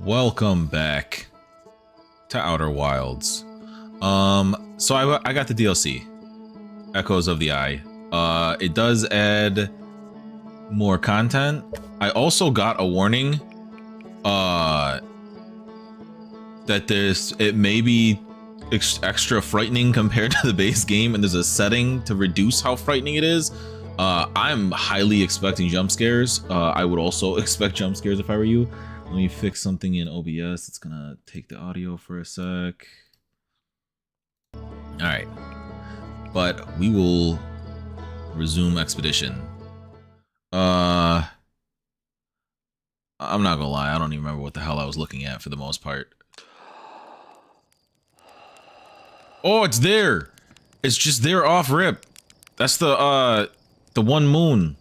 Welcome back to Outer Wilds. So I got the DLC, Echoes of the Eye. It does add more content. I also got a warning that it may be extra frightening compared to the base game, and there's a setting to reduce how frightening it is. I'm highly expecting jump scares. I would also expect jump scares if I were you. Let me fix something in OBS. It's gonna take the audio for a sec. All right, but we will resume expedition. I'm not gonna lie, I don't even remember what the hell I was looking at for the most part. Oh, it's there. It's just there off rip. That's the one moon.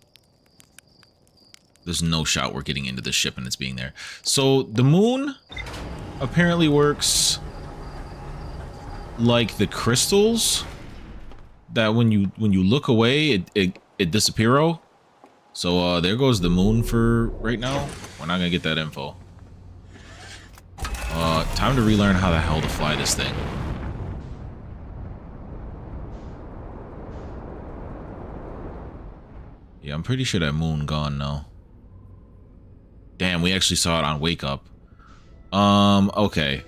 There's no shot we're getting into the ship and it's being there. So the moon apparently works like the crystals that when you look away it disappears. So there goes the moon for right now. We're not gonna get that info. Time to relearn how the hell to fly this thing. Yeah, I'm pretty sure that moon gone now. Damn, we actually saw it on Wake Up. Okay.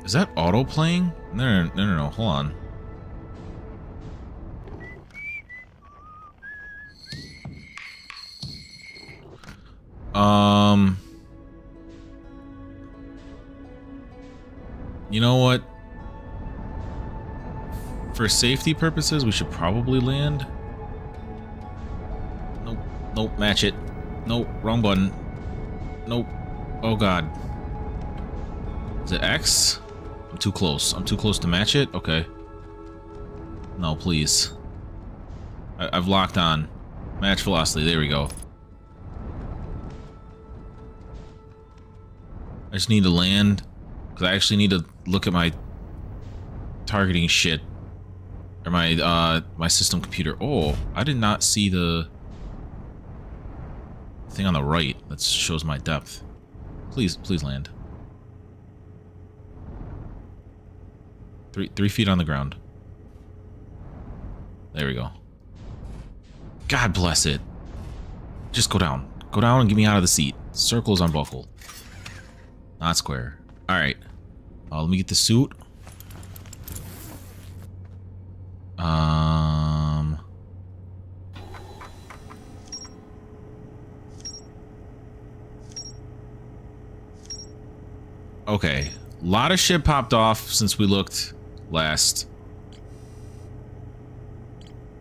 Is that auto playing? No, hold on. You know what? For safety purposes, we should probably land. Nope, match it. Nope, wrong button. Nope. Oh god. Is it X? I'm too close. I'm too close to match it? Okay. No, please. I've locked on. Match velocity, there we go. I just need to land. Because I actually need to look at my targeting shit. Or my my system computer. Oh, I did not see the thing on the right that shows my depth. Please land. 3 feet on the ground. There we go. God bless it. Just go down. Go down and get me out of the seat. Circles unbuckle. Not square. Alright. Let me get the suit. Okay. A lot of shit popped off since we looked last.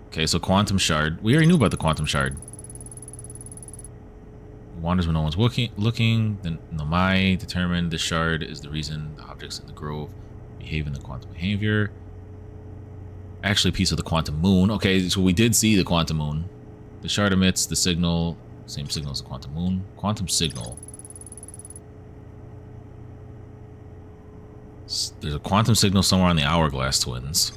Okay, so quantum shard. We already knew about the quantum shard. Wanders when no one's looking. Then Nomai determined the shard is the reason the objects in the grove behave in the quantum behavior. Actually, a piece of the quantum moon. Okay, so we did see the quantum moon. The shard emits the signal, same signal as the quantum moon. Quantum signal. There's a quantum signal somewhere on the Hourglass Twins.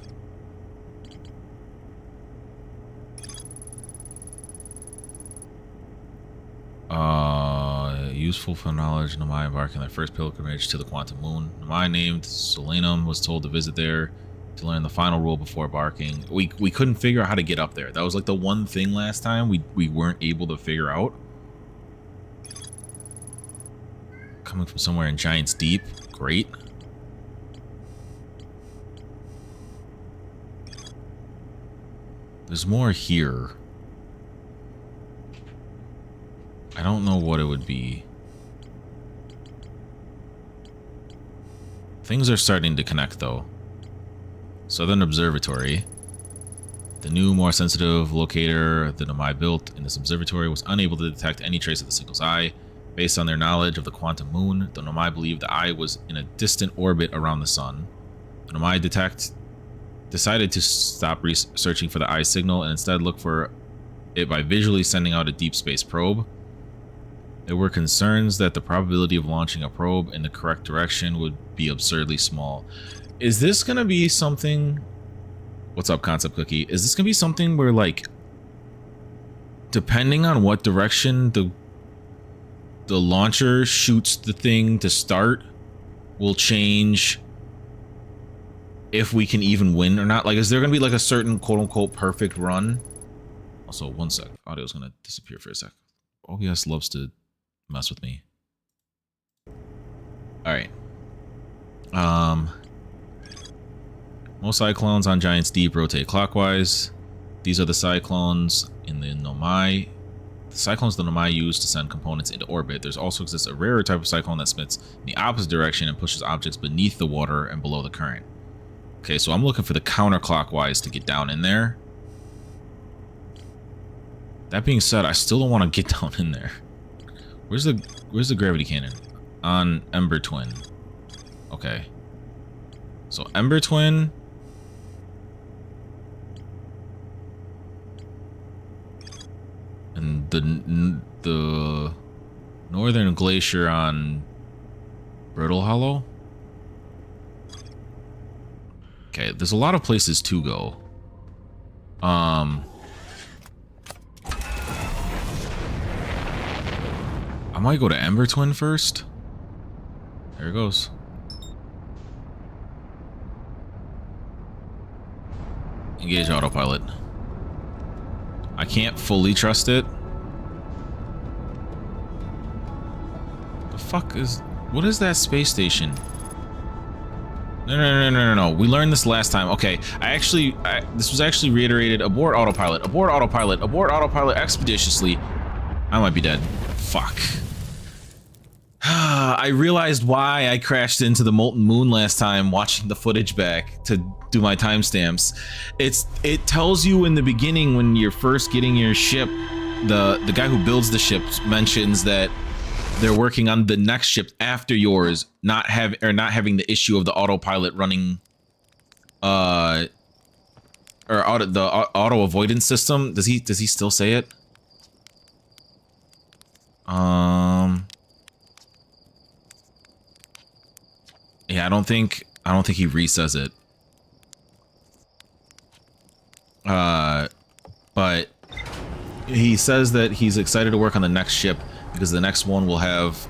Useful for knowledge. Nomai embarking their first pilgrimage to the quantum moon. Nomai, named Solanum, was told to visit there to learn the final rule before embarking. We couldn't figure out how to get up there. That was like the one thing last time we weren't able to figure out. Coming from somewhere in Giant's Deep. Great. There's more here. I don't know what it would be. Things are starting to connect, though. Southern Observatory. The new, more sensitive locator the Nomai built in this observatory was unable to detect any trace of the signal's eye. Based on their knowledge of the quantum moon, the Nomai believed the eye was in a distant orbit around the sun. The Nomai decided to stop searching for the eye signal and instead look for it by visually sending out a deep space probe. There were concerns that the probability of launching a probe in the correct direction would be absurdly small. Is this gonna be something? What's up, Concept Cookie? Is this gonna be something where, like, depending on what direction the launcher shoots the thing to start, will change if we can even win or not? Like, is there gonna be like a certain quote-unquote perfect run? Also, one sec. Audio's gonna disappear for a sec. OBS loves to mess with me. All right. Most cyclones on Giant's Deep rotate clockwise. These are the cyclones in the Nomai. The cyclones the Nomai use to send components into orbit. There's also exists a rarer type of cyclone that spins in the opposite direction and pushes objects beneath the water and below the current. Okay, so I'm looking for the counterclockwise to get down in there. That being said, I still don't want to get down in there. Where's the gravity cannon? On Ember Twin. Okay. So Ember Twin. And the Northern Glacier on Brittle Hollow. Okay, there's a lot of places to go. I might go to Ember Twin first. There it goes. Engage autopilot. I can't fully trust it. The fuck is... What is that space station? No. We learned this last time. Okay, this was actually reiterated. Abort autopilot. Abort autopilot. Abort autopilot expeditiously. I might be dead. Fuck. I realized why I crashed into the Molten Moon last time watching the footage back to do my timestamps. It tells you in the beginning when you're first getting your ship, the guy who builds the ship mentions that they're working on the next ship after yours, not having the issue of the autopilot running the auto avoidance system. Does he still say it? Yeah, I don't think he resays it. But he says that he's excited to work on the next ship because the next one will have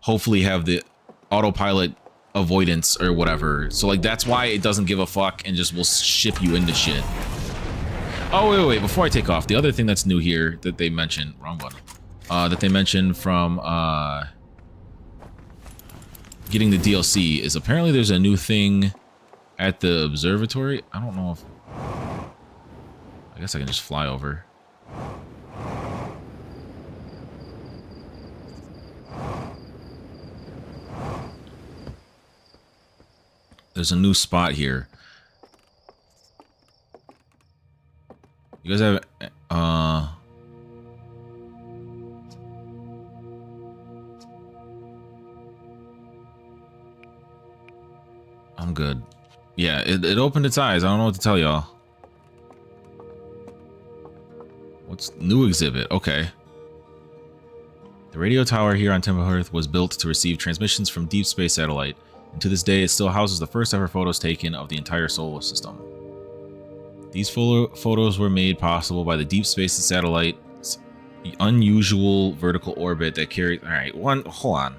hopefully have the autopilot avoidance or whatever. So like that's why it doesn't give a fuck and just will ship you into shit. Oh wait, before I take off, the other thing that's new here that they mentioned, wrong one. That they mentioned from getting the DLC is apparently there's a new thing at the observatory. I don't know if... I guess I can just fly over. There's a new spot here. You guys have... I'm good. Yeah, it opened its eyes. I don't know what to tell y'all. What's new exhibit? Okay. The radio tower here on Timberhearth was built to receive transmissions from deep space satellite, and to this day it still houses the first ever photos taken of the entire solar system. These photos were made possible by the deep space satellite's unusual vertical orbit that carried... Alright, hold on.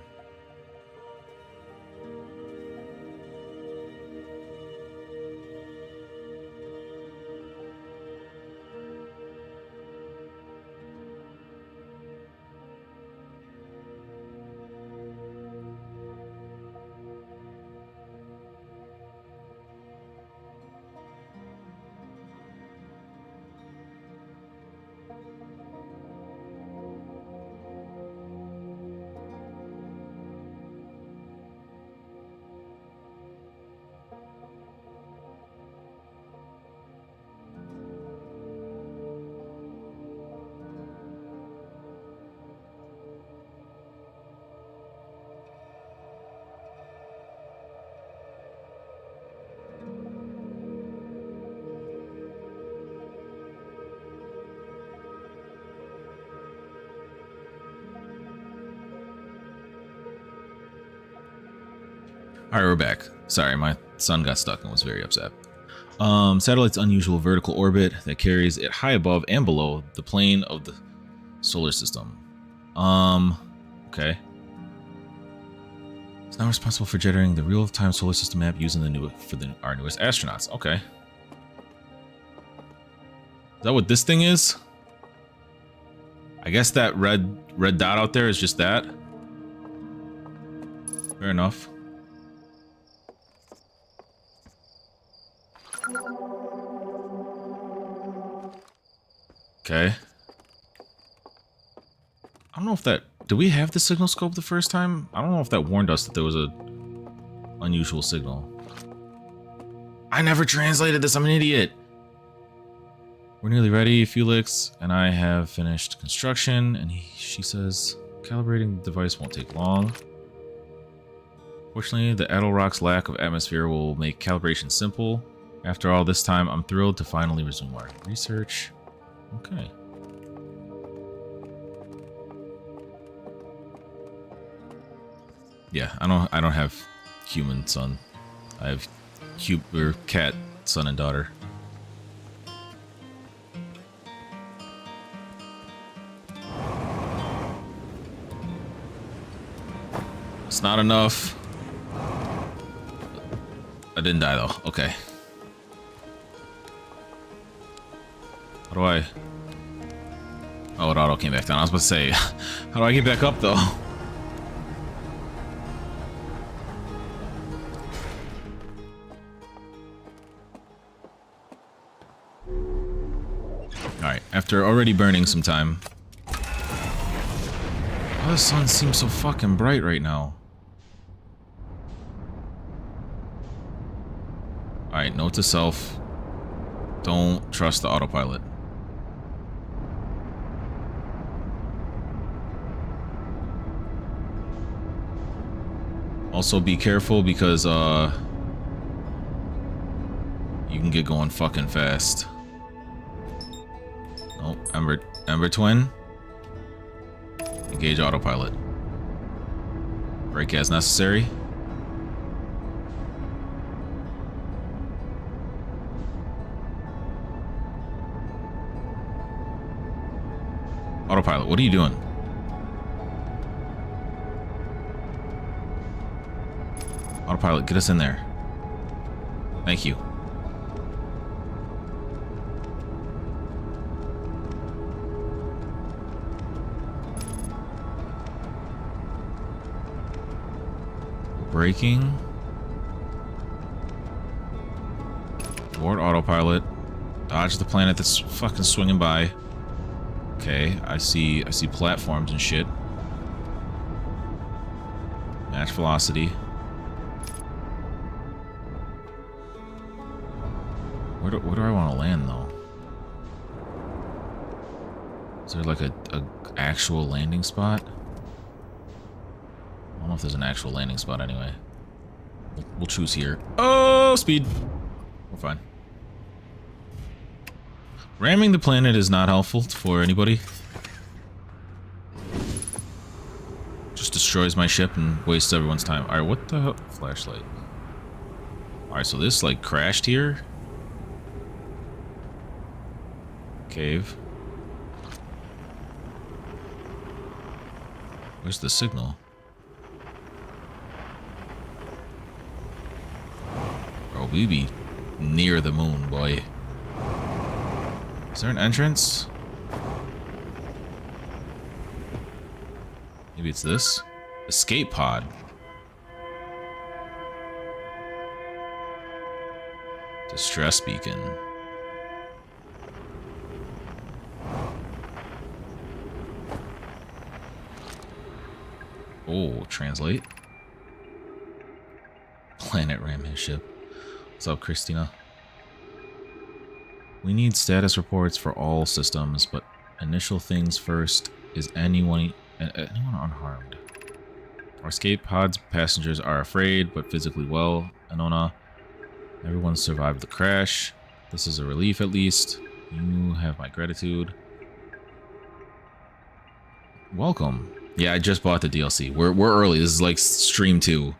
Alright, we're back. Sorry, my son got stuck and was very upset. Satellite's unusual vertical orbit that carries it high above and below the plane of the solar system. Okay. It's now responsible for generating the real-time solar system map using our newest astronauts. Okay. Is that what this thing is? I guess that red dot out there is just that. Fair enough. Okay. I don't know if that... Did we have the signal scope the first time? I don't know if that warned us that there was a unusual signal. I never translated this. I'm an idiot. We're nearly ready, Felix, and I have finished construction. And she says, calibrating the device won't take long. Fortunately, the Adelrock's lack of atmosphere will make calibration simple. After all this time, I'm thrilled to finally resume our research. Okay. Yeah, I don't have human son. I have cat son and daughter. It's not enough. I didn't die though. Okay. How do I... Oh, it auto came back down. I was about to say, how do I get back up though? Alright, after already burning some time. Oh, the sun seems so fucking bright right now. Alright, note to self. Don't trust the autopilot. Also be careful because you can get going fucking fast. Oh, Ember Twin. Engage autopilot. Brake as necessary. Autopilot, what are you doing? Autopilot, get us in there. Thank you. Braking. Board autopilot. Dodge the planet that's fucking swinging by. Okay, I see platforms and shit. Match velocity. Where do I want to land though? Is there like a actual landing spot? I don't know if there's an actual landing spot anyway. We'll choose here. Oh, speed. We're fine. Ramming the planet is not helpful for anybody. Just destroys my ship and wastes everyone's time. Alright, what the hell? Flashlight. Alright, so this like crashed here. Cave. Where's the signal? Bro, we be near the moon, boy. Is there an entrance? Maybe it's this? Escape pod. Distress beacon. Oh, translate. Planet ram his ship. What's up, Christina? We need status reports for all systems, but initial things first. Is anyone unharmed? Our escape pod's passengers are afraid, but physically well. Anona, everyone survived the crash. This is a relief, at least. You have my gratitude. Welcome. Yeah, I just bought the DLC. We're early. This is like stream 2.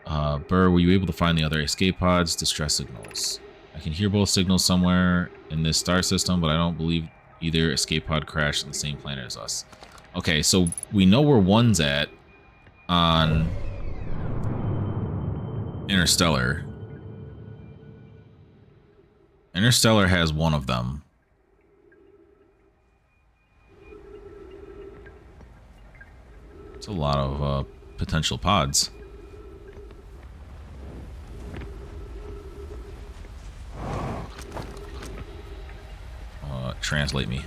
Burr, were you able to find the other escape pods? Distress signals. I can hear both signals somewhere in this star system, but I don't believe either escape pod crashed on the same planet as us. Okay, so we know where one's at on Interstellar. Interstellar has one of them. It's a lot of potential pods. Translate me.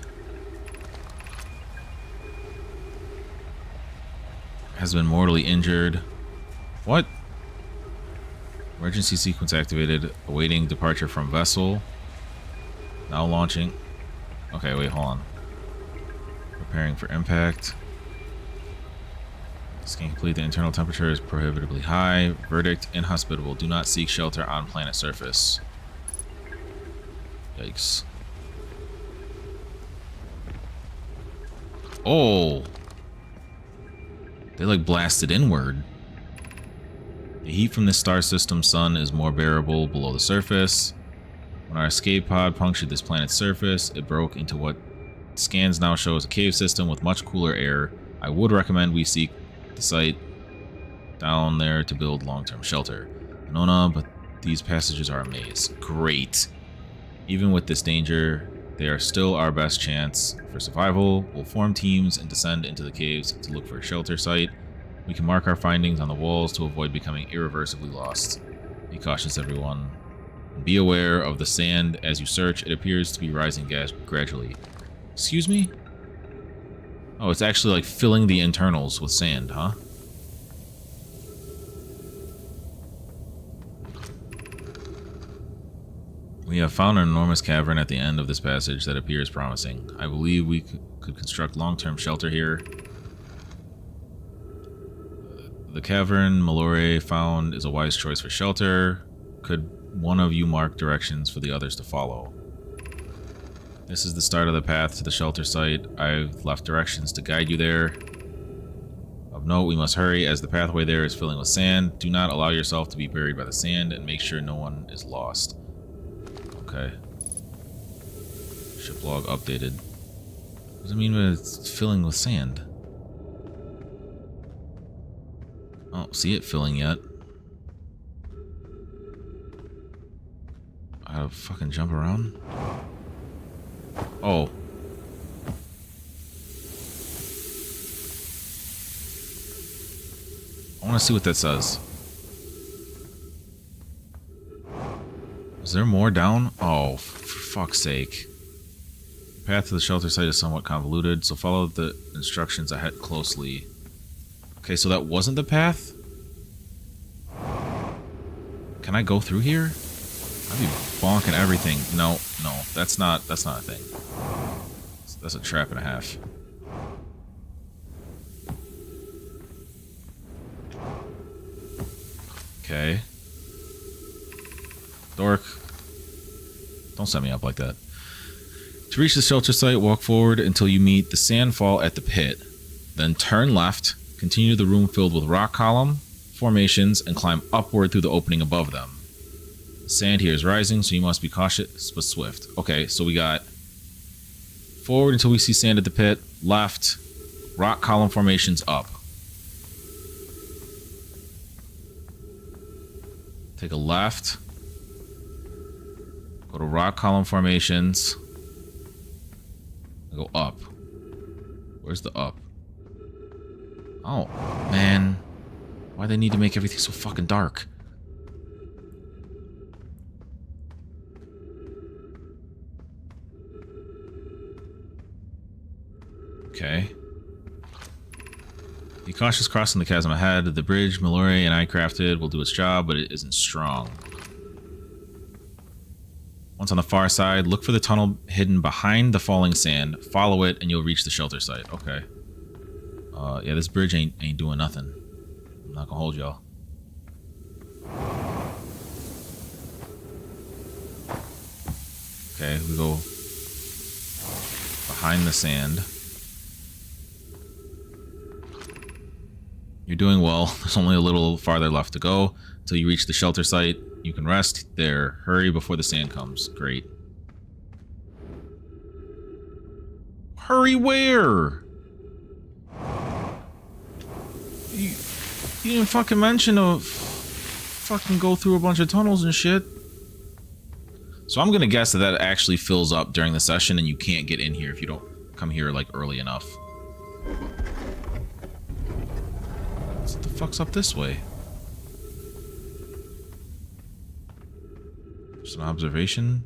Has been mortally injured. What? Emergency sequence activated. Awaiting departure from vessel. Now launching. Okay, wait, hold on. Preparing for impact. Scan complete. The internal temperature is prohibitively high. Verdict: inhospitable. Do not seek shelter on planet surface. Yikes. Oh! They like blasted inward. The heat from this star system sun is more bearable below the surface. When our escape pod punctured this planet's surface, it broke into what scans now show as a cave system with much cooler air. I would recommend we seek the site down there to build long-term shelter. Nona, but these passages are a maze. Great. Even with this danger, they are still our best chance for survival. We'll form teams and descend into the caves to look for a shelter site. We can mark our findings on the walls to avoid becoming irreversibly lost. Be cautious, everyone. Be aware of the sand as you search. It appears to be rising gradually. Excuse me? Oh, it's actually like filling the internals with sand, huh? We have found an enormous cavern at the end of this passage that appears promising. I believe we could construct long-term shelter here. The cavern Mallory found is a wise choice for shelter. Could one of you mark directions for the others to follow? This is the start of the path to the shelter site. I've left directions to guide you there. Of note, we must hurry as the pathway there is filling with sand. Do not allow yourself to be buried by the sand and make sure no one is lost. Okay. Ship log updated. What does it mean by it's filling with sand? I don't see it filling yet. I gotta fucking jump around. Oh. I want to see what that says. Is there more down? Oh, for fuck's sake. The path to the shelter site is somewhat convoluted, so follow the instructions ahead closely. Okay, so that wasn't the path? Can I go through here? I'd be bonking everything. No, that's not a thing. That's a trap and a half. Okay. Dork. Don't set me up like that. To reach the shelter site, walk forward until you meet the sandfall at the pit. Then turn left, continue the room filled with rock column formations, and climb upward through the opening above them. The sand here is rising, so you must be cautious but swift. Okay, so we got forward until we see sand at the pit, left, rock column formations up. Take a left, go to rock column formations, go up. Where's the up? Oh, man. Why they need to make everything so fucking dark? Okay. Be cautious crossing the chasm ahead. The bridge Mallory and I crafted will do its job, but it isn't strong. Once on the far side, look for the tunnel hidden behind the falling sand. Follow it, and you'll reach the shelter site. Okay. Yeah, this bridge ain't doing nothing. I'm not gonna hold y'all. Okay, we go behind the sand. You're doing well. There's only a little farther left to go until you reach the shelter site. You can rest there. Hurry before the sand comes. Great. Hurry where? You didn't fucking mention to fucking go through a bunch of tunnels and shit. So I'm gonna guess that actually fills up during the session and you can't get in here if you don't come here like early enough. What the fuck's up this way? Just an observation.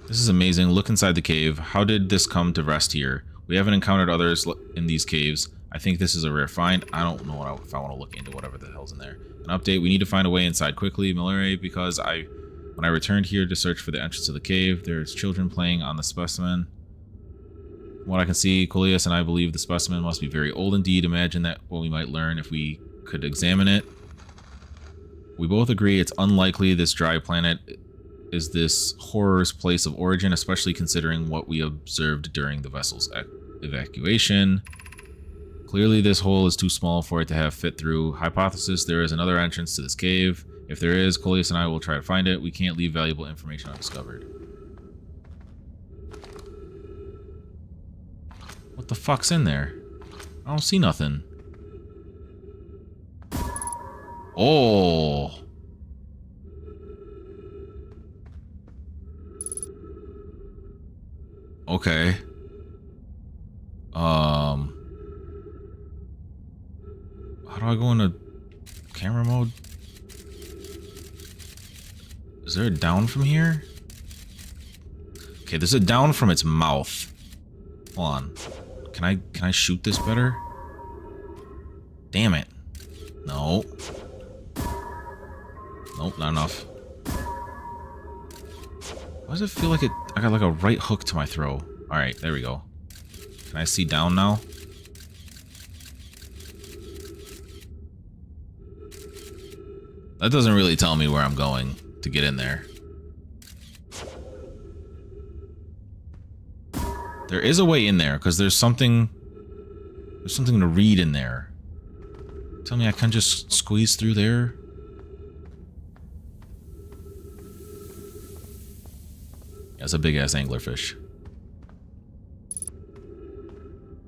This is amazing. Look inside the cave. How did this come to rest here? We haven't encountered others in these caves. I think this is a rare find. I don't know if I want to look into whatever the hell's in there. An update. We need to find a way inside quickly, Mallory, because when I returned here to search for the entrance to the cave, there's children playing on the specimen. From what I can see, Coleus and I believe the specimen must be very old indeed. Imagine that what we might learn if we could examine it. We both agree it's unlikely this dry planet is this horror's place of origin, especially considering what we observed during the vessel's evacuation. Clearly this hole is too small for it to have fit through. Hypothesis, there is another entrance to this cave. If there is, Coleus and I will try to find it. We can't leave valuable information undiscovered. What the fuck's in there? I don't see nothing. Oh. Okay. How do I go into camera mode? Is there a down from here? Okay, there's a down from its mouth. Hold on. Can I shoot this better? Damn it. No. Nope, not enough. Why does it feel like I got like a right hook to my throw? Alright, there we go. Can I see down now? That doesn't really tell me where I'm going to get in there. There is a way in there, because there's something to read in there. Tell me I can just squeeze through there? That's a big-ass anglerfish.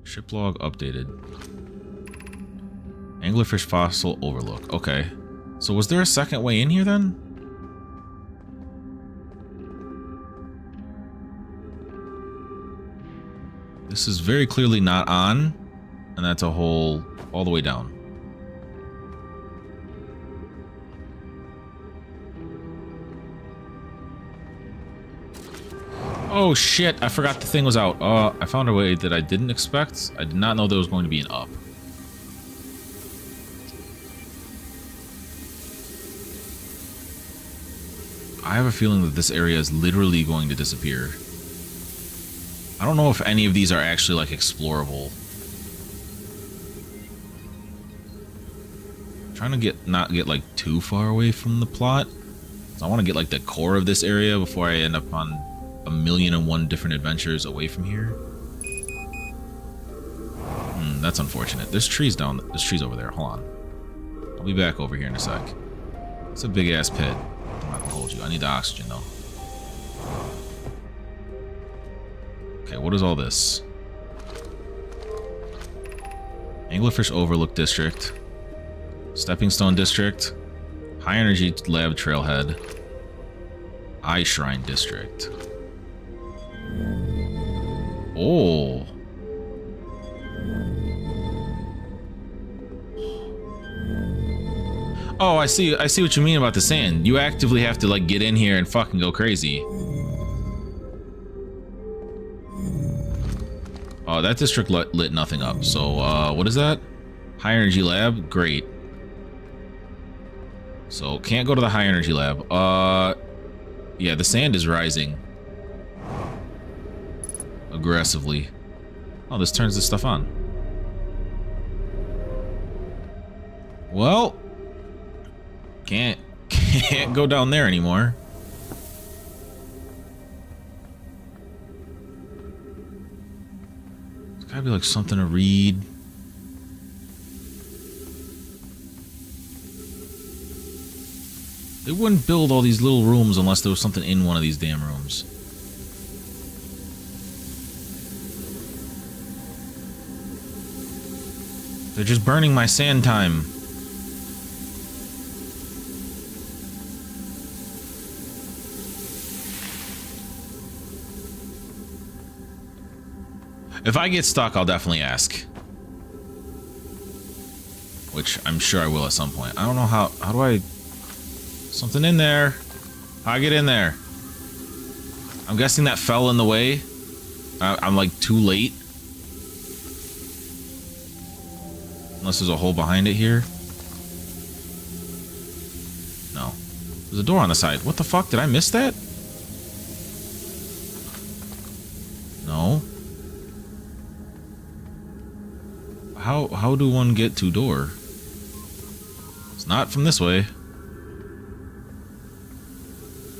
Ship log updated. Anglerfish fossil overlook. Okay. So was there a second way in here then? This is very clearly not on, and that's a hole all the way down. Oh shit, I forgot the thing was out. I found a way that I didn't expect. I did not know there was going to be an up. I have a feeling that this area is literally going to disappear. I don't know if any of these are actually like explorable. I'm trying to not get like too far away from the plot. So I want to get like the core of this area before I end up on 1,000,001 different adventures away from here. That's unfortunate. There's trees over there. Hold on. I'll be back over here in a sec. It's a big ass pit. I'm not gonna hold you. I need the oxygen though. Okay, what is all this? Anglerfish Overlook District. Stepping Stone District. High Energy Lab Trailhead. Eye Shrine District. Oh. Oh, I see what you mean about the sand. You actively have to like get in here and fucking go crazy. Oh, that district lit nothing up. So, what is that? High Energy Lab? Great. So, can't go to the High Energy Lab. Yeah, the sand is rising. Aggressively. Oh, this turns this stuff on. Well, can't go down there anymore. There's gotta be like something to read. They wouldn't build all these little rooms unless there was something in one of these damn rooms. They're just burning my sand time. If I get stuck, I'll definitely ask. Which I'm sure I will at some point. I don't know how do I... Something in there. How do I get in there? I'm guessing that fell in the way. I'm like too late. Unless there's a hole behind it here. No. There's a door on the side. What the fuck? Did I miss that? No. How do one get to door? It's not from this way.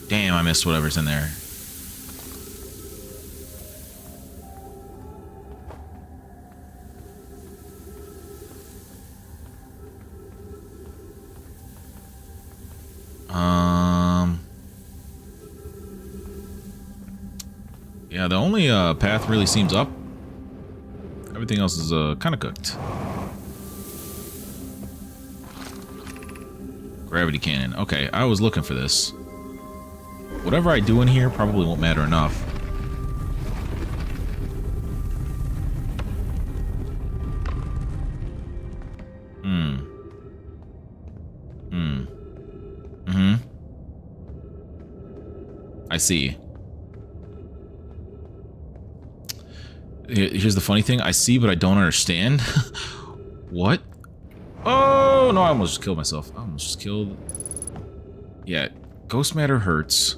Damn, I missed whatever's in there. Yeah, the only path really seems up. Everything else is kind of cooked. Gravity cannon. Okay, I was looking for this. Whatever I do in here probably won't matter enough. I see. Here's the funny thing. I see, but I don't understand. What? Oh, no, I almost just killed myself. I almost just killed... Yeah, ghost matter hurts.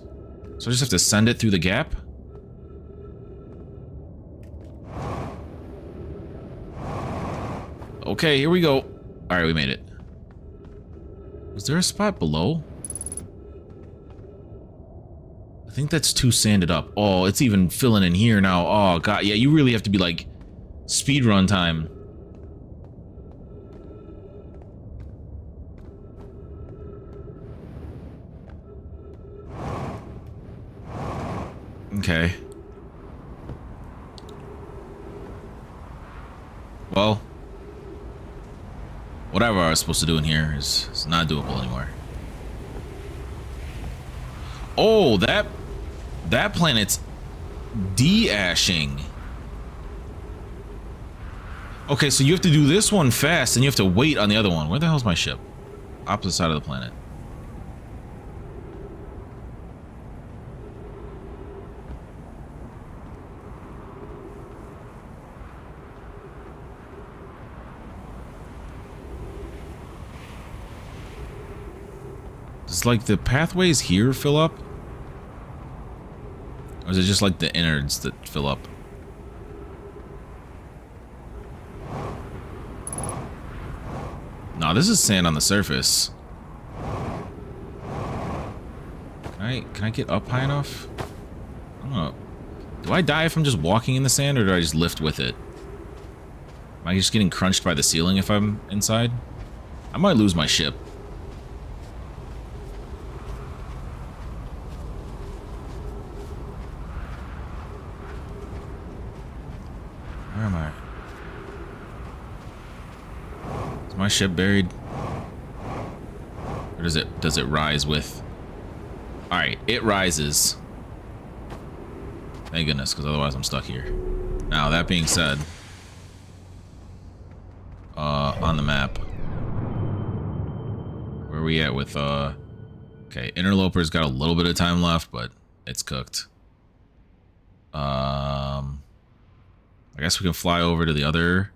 So I just have to send it through the gap? Okay, here we go. Alright, we made it. Was there a spot below? I think that's too sanded up. Oh, it's even filling in here now. Oh, God. Yeah, you really have to be like speedrun time. Okay. Well, whatever I was supposed to do in here is not doable anymore. Oh, that planet's de-ashing. Okay, so you have to do this one fast, and you have to wait on the other one. Where the hell's my ship? Opposite side of the planet. Does like the pathways here fill up? Or is it just like the innards that fill up? No, this is sand on the surface. Can I get up high enough? I don't know. Do I die if I'm just walking in the sand, or do I just lift with it? Am I just getting crunched by the ceiling if I'm inside? I might lose my ship. Where am I? Is my ship buried? Or does it rise with? Alright, it rises. Thank goodness, because otherwise I'm stuck here. Now, that being said, on the map, where are we at with, okay, Interloper's got a little bit of time left, but it's cooked. I guess we can fly over to the other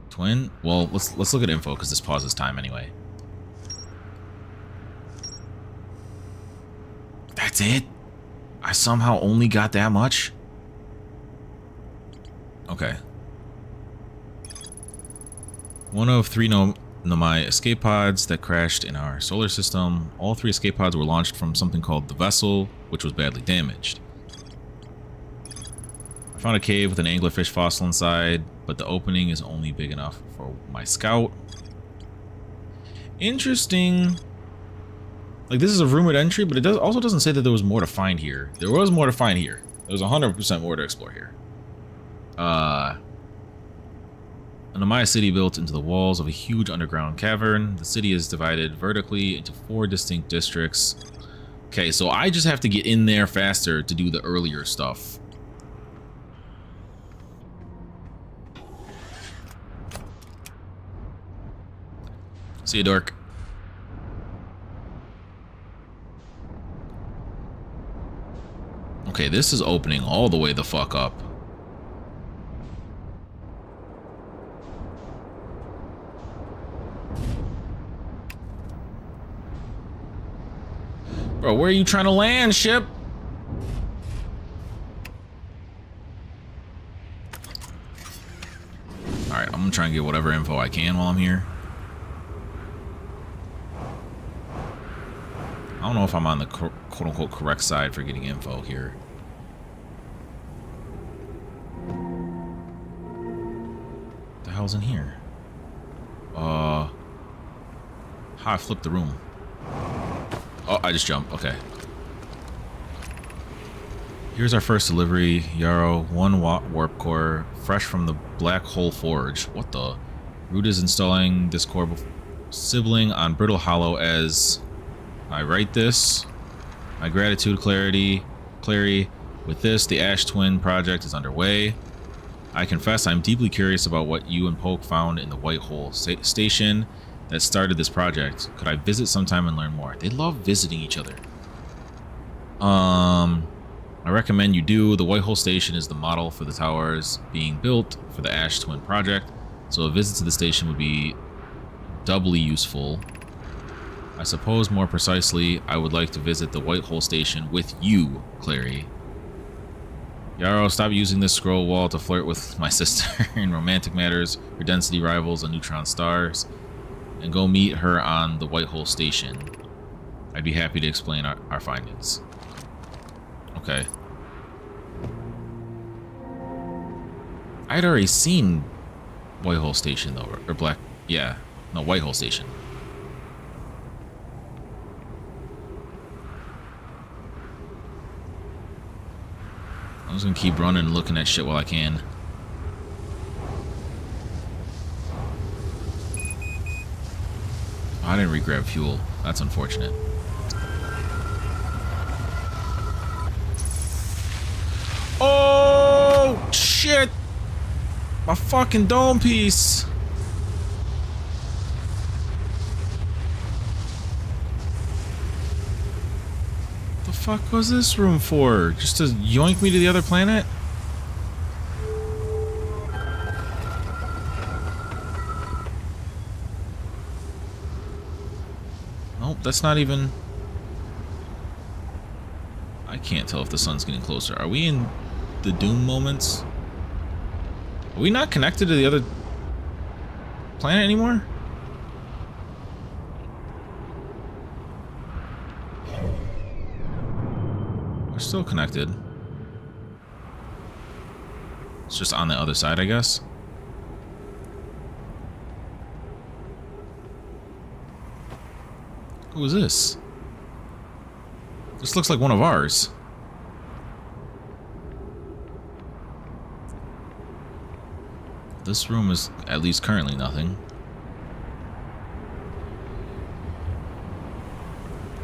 twin. Well, let's look at info, because this pauses time anyway. That's it? I somehow only got that much? Okay. One of 3 Nomai escape pods that crashed in our solar system. All 3 escape pods were launched from something called the vessel, which was badly damaged. I found a cave with an anglerfish fossil inside, but the opening is only big enough for my scout. Interesting. Like, this is a rumored entry, but it also doesn't say that there was more to find here. There was more to find here. There was 100% more to explore here. An Amaya city built into the walls of a huge underground cavern. The city is divided vertically into 4 distinct districts. Okay, so I just have to get in there faster to do the earlier stuff. See you, dork. Okay, this is opening all the way the fuck up. Bro, where are you trying to land, ship? Alright, I'm gonna try and get whatever info I can while I'm here. I don't know if I'm on the quote-unquote correct side for getting info here. What the hell's in here? How I flipped the room. Oh, I just jumped. Okay. Here's our first delivery. Yarrow, 1 watt warp core, fresh from the Black Hole Forge. What the? Root is installing this core sibling on Brittle Hollow as I write this. My gratitude, Clary. With this, the Ash Twin project is underway. I confess I'm deeply curious about what you and Poke found in the White Hole Station that started this project. Could I visit sometime and learn more? They love visiting each other. I recommend you do. The White Hole Station is the model for the towers being built for the Ash Twin project, so a visit to the station would be doubly useful. I suppose more precisely, I would like to visit the White Hole Station with you, Clary. Yarrow, stop using this scroll wall to flirt with my sister in romantic matters, her density rivals and neutron stars, and go meet her on the White Hole Station. I'd be happy to explain our findings. Okay. I'd already seen White Hole Station, though, or Black... Yeah, no, White Hole Station. I'm just gonna keep running and looking at shit while I can. Oh, I didn't re-grab fuel. That's unfortunate. Oh, shit! My fucking dome piece! The fuck was this room for? Just to yoink me to the other planet? Nope, that's not even... I can't tell if the sun's getting closer. Are we in the doom moments? Are we not connected to the other planet anymore? We're still connected. It's just on the other side, I guess. Who is this? This looks like one of ours. This room is at least currently nothing.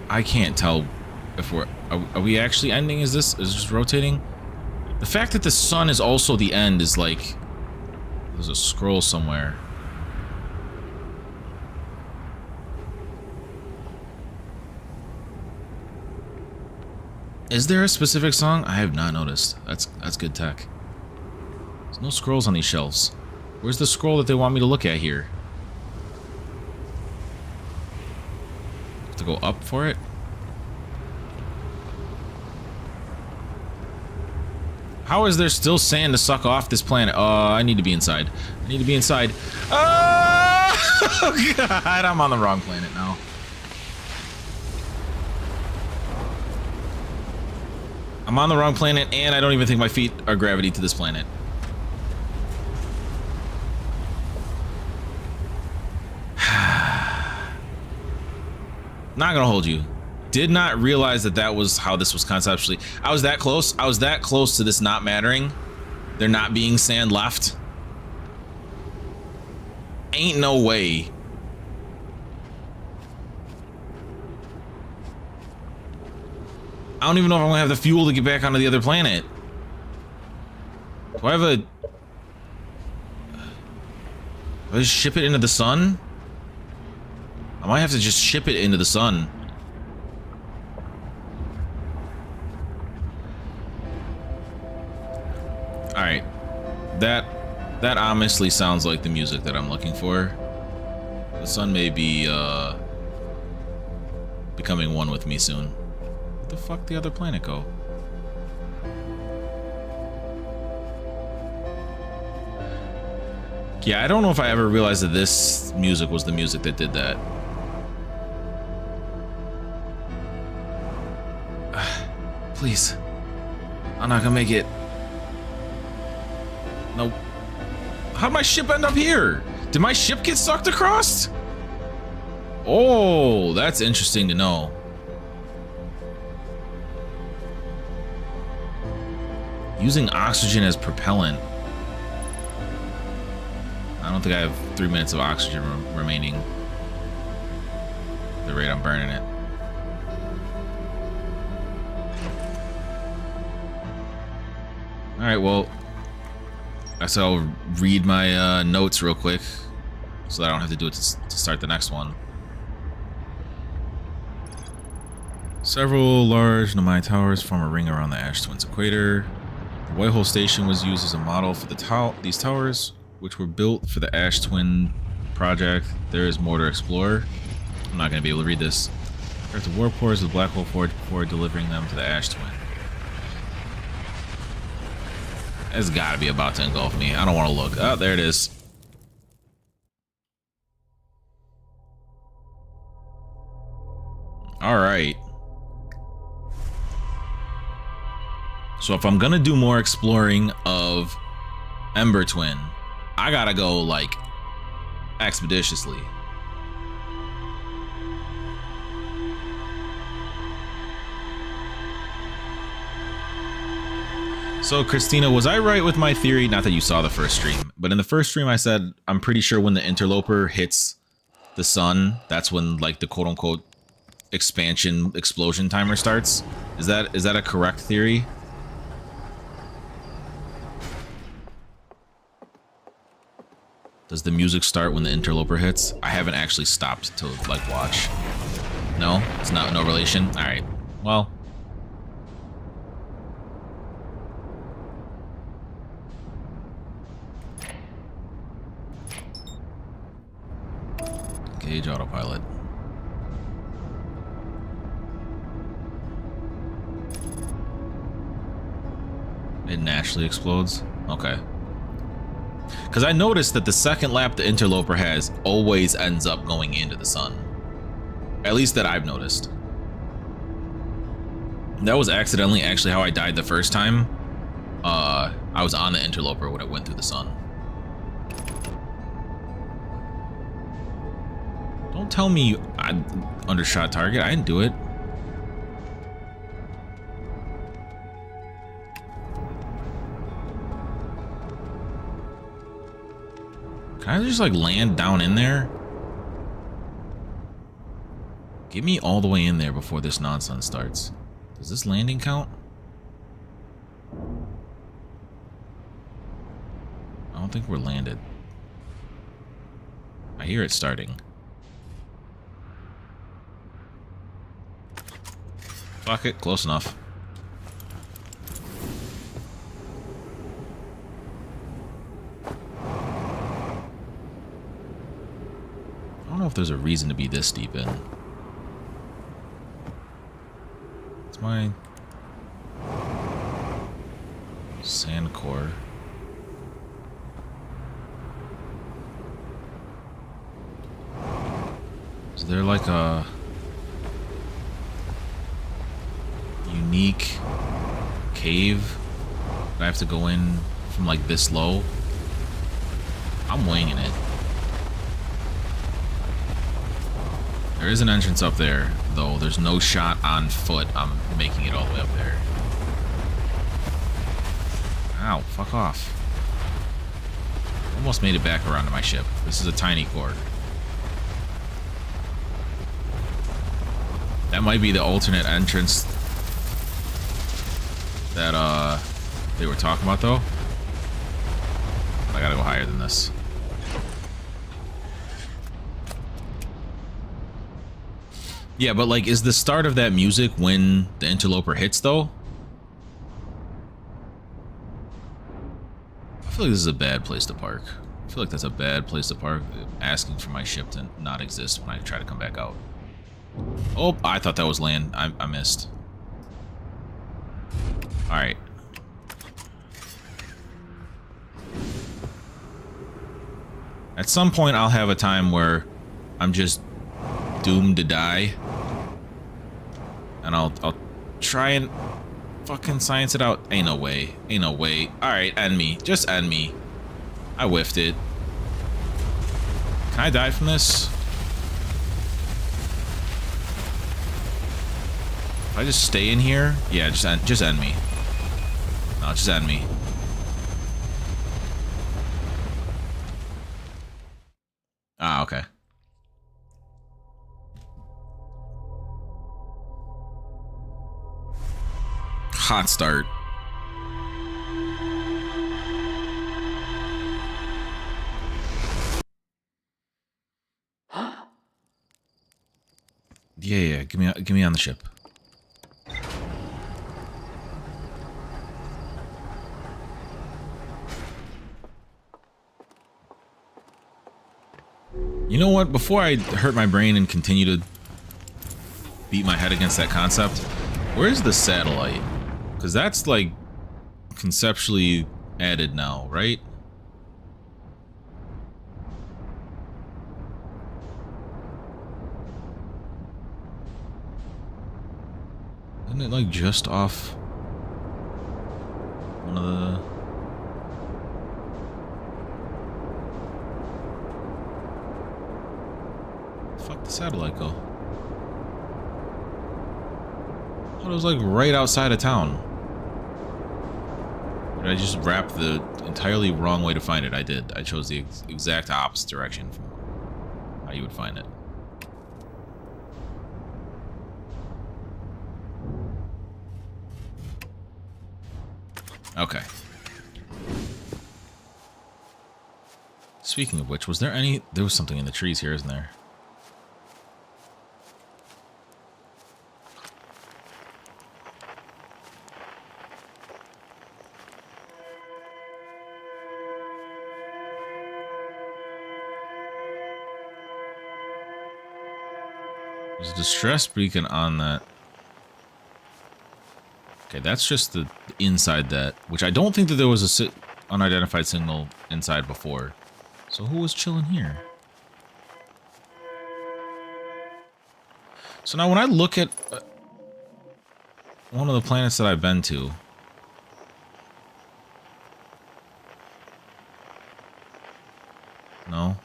I can't tell if we're... Are we actually ending? Is this just rotating? The fact that the sun is also the end is like... There's a scroll somewhere. Is there a specific song? I have not noticed. That's good tech. There's no scrolls on these shelves. Where's the scroll that they want me to look at here? Have to go up for it? How is there still sand to suck off this planet? I need to be inside. I need to be inside. Oh, God, I'm on the wrong planet now. I'm on the wrong planet, and I don't even think my feet are gravity to this planet. Not gonna hold you. did not realize that that was how this was conceptually. I was that close. I was that close to this not mattering. There not being sand left. Ain't no way. I don't even know if I'm gonna have the fuel to get back onto the other planet. Do I have a... Do I just ship it into the sun? I might have to just ship it into the sun. Alright. That honestly sounds like the music that I'm looking for. The sun may be, becoming one with me soon. Where the fuck the other planet go? Yeah, I don't know if I ever realized that this music was the music that did that. Please. I'm not gonna make it. Nope. How'd my ship end up here? Did my ship get sucked across? Oh, that's interesting to know. Using oxygen as propellant. I don't think I have 3 minutes of oxygen remaining. At the rate I'm burning it. Alright, well, I guess I'll read my notes real quick so that I don't have to do it to start the next one. Several large Nomai towers form a ring around the Ash Twins equator. The Whitehole Station was used as a model for these towers, which were built for the Ash Twin project. There is more to explore. I'm not going to be able to read this. Earth the warp cores of the Black Hole Forge before delivering them to the Ash Twin. It's got to be about to engulf me. I don't want to look. Oh, there it is. All right. So if I'm going to do more exploring of Ember Twin, I gotta go, like, expeditiously. So, Christina, was I right with my theory? Not that you saw the first stream, but in the first stream I said, I'm pretty sure when the interloper hits the sun, that's when, like, the quote-unquote expansion explosion timer starts. Is that a correct theory? Does the music start when the interloper hits? I haven't actually stopped to, like, watch. No? It's not, no relation? Alright. Well. Gauge autopilot. It naturally explodes? Okay. Because I noticed that the second lap the interloper has always ends up going into the sun. At least that I've noticed. That was accidentally actually how I died the first time. I was on the interloper when it went through the sun. Don't tell me I undershot target. I didn't do it. Can I just, like, land down in there? Get me all the way in there before this nonsense starts. Does this landing count? I don't think we're landed. I hear it starting. Fuck it, close enough. I don't know if there's a reason to be this deep in. It's my sand core. Is there like a unique cave that I have to go in from like this low? I'm winging it. There is an entrance up there, though. There's no shot on foot. I'm making it all the way up there. Ow, fuck off. Almost made it back around to my ship. This is a tiny cord. That might be the alternate entrance that they were talking about, though. I gotta go higher than this. Yeah, but like, is the start of that music when the interloper hits, though? I feel like this is a bad place to park. I feel like that's a bad place to park, asking for my ship to not exist when I try to come back out. Oh, I thought that was land. I missed. Alright. At some point, I'll have a time where I'm just doomed to die. And I'll try and fucking science it out. Ain't no way. Ain't no way. Alright, end me. Just end me. I whiffed it. Can I die from this? If I just stay in here? Yeah, just end me. No, just end me. Ah, okay. Hot start. Yeah, give me on the ship. You know what? Before I hurt my brain and continue to beat my head against that concept, where's the satellite? Because that's like conceptually added now, right? Isn't it like just off one of the... Fuck the satellite go? I thought it was like right outside of town. Or did I just wrap the entirely wrong way to find it? I did. I chose the exact opposite direction from how you would find it. Okay. Speaking of which, was there any... There was something in the trees here, isn't there? There's a distress beacon on that. Okay, that's just the inside that, which I don't think that there was a unidentified signal inside before. So who was chilling here? So now when I look at one of the planets that I've been to, no.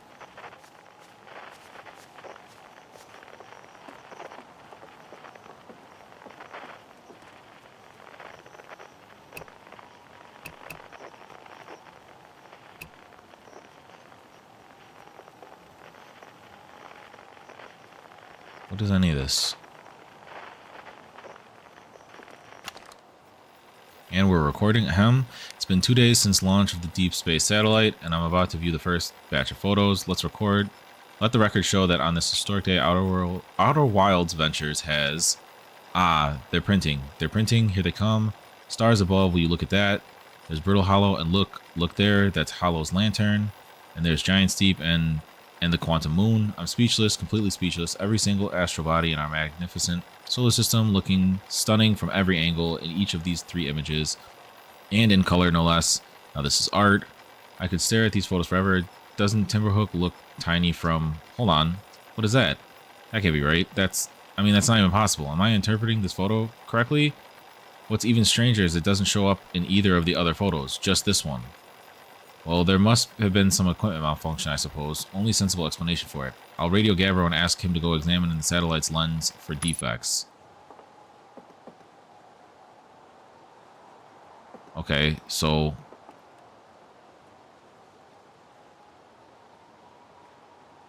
What is any of this? And we're recording. Ahem. It's been 2 days since launch of the deep space satellite, and I'm about to view the first batch of photos. Let's record. Let the record show that on this historic day, Outer Wilds Ventures has... Ah, they're printing. They're printing. Here they come. Stars above. Will you look at that? There's Brittle Hollow, and look there. That's Hollow's lantern. And there's Giant's Deep and the Quantum Moon. I'm speechless, completely speechless. Every single astral body in our magnificent solar system looking stunning from every angle in each of these 3 images, and in color no less. Now this is art. I could stare at these photos forever. Doesn't Timberhook look tiny from... Hold on. What is that? That can't be right. That's not even possible. Am I interpreting this photo correctly? What's even stranger is it doesn't show up in either of the other photos, just this one. Well, there must have been some equipment malfunction, I suppose. Only sensible explanation for it. I'll radio Gabbro and ask him to go examine the satellite's lens for defects. Okay, so...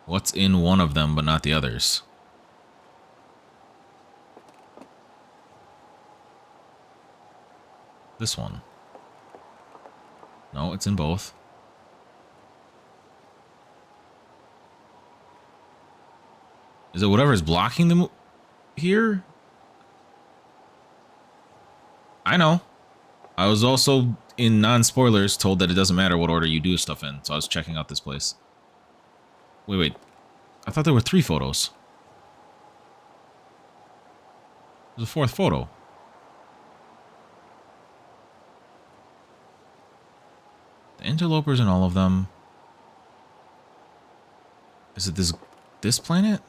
what's in one of them but not the others? This one. No, it's in both. Is it whatever is blocking them here? I know. I was also, in non-spoilers, told that it doesn't matter what order you do stuff in, so I was checking out this place. Wait. I thought there were 3 photos. There's a 4th photo. The interlopers in all of them. Is it this planet?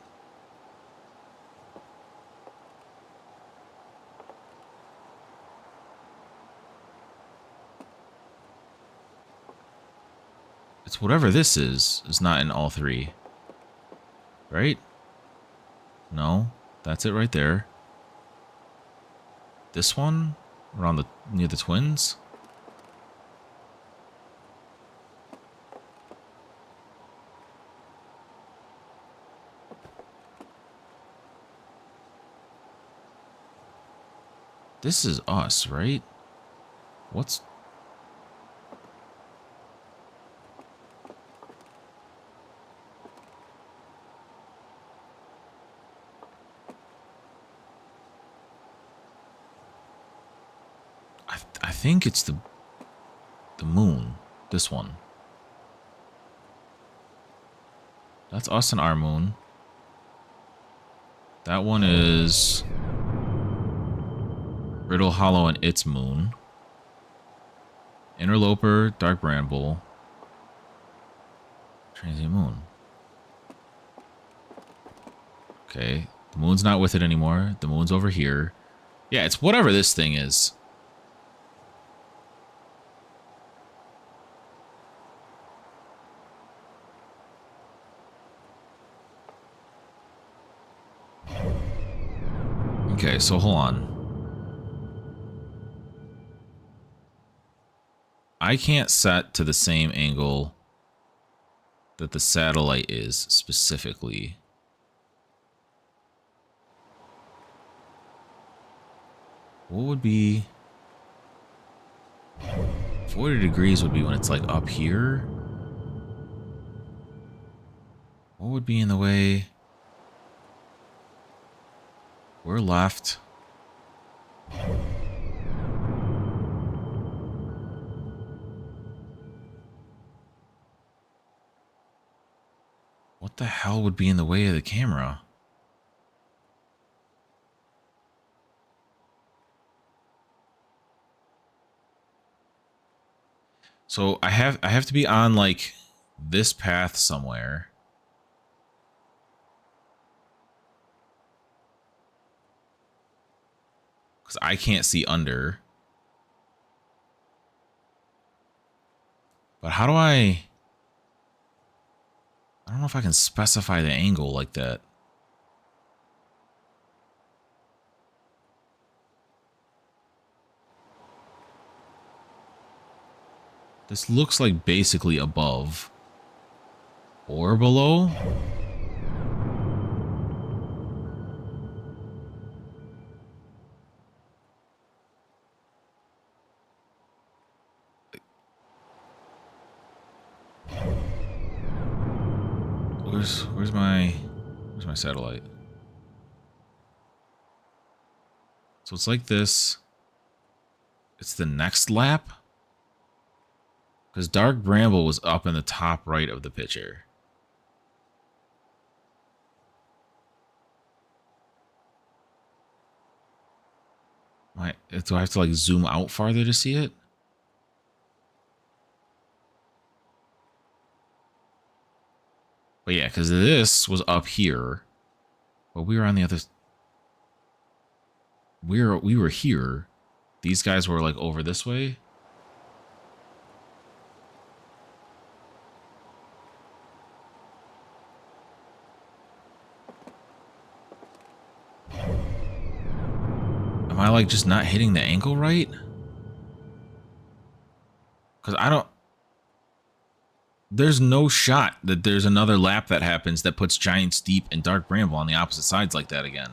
It's whatever this is not in all 3. Right? No, that's it right there. This one? Around near the twins? This is us, right? What's... I think it's the moon. This one. That's us and our moon. That one is Brittle Hollow and its moon. Interloper, Dark Bramble, Transient Moon. Okay, the moon's not with it anymore. The moon's over here. Yeah, it's whatever this thing is. Okay, so hold on. I can't set to the same angle that the satellite is specifically. What would be... 40 degrees would be when it's like up here. What would be in the way? We're left. What the hell would be in the way of the camera? So I have to be on like this path somewhere. Because I can't see under. But how do I don't know if I can specify the angle like that. This looks like basically above or below. Where's my satellite? So it's like this. It's the next lap. Because Dark Bramble was up in the top right of the picture. Do I have to like zoom out farther to see it? But yeah, because this was up here. But we were on the other... We were here. These guys were like over this way. like just not hitting the angle right? Because I don't... There's no shot that there's another lap that happens that puts Giant Steep and Dark Bramble on the opposite sides like that again.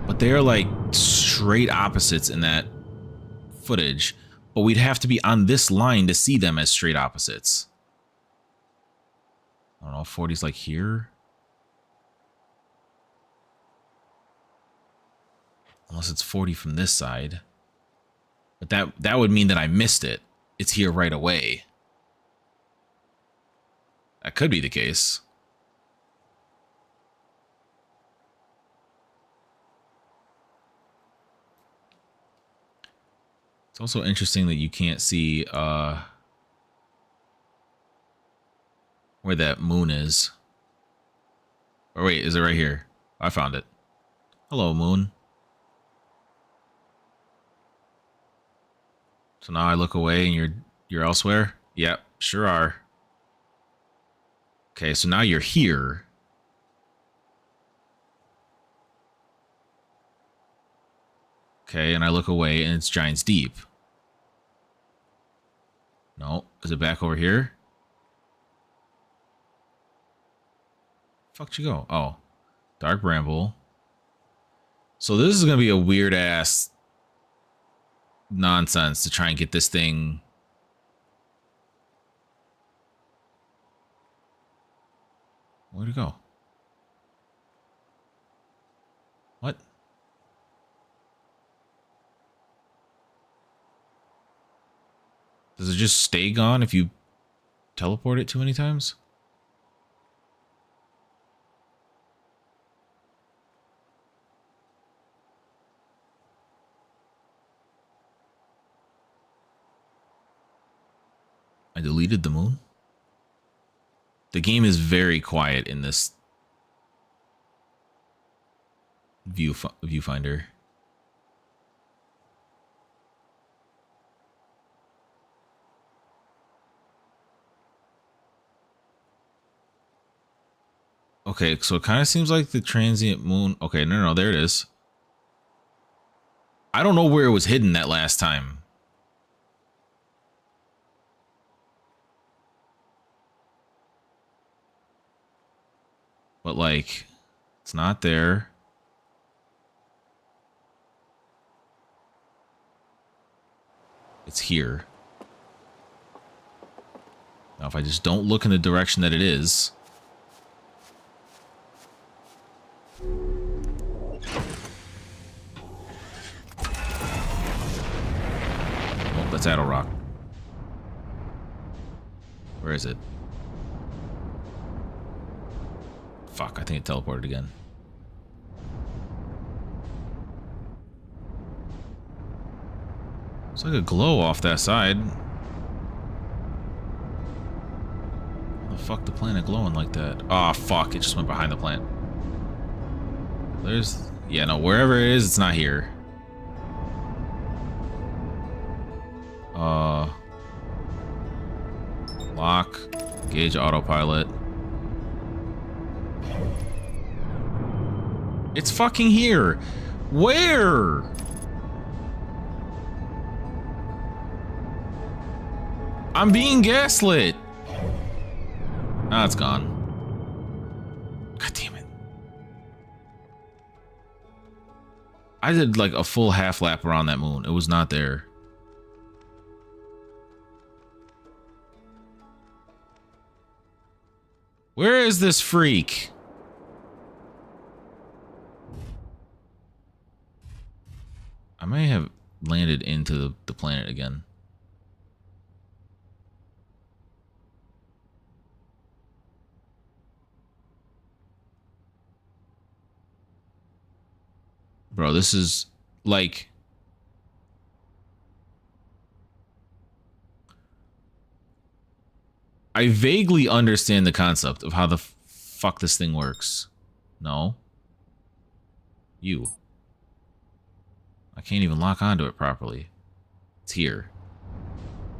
But they are like straight opposites in that footage. But we'd have to be on this line to see them as straight opposites. I don't know, 40's like here? Unless it's 40 from this side. But that would mean that I missed it. It's here right away. That could be the case. It's also interesting that you can't see where that moon is. Or wait, is it right here? I found it. Hello, moon. So now I look away and you're elsewhere? Yep, sure are. Okay, so now you're here. Okay, and I look away and it's Giant's Deep. No, is it back over here? Fuck'd you go? Oh, Dark Bramble. So this is gonna be a weird ass nonsense to try and get this thing. Where'd it go? What? Does it just stay gone if you teleport it too many times? I deleted the moon. The game is very quiet in this viewfinder. Okay, so it kind of seems like the transient moon. Okay, no, there it is. I don't know where it was hidden that last time. But, like, it's not there. It's here. Now, if I just don't look in the direction that it is... Oh, that's Addo Rock. Where is it? Fuck, I think it teleported again. It's like a glow off that side. How the fuck the planet glowing like that? Oh, fuck, it just went behind the plant. There's... Yeah, no, wherever it is, it's not here. Lock. Gauge autopilot. It's fucking here. Where? I'm being gaslit. Ah, it's gone. God damn it. I did like a full half lap around that moon. It was not there. Where is this freak? I may have landed into the planet again. Bro, this is like... I vaguely understand the concept of how the fuck this thing works. No. You. I can't even lock onto it properly. It's here.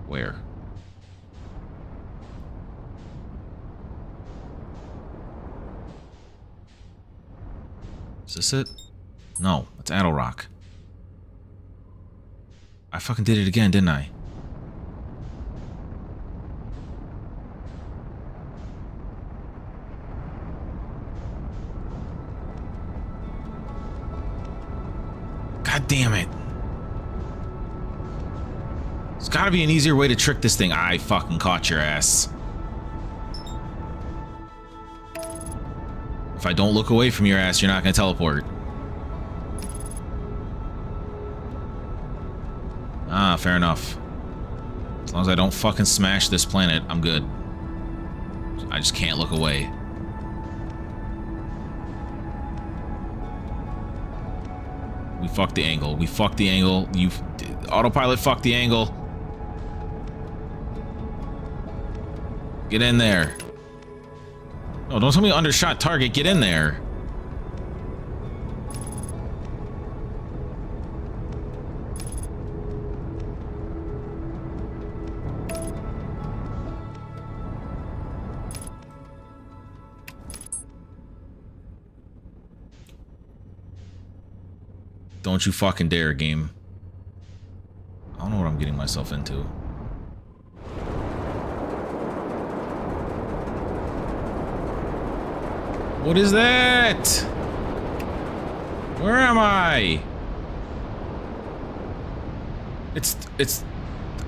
Where? Is this it? No, it's Addle Rock. I fucking did it again, didn't I? God damn it. There's gotta be an easier way to trick this thing. I fucking caught your ass. If I don't look away from your ass, you're not gonna teleport. Ah, fair enough. As long as I don't fucking smash this planet, I'm good. I just can't look away. We fucked the angle. We fucked the angle. You autopilot fucked the angle. Get in there. Oh, don't tell me undershot target. Get in there. Don't you fucking dare, game. I don't know what I'm getting myself into. What is that? Where am I?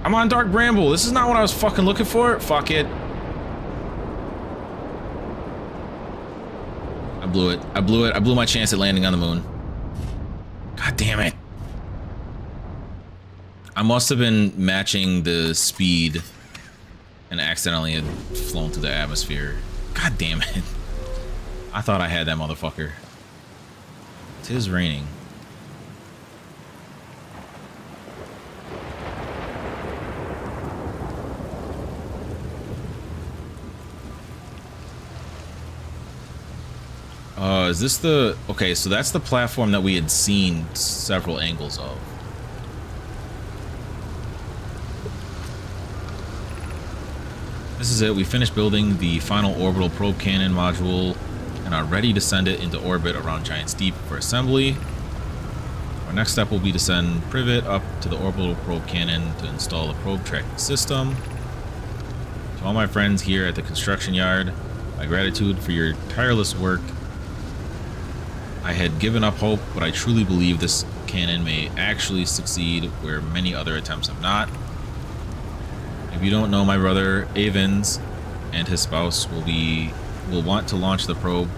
I'm on Dark Bramble. This is not what I was fucking looking for. Fuck it. I blew it. I blew it. I blew my chance at landing on the moon. God damn it. I must have been matching the speed and accidentally had flown through the atmosphere. God damn it. I thought I had that motherfucker. It is raining. Is this the... Okay, so that's the platform that we had seen several angles of. This is it. We finished building the final orbital probe cannon module and are ready to send it into orbit around Giant's Deep for assembly. Our next step will be to send Privet up to the orbital probe cannon to install the probe tracking system. To all my friends here at the construction yard, my gratitude for your tireless work. I had given up hope, but I truly believe this cannon may actually succeed where many other attempts have not. If you don't know, my brother Avens and his spouse will want to launch the probe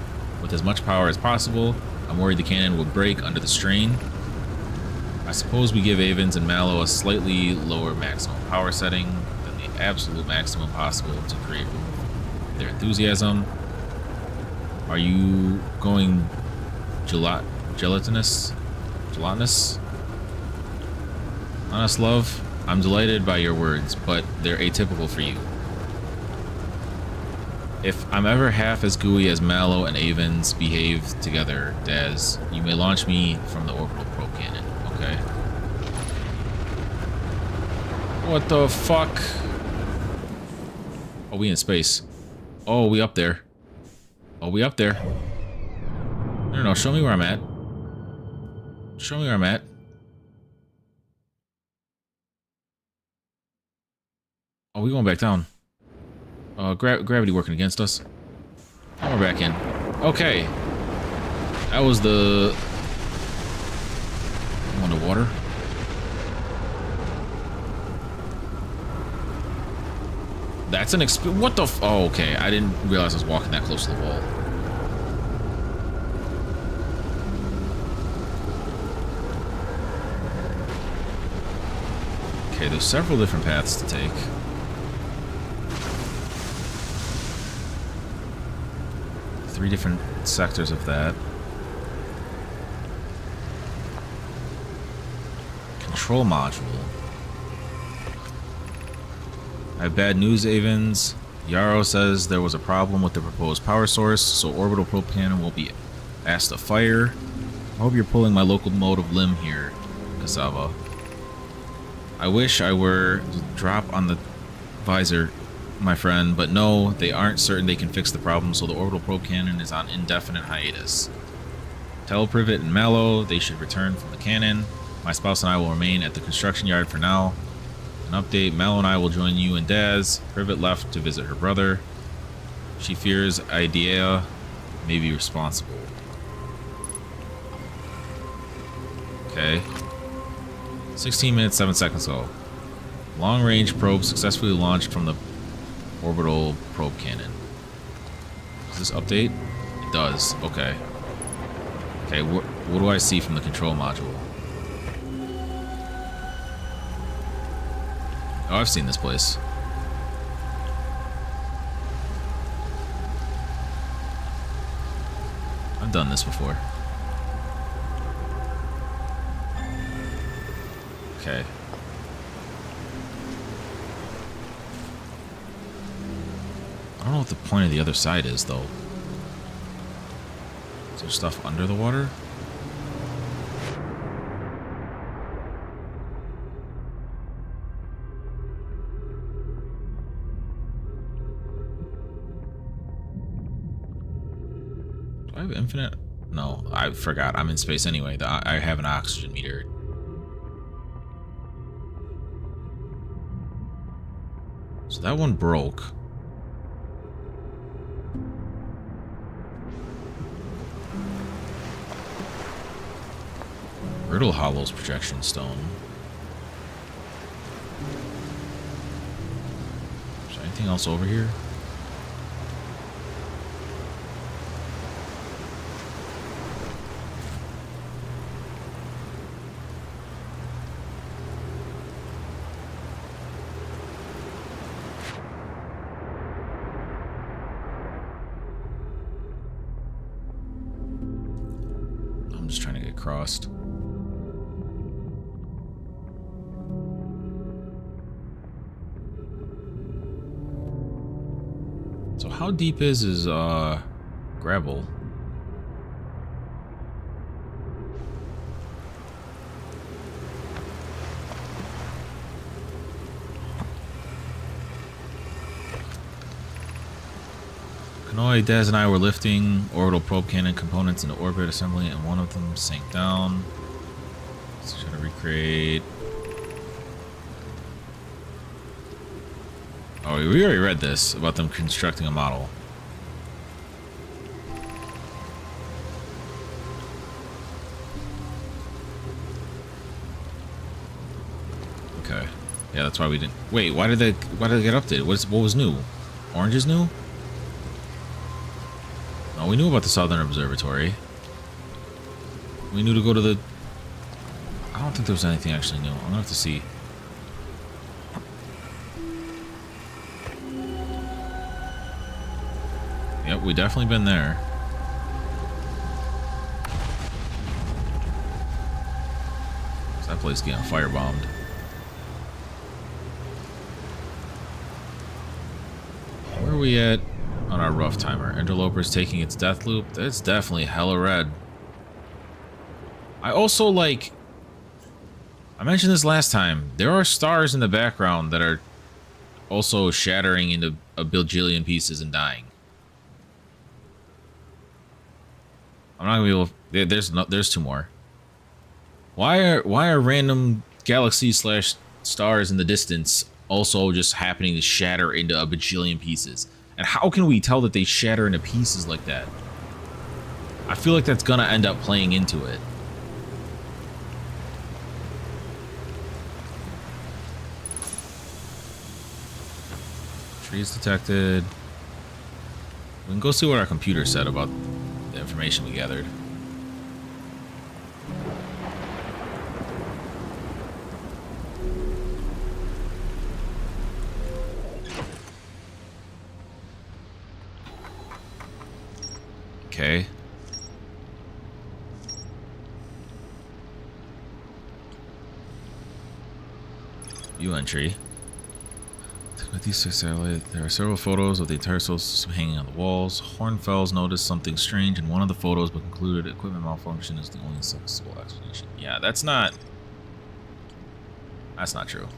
with as much power as possible. I'm worried the cannon will break under the strain. I suppose we give Avens and Mallow a slightly lower maximum power setting than the absolute maximum possible to create room for their enthusiasm. Are you going gelatinous? Honest love, I'm delighted by your words, but they're atypical for you. If I'm ever half as gooey as Mallow and Avens behave together, Daz, you may launch me from the orbital probe cannon, okay? What the fuck? Oh, we in space. Oh, we up there. Oh, we up there. No, show me where I'm at. Show me where I'm at. Oh, we going back down. Gravity working against us. Oh, we're back in. Okay. That was the... I'm underwater. That's an what the f... Oh, okay. I didn't realize I was walking that close to the wall. Okay, there's several different paths to take. Three different sectors of that. Control module. I have bad news, Avens. Yarrow says there was a problem with the proposed power source, so orbital probe cannon will be asked to fire. I hope you're pulling my locomotive limb here, Cassava. I wish I were to drop on the visor, my friend, but no, they aren't certain they can fix the problem, so the orbital probe cannon is on indefinite hiatus. Tell Privet and Mallow they should return from the cannon. My spouse and I will remain at the construction yard for now. An update, Mallow and I will join you and Daz. Privet left to visit her brother. She fears Idea may be responsible. Okay. 16 minutes, 7 seconds ago. Long-range probe successfully launched from the orbital probe cannon. Does this update? It does. Okay. Okay, what do I see from the control module? Oh, I've seen this place. I've done this before. Okay. I don't know what the point of the other side is, though. Is there stuff under the water? Do I have infinite? No, I forgot. I'm in space anyway. I have an oxygen meter. So that one broke. Brittle Hollow's projection stone. Is there anything else over here? I'm just trying to get crossed. So how deep is gravel? Kanoi, Dez, and I were lifting orbital probe cannon components into orbit, assembling it, and one of them sank down. Let's try to recreate. Oh, we already read this about them constructing a model. Okay. Yeah, that's why we didn't. Wait, why did they get updated? What was new? Orange is new? No, we knew about the Southern Observatory. We knew to go to the. I don't think there was anything actually new. I'm gonna have to see. Yep, we definitely been there. So that place getting firebombed. Where are we at on our rough timer? Interloper's taking its death loop. That's definitely hella red. I also like. I mentioned this last time. There are stars in the background that are also shattering into a bajillion pieces and dying. I'm not gonna be able. There's two more. Why are random galaxies / stars in the distance also just happening to shatter into a bajillion pieces? And how can we tell that they shatter into pieces like that? I feel like that's gonna end up playing into it. Trees detected. We can go see what our computer said about the information we gathered. Okay. View entry. With these 6 satellites, there are several photos of the entire solar system hanging on the walls. Hornfels noticed something strange in one of the photos, but concluded equipment malfunction is the only acceptable explanation. Yeah, that's not true.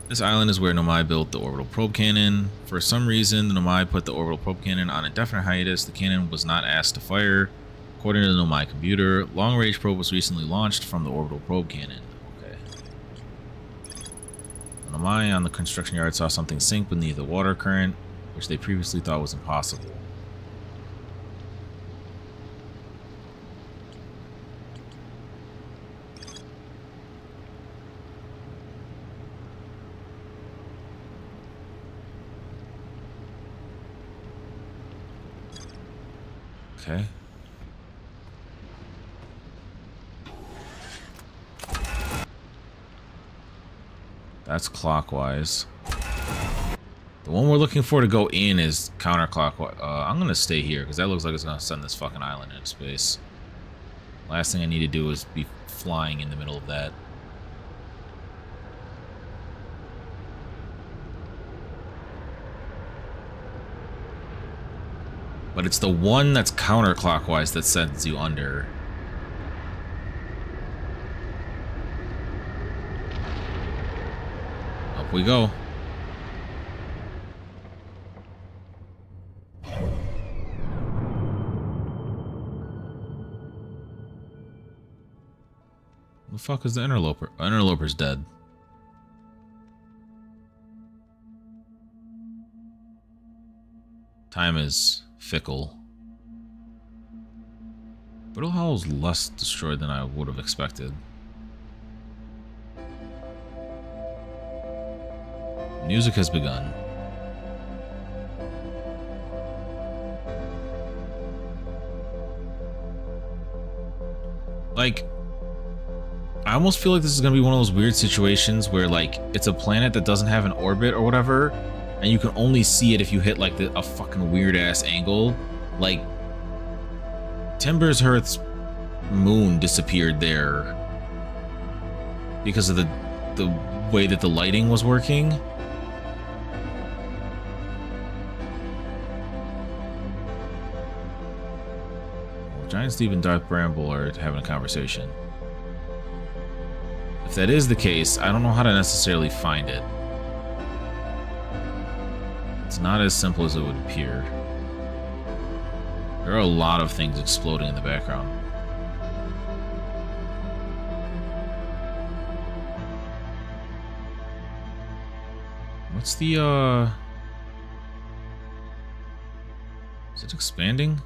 This island is where Nomai built the orbital probe cannon. For some reason, the Nomai put the orbital probe cannon on indefinite hiatus. The cannon was not asked to fire. According to the Nomai computer, long-range probe was recently launched from the orbital probe cannon. Okay. The Nomai on the construction yard saw something sink beneath the water current, which they previously thought was impossible. Okay. That's clockwise. The one we're looking for to go in is counterclockwise. I'm gonna stay here because that looks like it's gonna send this fucking island into space. Last thing I need to do is be flying in the middle of that. But it's the one that's counterclockwise that sends you under. Up we go. The fuck is the interloper? Interloper's dead. Time is fickle. Brittle Hollow's less destroyed than I would have expected. Music has begun. Like, I almost feel like this is gonna be one of those weird situations where, like, it's a planet that doesn't have an orbit or whatever, and you can only see it if you hit, like, a fucking weird-ass angle. Like, Timbershearth's moon disappeared there because of the way that the lighting was working. Giant Steve and Darth Bramble are having a conversation. If that is the case, I don't know how to necessarily find it. It's not as simple as it would appear. There are a lot of things exploding in the background. What's the, is it expanding?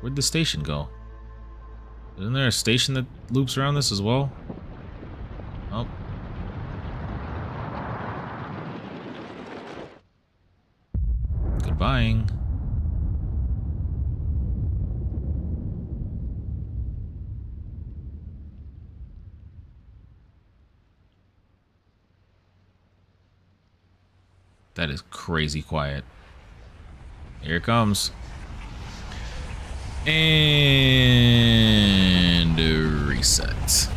Where'd the station go? Isn't there a station that loops around this as well? Oh. Goodbying. That is crazy quiet. Here it comes. And reset.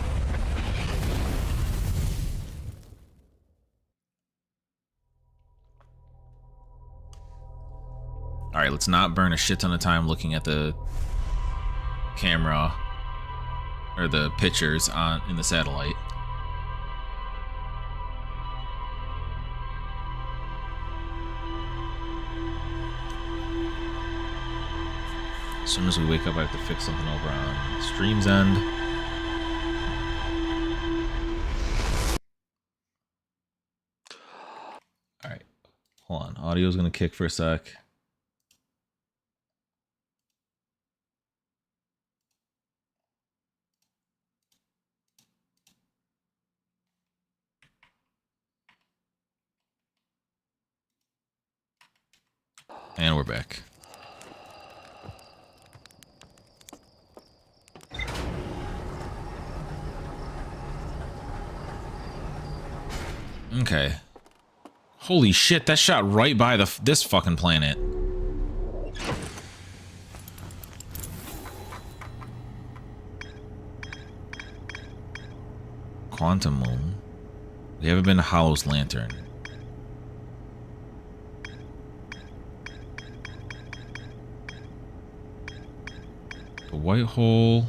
All right, let's not burn a shit ton of time looking at the camera or the pictures in the satellite. As soon as we wake up, I have to fix something over on stream's end. All right, hold on. Audio's gonna kick for a sec. And we're back. Okay. Holy shit, that shot right by this fucking planet. Quantum Moon. We haven't been to Hollow's Lantern. The White Hole.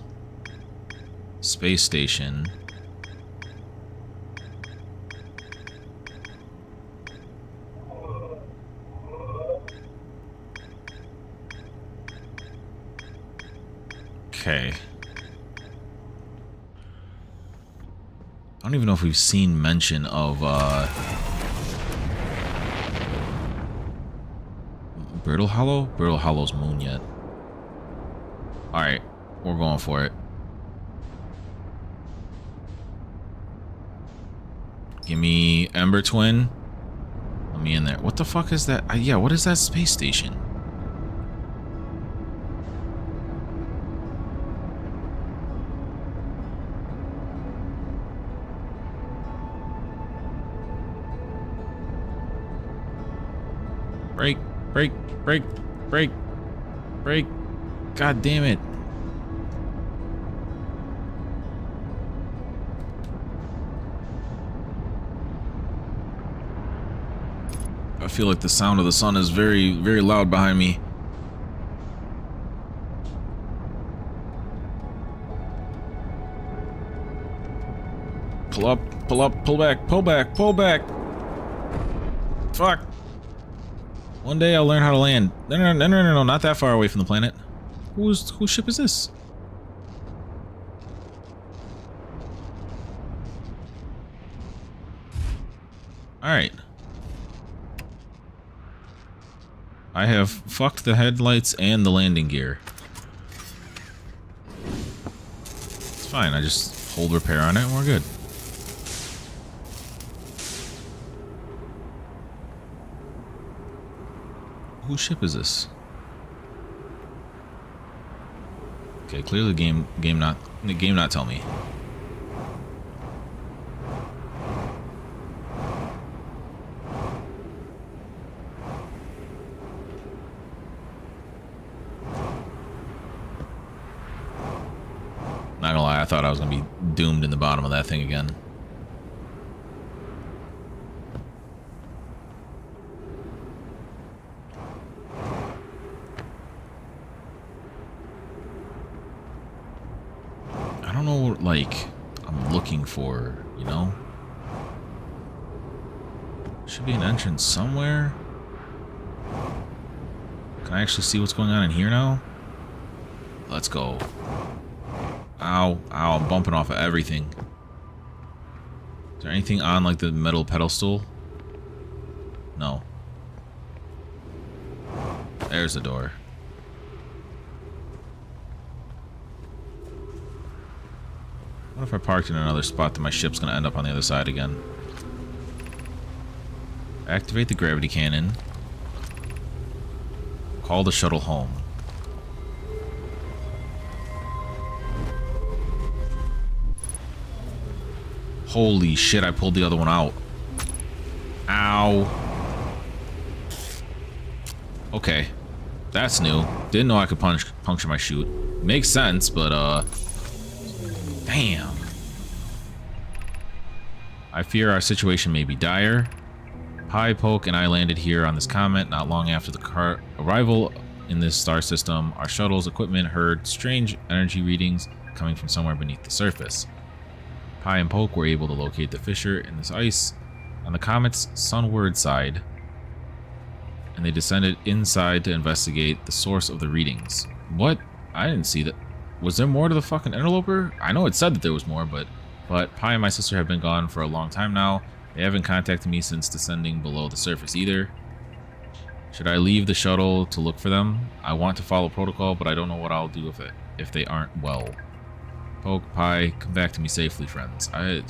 Space Station. Okay. I don't even know if we've seen mention of Brittle Hollow? Brittle Hollow's moon yet. Alright, we're going for it. Give me Ember Twin. Let me in there. What the fuck is that? Yeah, what is that space station? Break, break, break, break, break. God damn it. I feel like the sound of the sun is very, very loud behind me. Pull up, pull back, pull back, pull back. Fuck. One day I'll learn how to land. No, not that far away from the planet. Whose ship is this? Alright. I have fucked the headlights and the landing gear. It's fine, I just hold repair on it and we're good. Whose ship is this? Okay, clearly the game not tell me. Not gonna lie, I thought I was gonna be doomed in the bottom of that thing again. I don't know what, like, I'm looking for, you know? Should be an entrance somewhere. Can I actually see what's going on in here now? Let's go. Ow, ow, I'm bumping off of everything. Is there anything on, like, the metal pedestal? No. There's the door. What if I parked in another spot that my ship's gonna end up on the other side again? Activate the gravity cannon. Call the shuttle home. Holy shit, I pulled the other one out. Ow. Okay. That's new. Didn't know I could puncture my chute. Makes sense, but damn. I fear our situation may be dire. Pi, Poke, and I landed here on this comet not long after the arrival in this star system. Our shuttle's equipment heard strange energy readings coming from somewhere beneath the surface. Pi and Poke were able to locate the fissure in this ice on the comet's sunward side, and they descended inside to investigate the source of the readings. What? I didn't see that. Was there more to the fucking interloper? I know it said that there was more, but Pi and my sister have been gone for a long time now. They haven't contacted me since descending below the surface either. Should I leave the shuttle to look for them? I want to follow protocol, but I don't know what I'll do if they aren't well. Poke, Pi, come back to me safely, friends. Can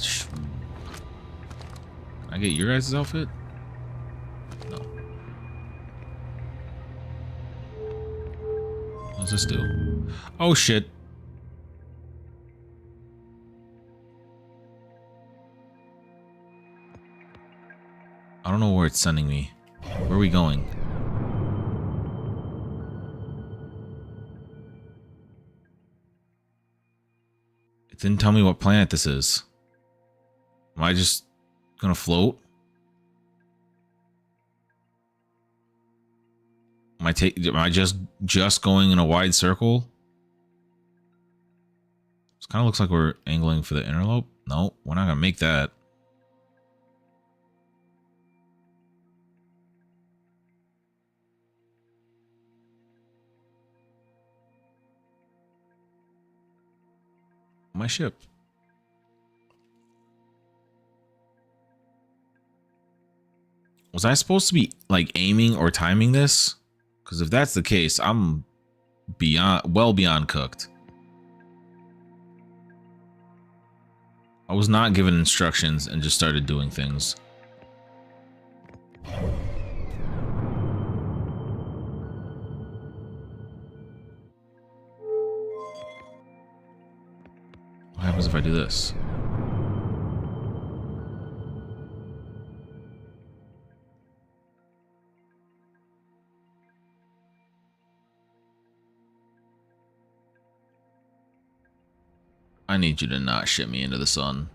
I get your guys' outfit? No. What does this do? Oh shit. I don't know where it's sending me. Where are we going? It didn't tell me what planet this is. Am I just gonna float? Am I just going in a wide circle? This kind of looks like we're angling for the interlope. No, we're not gonna make that. my ship. Was I supposed to be like aiming or timing this? Because if that's the case, I'm well beyond cooked. I was not given instructions and just started doing things. What happens if I do this? I need you to not shit me into the sun.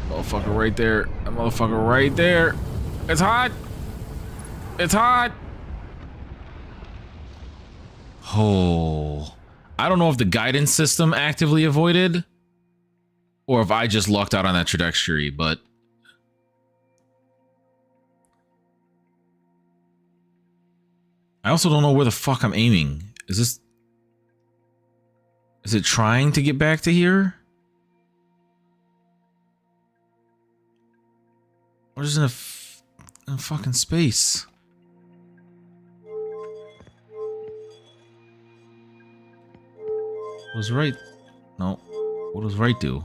Motherfucker right there. That motherfucker right there. It's hot. It's hot. Oh. I don't know if the guidance system actively avoided or if I just lucked out on that trajectory, but I also don't know where the fuck I'm aiming. Is it trying to get back to here? Or just in a fucking space? What was right? No. What does right do?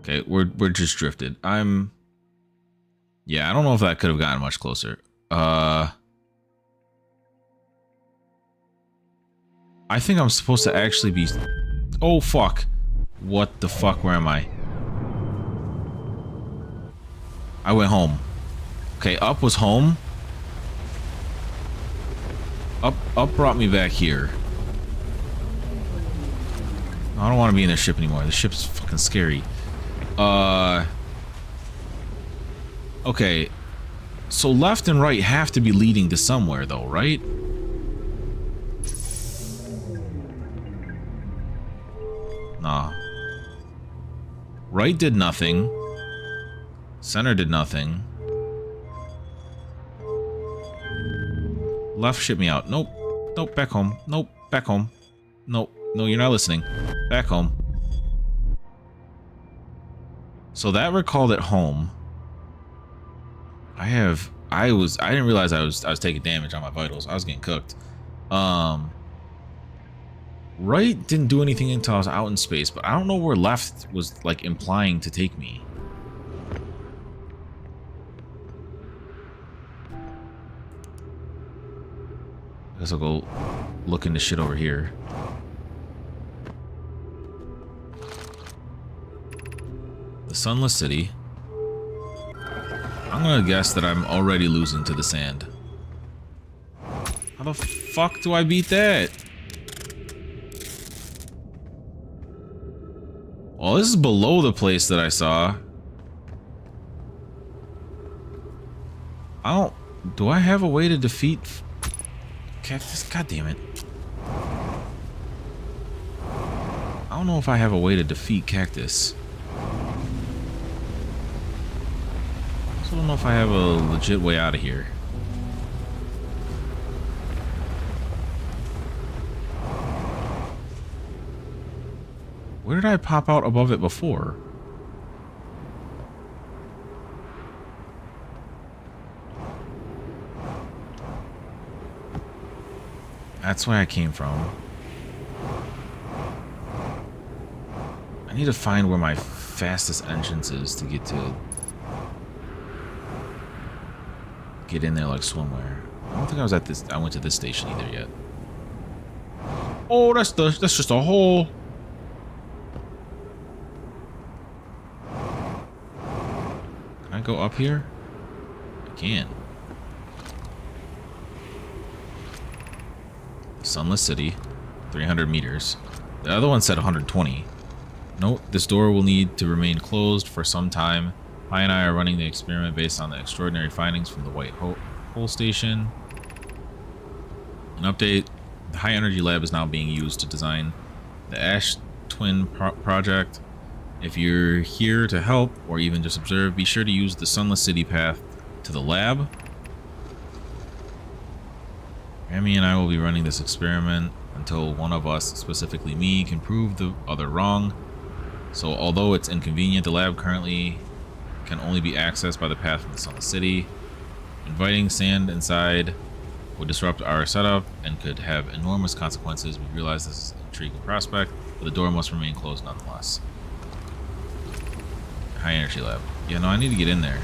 Okay, we're just drifted. Yeah, I don't know if that could have gotten much closer. I think I'm supposed to actually be... Oh, fuck. What the fuck? Where am I? I went home. Okay, up was home. Up brought me back here. I don't want to be in this ship anymore. The ship's fucking scary. Okay. So left and right have to be leading to somewhere, though, right? Nah. Right did nothing. Center did nothing. Left shipped me out. Nope. Nope, back home. Nope, back home. Nope. No, you're not listening. Back home. So that recalled at home. I didn't realize I was taking damage on my vitals. I was getting cooked. Right didn't do anything until I was out in space, but I don't know where left was like implying to take me. I guess I'll go look into shit over here. The Sunless City. I'm gonna guess that I'm already losing to the sand. How the fuck do I beat that? Well, this is below the place that I saw. Do I have a way to defeat Cactus? God damn it. I don't know if I have a way to defeat Cactus. I don't know if I have a legit way out of here. Where did I pop out above it before? That's where I came from. I need to find where my fastest entrance is to get in there like swimwear. I don't think I was at this. I went to this station either yet. Oh, that's just a hole. Can I go up here? I can. Sunless City, 300 meters. The other one said 120. Note, this door will need to remain closed for some time. Pi and I are running the experiment based on the extraordinary findings from the White Hole Station. An update, the High Energy Lab is now being used to design the Ash Twin project. If you're here to help or even just observe, be sure to use the Sunless City path to the lab. Amy and I will be running this experiment until one of us, specifically me, can prove the other wrong. So although it's inconvenient, the lab currently can only be accessed by the path from the Sun City. Inviting sand inside would disrupt our setup and could have enormous consequences. We realize this is an intriguing prospect, but the door must remain closed nonetheless. High energy lab. Yeah, no, I need to get in there.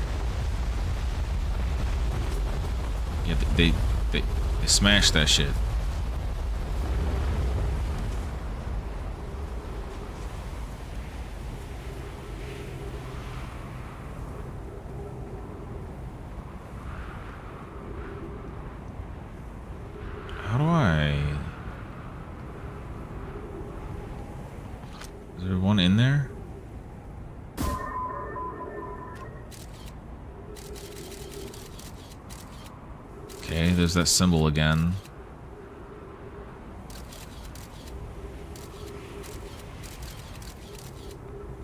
Yeah, they smashed that shit. How do I... Is there one in there? Okay, there's that symbol again.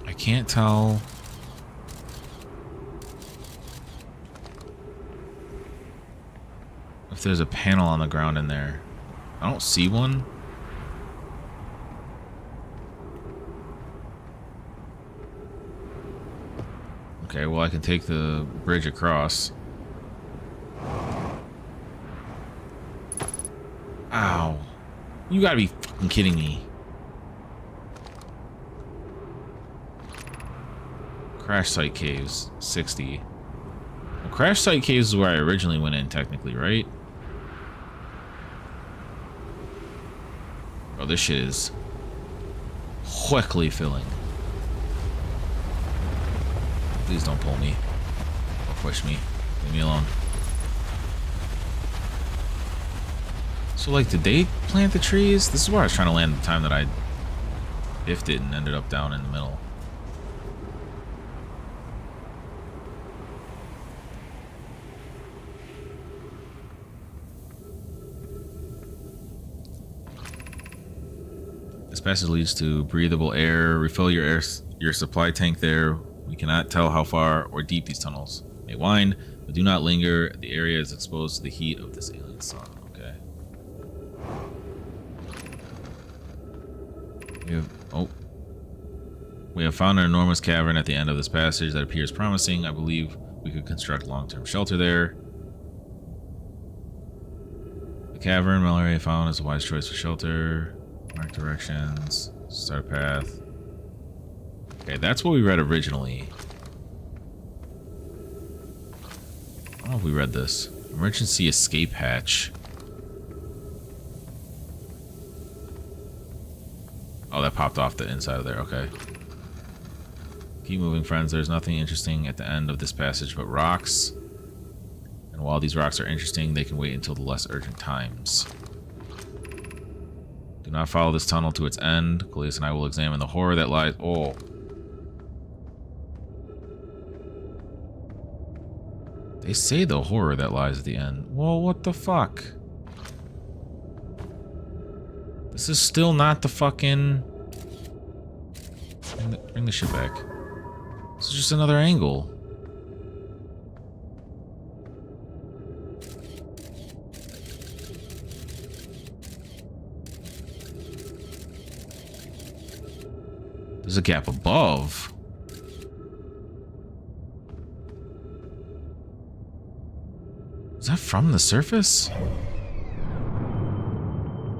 I can't tell. If there's a panel on the ground in there. I don't see one. Okay, well I can take the bridge across. Ow. You gotta be fucking kidding me. Crash site caves, 60. Well, crash site caves is where I originally went in, technically, right? Bro, this shit is quickly filling. Please don't pull me. Or push me. Leave me alone. So, like, did they plant the trees? This is where I was trying to land the time that I biffed it and ended up down in the middle. This passage leads to breathable air. Refill your supply tank there. We cannot tell how far or deep these tunnels may wind, but do not linger. The area is exposed to the heat of this alien sun. Okay. We have found an enormous cavern at the end of this passage that appears promising. I believe we could construct long-term shelter there. The cavern Mallory found is a wise choice for shelter. Mark directions. Start path. Okay, that's what we read originally. I don't know if we read this. Emergency escape hatch. Oh, that popped off the inside of there. Okay. Keep moving, friends. There's nothing interesting at the end of this passage but rocks. And while these rocks are interesting, they can wait until the less urgent times. Do not follow this tunnel to its end. Galeas and I will examine the horror that lies... Oh. They say the horror that lies at the end. Well, what the fuck? This is still not the fucking... Bring the shit back. This is just another angle. There's a gap above. Is that from the surface?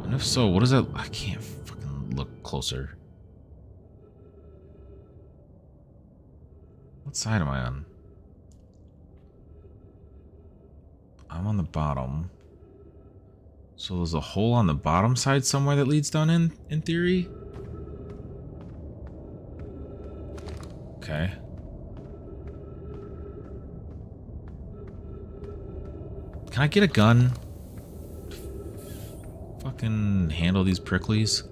And if so, what is that? I can't fucking look closer. What side am I on? I'm on the bottom. So there's a hole on the bottom side somewhere that leads down in theory? Okay. Can I get a gun? Fucking handle these pricklies.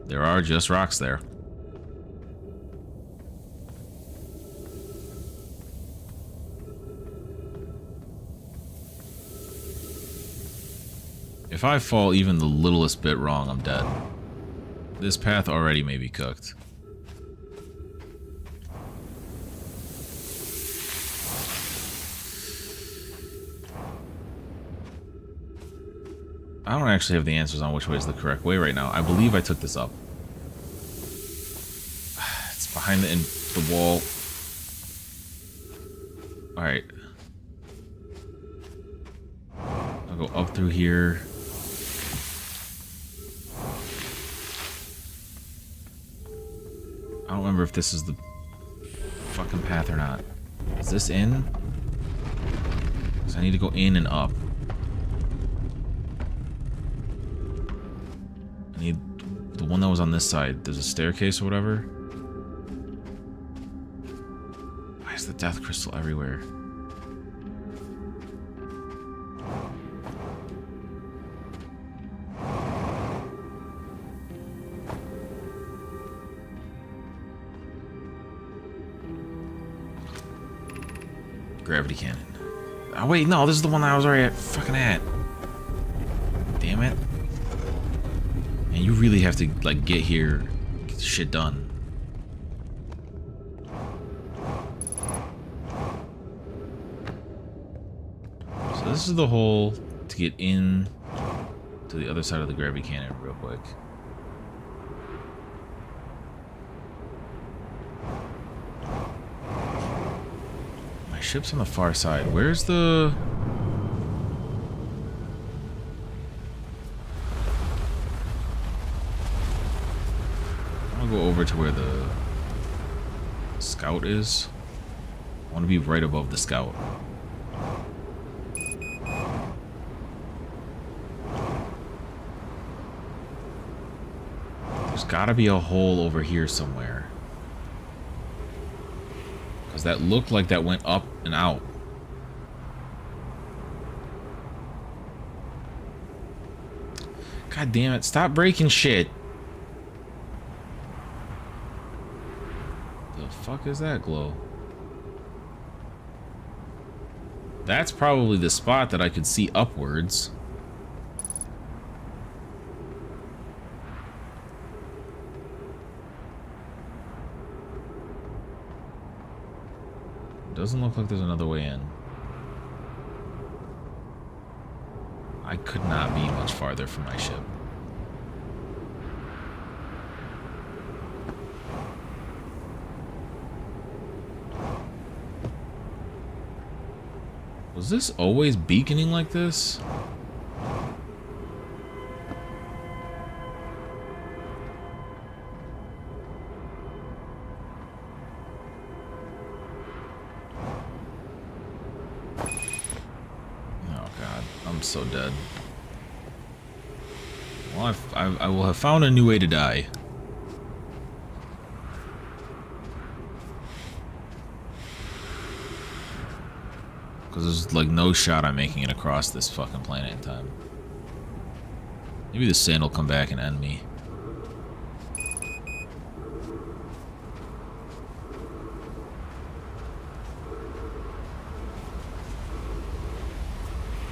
There are just rocks there. If I fall even the littlest bit wrong, I'm dead. This path already may be cooked. I don't actually have the answers on which way is the correct way right now. I believe I took this up. It's behind the wall. Alright. I'll go up through here. I don't remember if this is the fucking path or not. Is this in? Because I need to go in and up. I need the one that was on this side. There's a staircase or whatever. Why is the death crystal everywhere? Gravity cannon. Oh wait, no, this is the one that I was already fucking at. Damn it. And you really have to like get here, get the shit done. So this is the hole to get in to the other side of the gravity cannon real quick. Ship's on the far side. Where's the... I'll go over to where the scout is. I want to be right above the scout. There's gotta be a hole over here somewhere. Because that looked like that went up and out. God damn it, stop breaking shit. The fuck is that glow? That's probably the spot that I could see upwards. Doesn't look like there's another way in. I could not be much farther from my ship. Was this always beaconing like this? I'm so dead. Well, I will have found a new way to die. Because there's like no shot I'm making it across this fucking planet in time. Maybe the sand will come back and end me.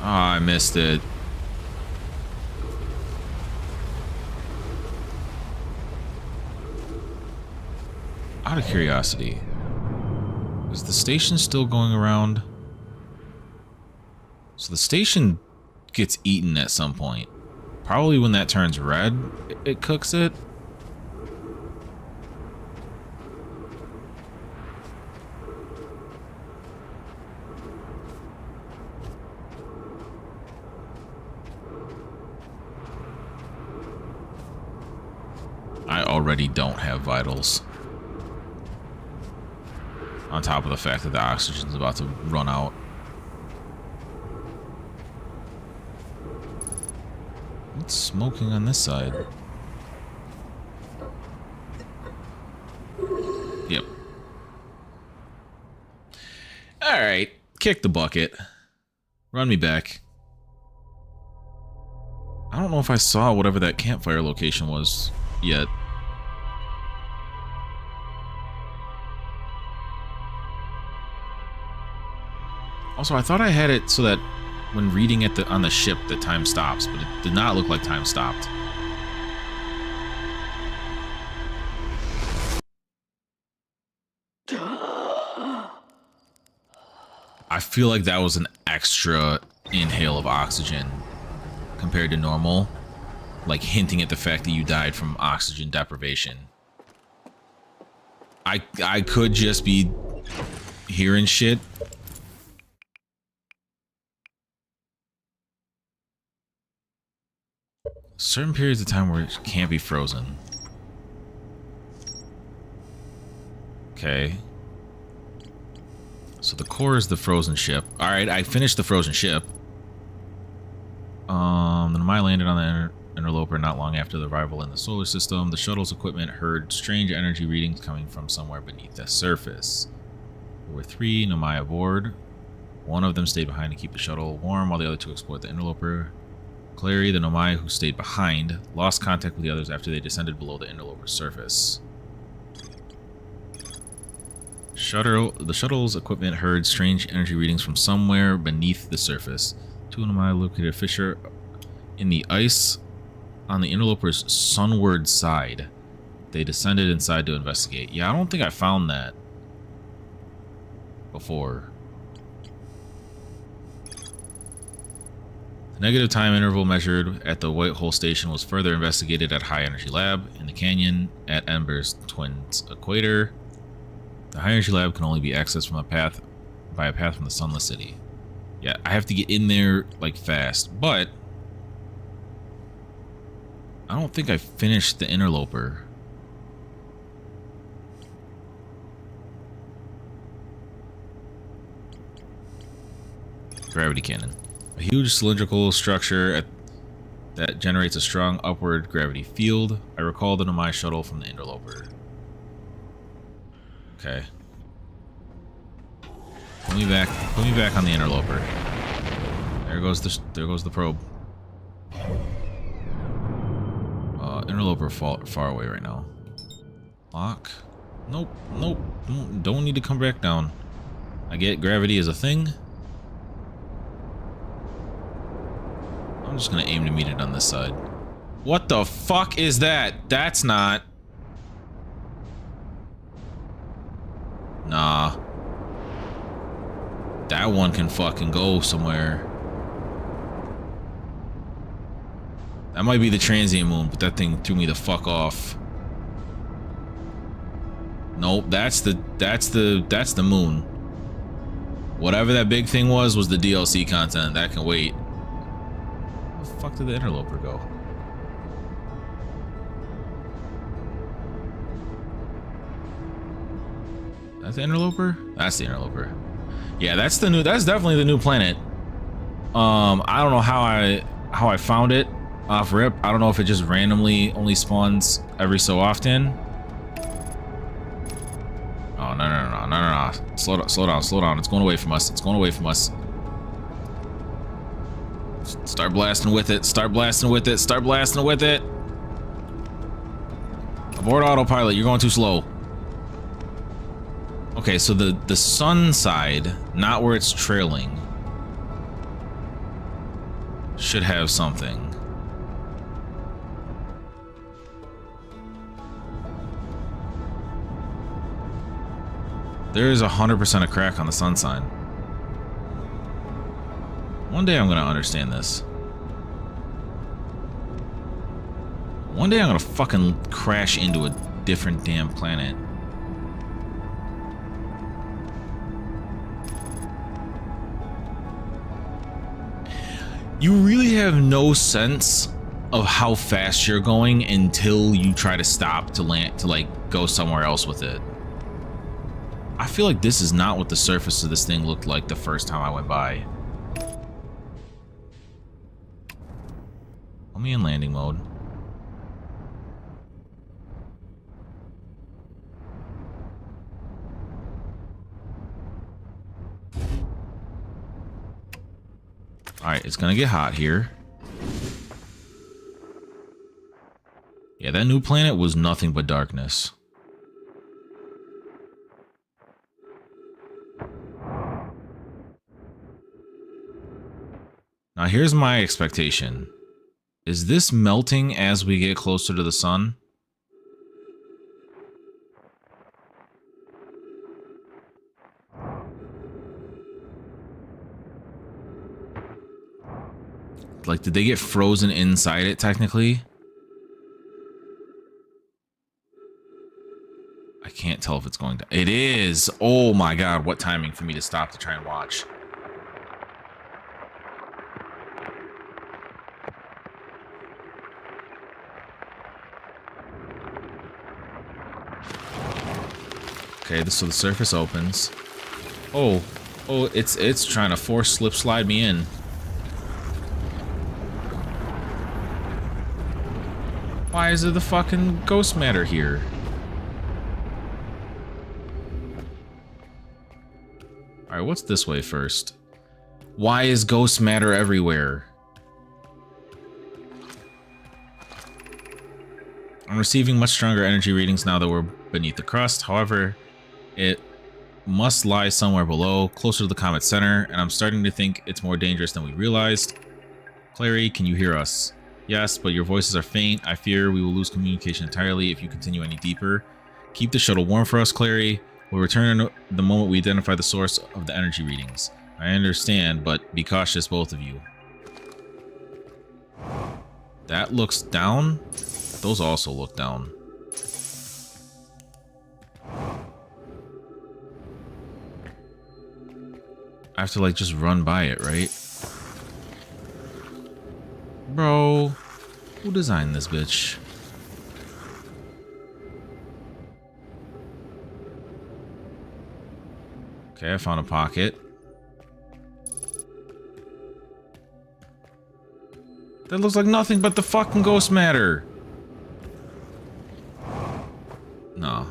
Oh, I missed it. Out of curiosity, is the station still going around? So the station gets eaten at some point. Probably when that turns red, it cooks it. I already don't have vitals. On top of the fact that the oxygen's about to run out. What's smoking on this side? Yep. Alright. Kick the bucket. Run me back. I don't know if I saw whatever that campfire location was yet. Also, I thought I had it so that when reading it on the ship, the time stops, but it did not look like time stopped. I feel like that was an extra inhale of oxygen. compared to normal, like hinting at the fact that you died from oxygen deprivation. I could just be hearing shit. Certain periods of time where it can't be frozen. Okay. So the core is the frozen ship. Alright, I finished the frozen ship. Then I landed on the interloper not long after the arrival in the solar system. The shuttle's equipment heard strange energy readings coming from somewhere beneath the surface. There were 3 Nomai aboard. One of them stayed behind to keep the shuttle warm, while the other 2 explored the interloper. Clary, the Nomai who stayed behind, lost contact with the others after they descended below the interloper's surface. The shuttle's equipment heard strange energy readings from somewhere beneath the surface. 2 Nomai located a fissure in the ice on the interloper's sunward side. They descended inside to investigate. Yeah, I don't think I found that before. The negative time interval measured at the White Hole Station was further investigated at High Energy Lab in the canyon at Ember's Twins Equator. The High Energy Lab can only be accessed from by a path from the Sunless City. Yeah, I have to get in there like fast, but I don't think I finished the interloper. Gravity cannon. A huge cylindrical structure that generates a strong upward gravity field. I recall the Nomai shuttle from the interloper. Okay. Put me back on the interloper. There goes the probe. Interloper far away right now. Lock. Nope. Don't need to come back down. I get gravity is a thing. I'm just gonna aim to meet it on this side. What the fuck is that? That's not. Nah. That one can fucking go somewhere. That might be the transient moon, but that thing threw me the fuck off. Nope, that's the moon. Whatever that big thing was the DLC content. That can wait. Where the fuck did the interloper go? That's the interloper? That's the interloper. Yeah, that's definitely the new planet. I don't know how I found it off rip. I don't know if it just randomly only spawns every so often. Oh, no. Slow down. It's going away from us. Start blasting with it. Abort autopilot, you're going too slow. Okay, so the sun side, not where it's trailing, should have something. There is 100% a crack on the sun sign. One day I'm gonna understand this. One day I'm gonna fucking crash into a different damn planet. You really have no sense of how fast you're going until you try to stop to land, to like go somewhere else with it. I feel like this is not what the surface of this thing looked like the first time I went by. Put me in landing mode. Alright, it's gonna get hot here. Yeah, that new planet was nothing but darkness. Now here's my expectation. Is this melting as we get closer to the sun? Like, did they get frozen inside it, technically? I can't tell if it's going to... It is! Oh my god, what timing for me to stop to try and watch. Okay, so the surface opens. Oh, it's trying to force slip slide me in. Why is there the fucking ghost matter here? Alright, what's this way first? Why is ghost matter everywhere? I'm receiving much stronger energy readings now that we're beneath the crust. However, it must lie somewhere below, closer to the comet's center, and I'm starting to think it's more dangerous than we realized. Clary, can you hear us? Yes, but your voices are faint. I fear we will lose communication entirely if you continue any deeper. Keep the shuttle warm for us, Clary. We'll return the moment we identify the source of the energy readings. I understand, but be cautious, both of you. That looks down? Those also look down. I have to, like, just run by it, right? Bro, who designed this bitch? Okay, I found a pocket. That looks like nothing but the fucking ghost matter. No.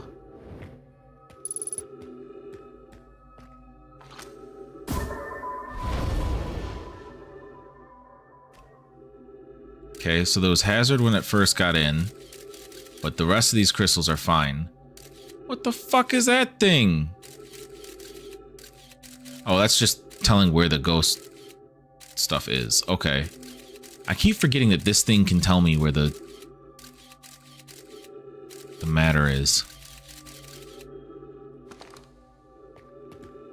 Okay, so there was hazard when it first got in, but the rest of these crystals are fine. What the fuck is that thing? Oh, that's just telling where the ghost stuff is. Okay. I keep forgetting that this thing can tell me where the matter is.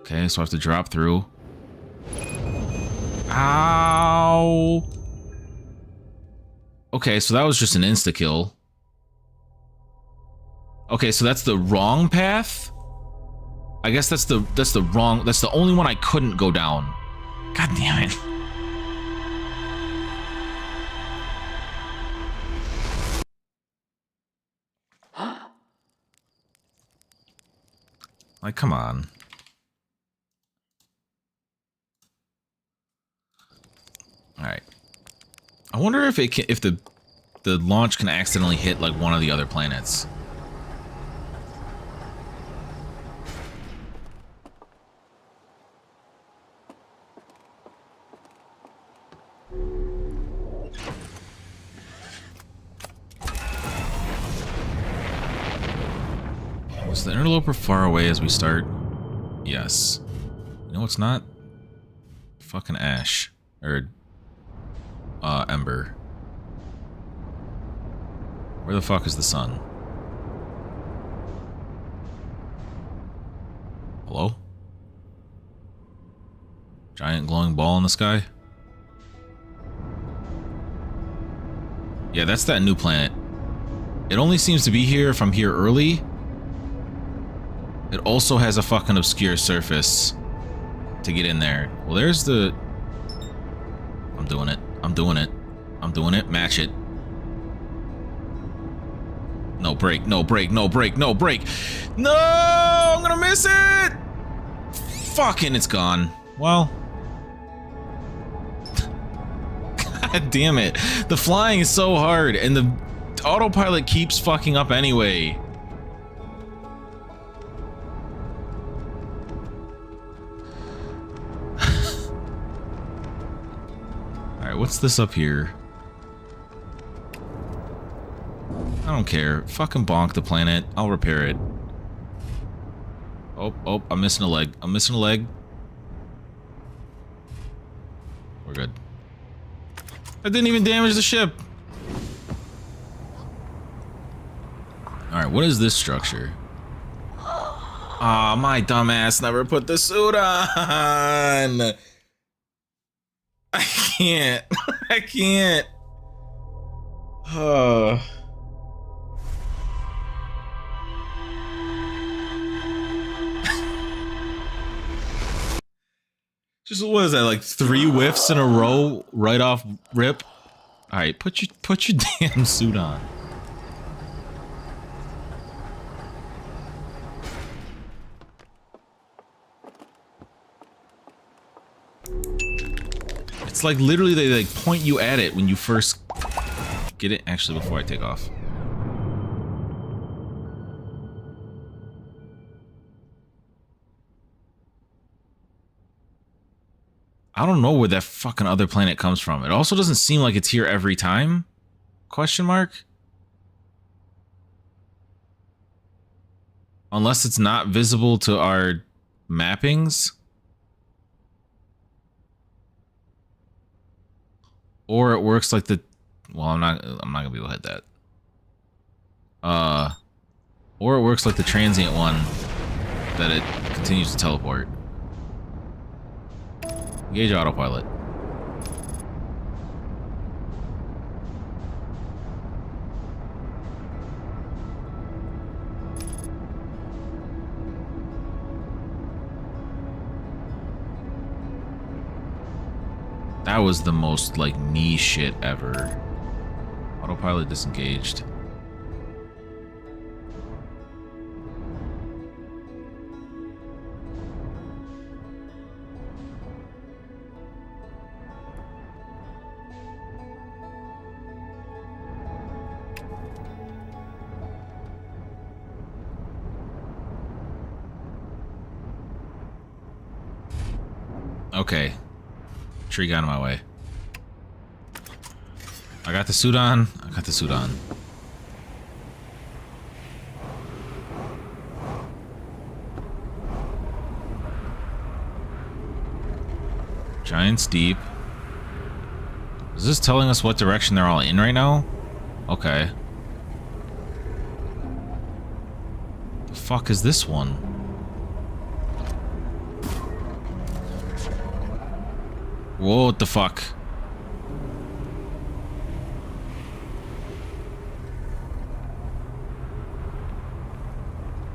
Okay, so I have to drop through. Ow! Okay, so that was just an insta-kill. Okay, so that's the wrong path? I guess that's the only one I couldn't go down. God damn it. Like, come on. All right. I wonder if the launch can accidentally hit like one of the other planets. Was the interloper far away as we start? Yes. You know it's not? Fucking ash. Or ember. Where the fuck is the sun? Hello? Giant glowing ball in the sky? Yeah, that's that new planet. It only seems to be here if I'm here early. It also has a fucking obscure surface to get in there. Well, there's the... I'm doing it. I'm doing it. I'm doing it. Match it. No break. No break. No break. No break. No! I'm gonna miss it! Fucking, it's gone. Well... God damn it. The flying is so hard, and the autopilot keeps fucking up anyway. Alright, what's this up here? I don't care. Fucking bonk the planet. I'll repair it. Oh, I'm missing a leg. I'm missing a leg. We're good. That didn't even damage the ship. Alright, what is this structure? Ah, my dumbass never put the suit on. I can't. I can't. Just what is that, like 3 whiffs in a row right off rip? Alright, put your damn suit on. It's like literally they like point you at it when you first get it. Actually, before I take off. I don't know where that fucking other planet comes from. It also doesn't seem like it's here every time. Question mark? Unless it's not visible to our mappings. Or it works like the... Well, I'm not gonna be able to hit that. Or it works like the transient one, that it continues to teleport. Engage autopilot. That was the most, like, me shit ever. Autopilot disengaged. Okay. Tree got in my way. I got the suit on. I got the suit on. Giant's Deep. Is this telling us what direction they're all in right now? Okay. The fuck is this one? Whoa, what the fuck?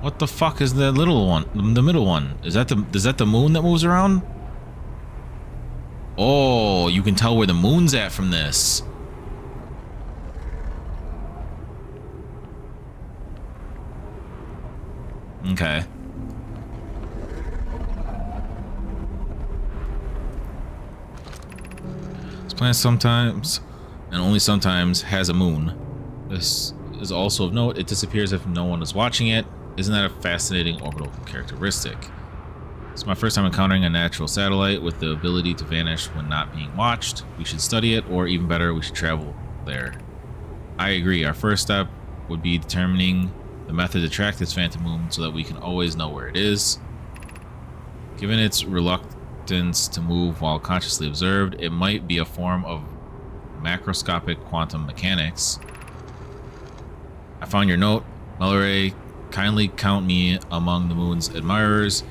What the fuck is the little one? The middle one? Is that the moon that moves around? Oh, you can tell where the moon's at from this. Okay. This planet sometimes, and only sometimes, has a moon. This is also of note. It disappears if no one is watching it. Isn't that a fascinating orbital characteristic? It's my first time encountering a natural satellite with the ability to vanish when not being watched. We should study it, or even better, we should travel there. I agree. Our first step would be determining the method to track this phantom moon so that we can always know where it is. Given its reluctance to move while consciously observed, it might be a form of macroscopic quantum mechanics. I found your note. Mallory, kindly count me among the moon's admirers.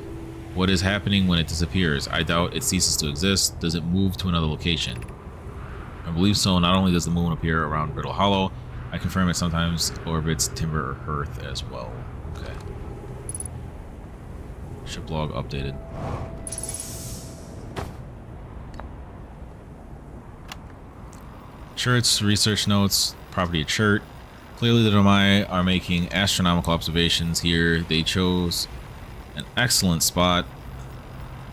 What is happening when it disappears? I doubt it ceases to exist. Does it move to another location? I believe so. Not only does the moon appear around Brittle Hollow, I confirm it sometimes orbits Timber Earth as well. Okay. Ship log updated. Churt's research notes. Property of Churt. Clearly the Nomai are making astronomical observations here. They chose an excellent spot.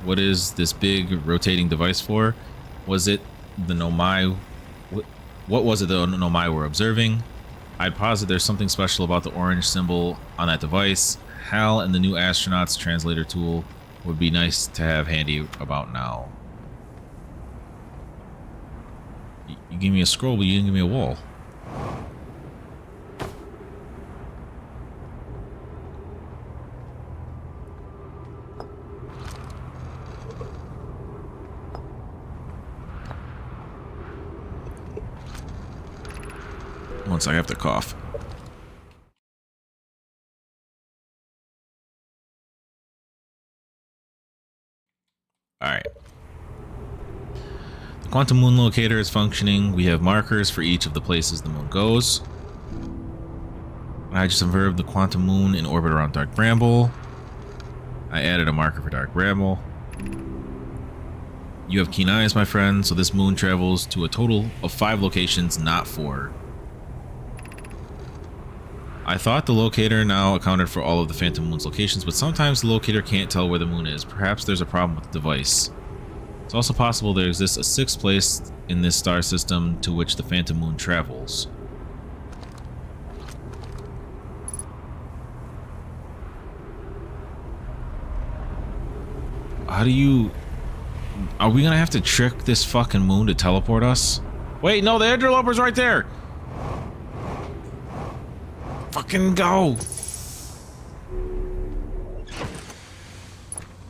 What is this big rotating device for? Was it the Nomai? What was it the Nomai were observing? I'd posit there's something special about the orange symbol on that device. HAL and the new astronaut's translator tool would be nice to have handy about now. You gave me a scroll, but you didn't give me a wall. Once I have to cough. Alright. Quantum moon locator is functioning. We have markers for each of the places the moon goes. I just observed the quantum moon in orbit around Dark Bramble. I added a marker for Dark Bramble. You have keen eyes, my friend, so this moon travels to a total of 5 locations, not 4. I thought the locator now accounted for all of the Phantom Moon's locations, but sometimes the locator can't tell where the moon is. Perhaps there's a problem with the device. It's also possible there exists a 6th place in this star system to which the Phantom Moon travels. How do you... Are we gonna have to trick this fucking moon to teleport us? Wait, no, the interloper's right there! Fucking go!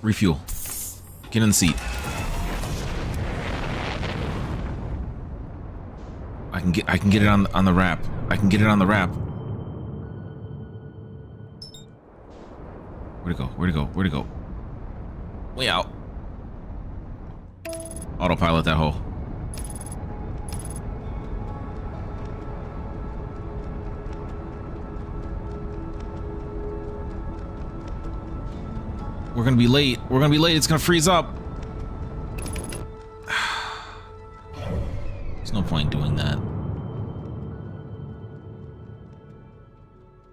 Refuel. Get in the seat. I can get it on the wrap. I can get it on the wrap. Where'd it go? Where'd it go? Where'd it go? Way out. Autopilot that hole. We're gonna be late. We're gonna be late. It's gonna freeze up. There's no point in doing that.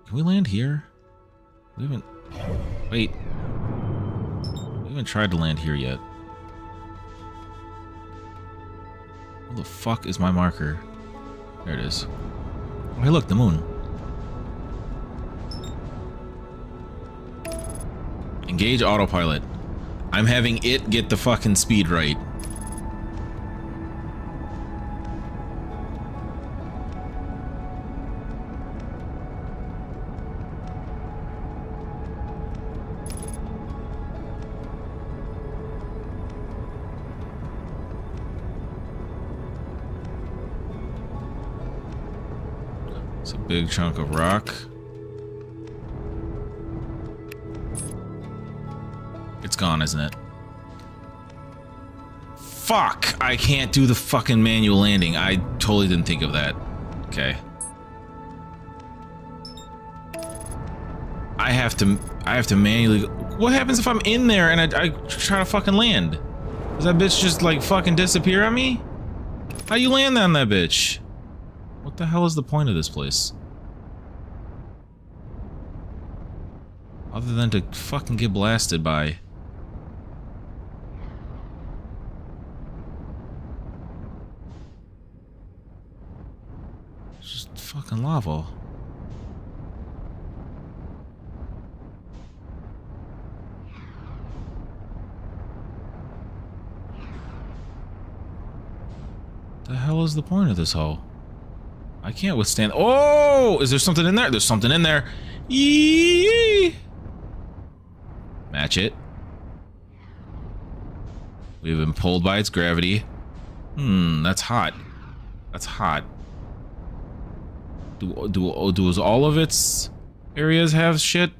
Can we land here? We haven't... Wait. We haven't tried to land here yet. Where the fuck is my marker? There it is. Oh, hey, look, the moon. Engage autopilot. I'm having it get the fucking speed right. It's a big chunk of rock. It's gone, isn't it? Fuck! I can't do the fucking manual landing. I totally didn't think of that. Okay. I have to manually... What happens if I'm in there and I try to fucking land? Does that bitch just like fucking disappear on me? How do you land on that bitch? What the hell is the point of this place? Other than to fucking get blasted by... It's just fucking lava. The hell is the point of this hole? I can't withstand... Oh! Is there something in there? There's something in there. Yee! Match it. We've been pulled by its gravity. That's hot. That's hot. Does all of its areas have shit?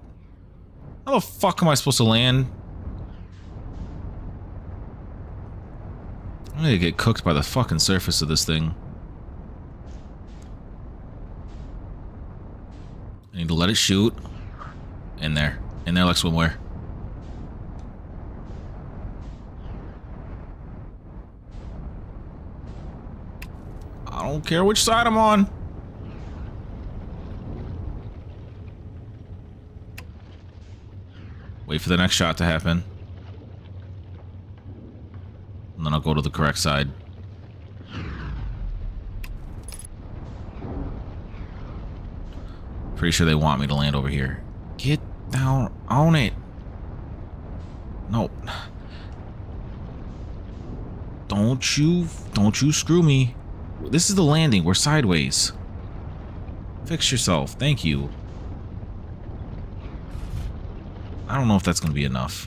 How the fuck am I supposed to land? I'm gonna get cooked by the fucking surface of this thing. I need to let it shoot. In there. In there like swimwear. I don't care which side I'm on. Wait for the next shot to happen. And then I'll go to the correct side. Pretty sure they want me to land over here. Get down on it. No. Don't you screw me. This is the landing. We're sideways. Fix yourself. Thank you. I don't know if that's going to be enough.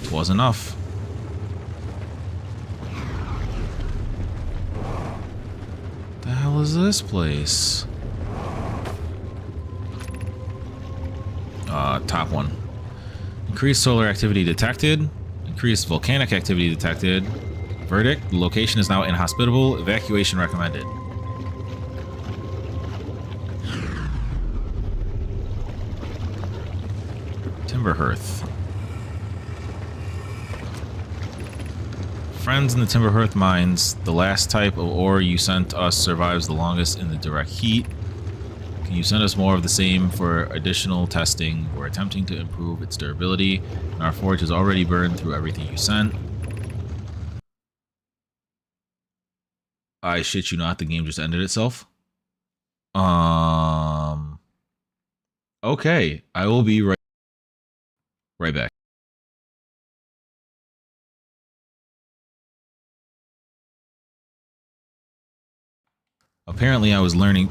It was enough. The hell is this place? Top one. Increased solar activity detected. Increased volcanic activity detected. Verdict, the location is now inhospitable. Evacuation recommended. Timber hearth. Friends in the Timber hearth mines. The last type of ore you sent us survives the longest in the direct heat. Can you send us more of the same for additional testing? We're attempting to improve its durability, and our forge has already burned through everything you sent. I shit you not, the game just ended itself. Okay, I will be right back. Apparently, I was learning.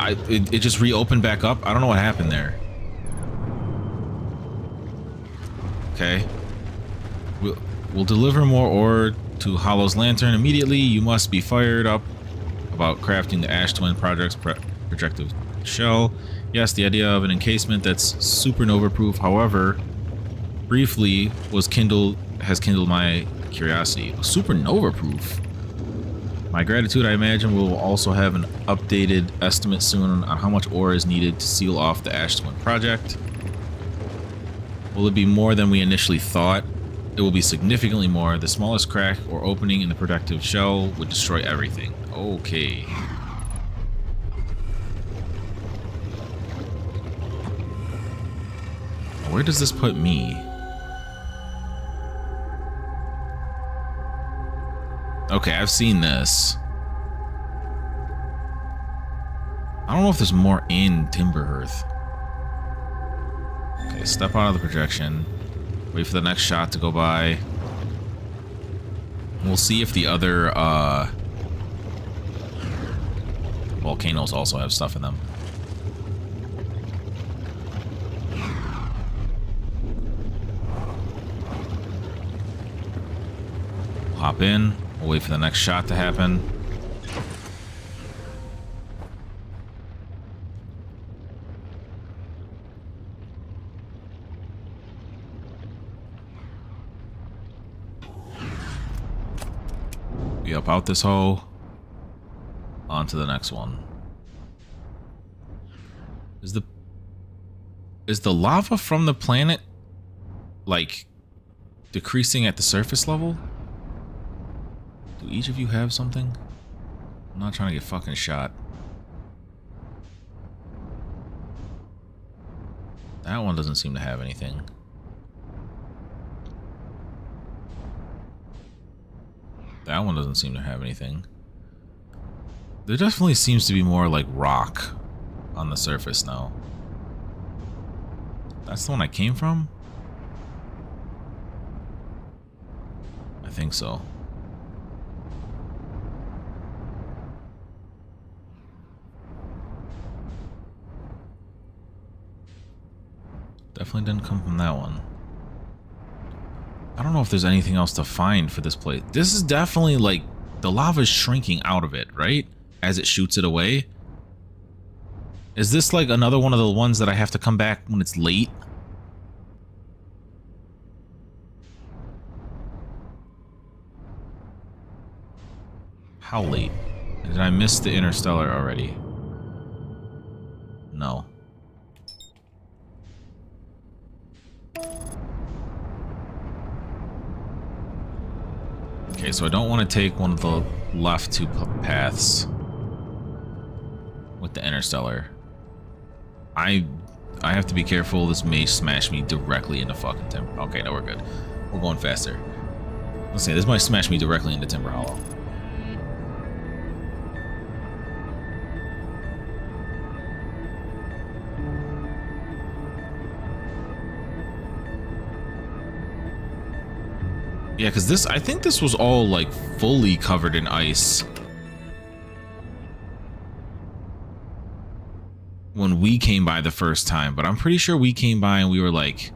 It just reopened back up. I don't know what happened there. Okay. We'll deliver more ore to Hollow's Lantern immediately. You must be fired up about crafting the Ash Twin Project's projective shell. Yes, the idea of an encasement that's supernova proof, however, briefly has kindled my curiosity. Supernova proof? My gratitude, I imagine, will also have an updated estimate soon on how much ore is needed to seal off the Ash Twin Project. Will it be more than we initially thought? It will be significantly more. The smallest crack or opening in the protective shell would destroy everything. Okay. Where does this put me? Okay, I've seen this. I don't know if there's more in Timber hearth. Okay, step out of the projection. Wait for the next shot to go by. We'll see if the other volcanoes also have stuff in them. Hop in. We'll wait for the next shot to happen. We up out this hole. On to the next one. Is the lava from the planet like decreasing at the surface level? Do each of you have something? I'm not trying to get fucking shot. That one doesn't seem to have anything. That one doesn't seem to have anything. There definitely seems to be more like rock on the surface now. That's the one I came from? I think so. Definitely didn't come from that one. I don't know if there's anything else to find for this place. This is definitely like the lava's shrinking out of it, right? As it shoots it away. Is this like another one of the ones that I have to come back when it's late? How late? Did I miss the Interstellar already? No. Okay, so I don't want to take one of the left two paths with the Interstellar. I have to be careful. This may smash me directly into fucking Timber. Okay, no, we're good. We're going faster. Let's say this might smash me directly into Timber Hollow. Yeah, because this, I think this was all like fully covered in ice when we came by the first time, but I'm pretty sure we came by and we were like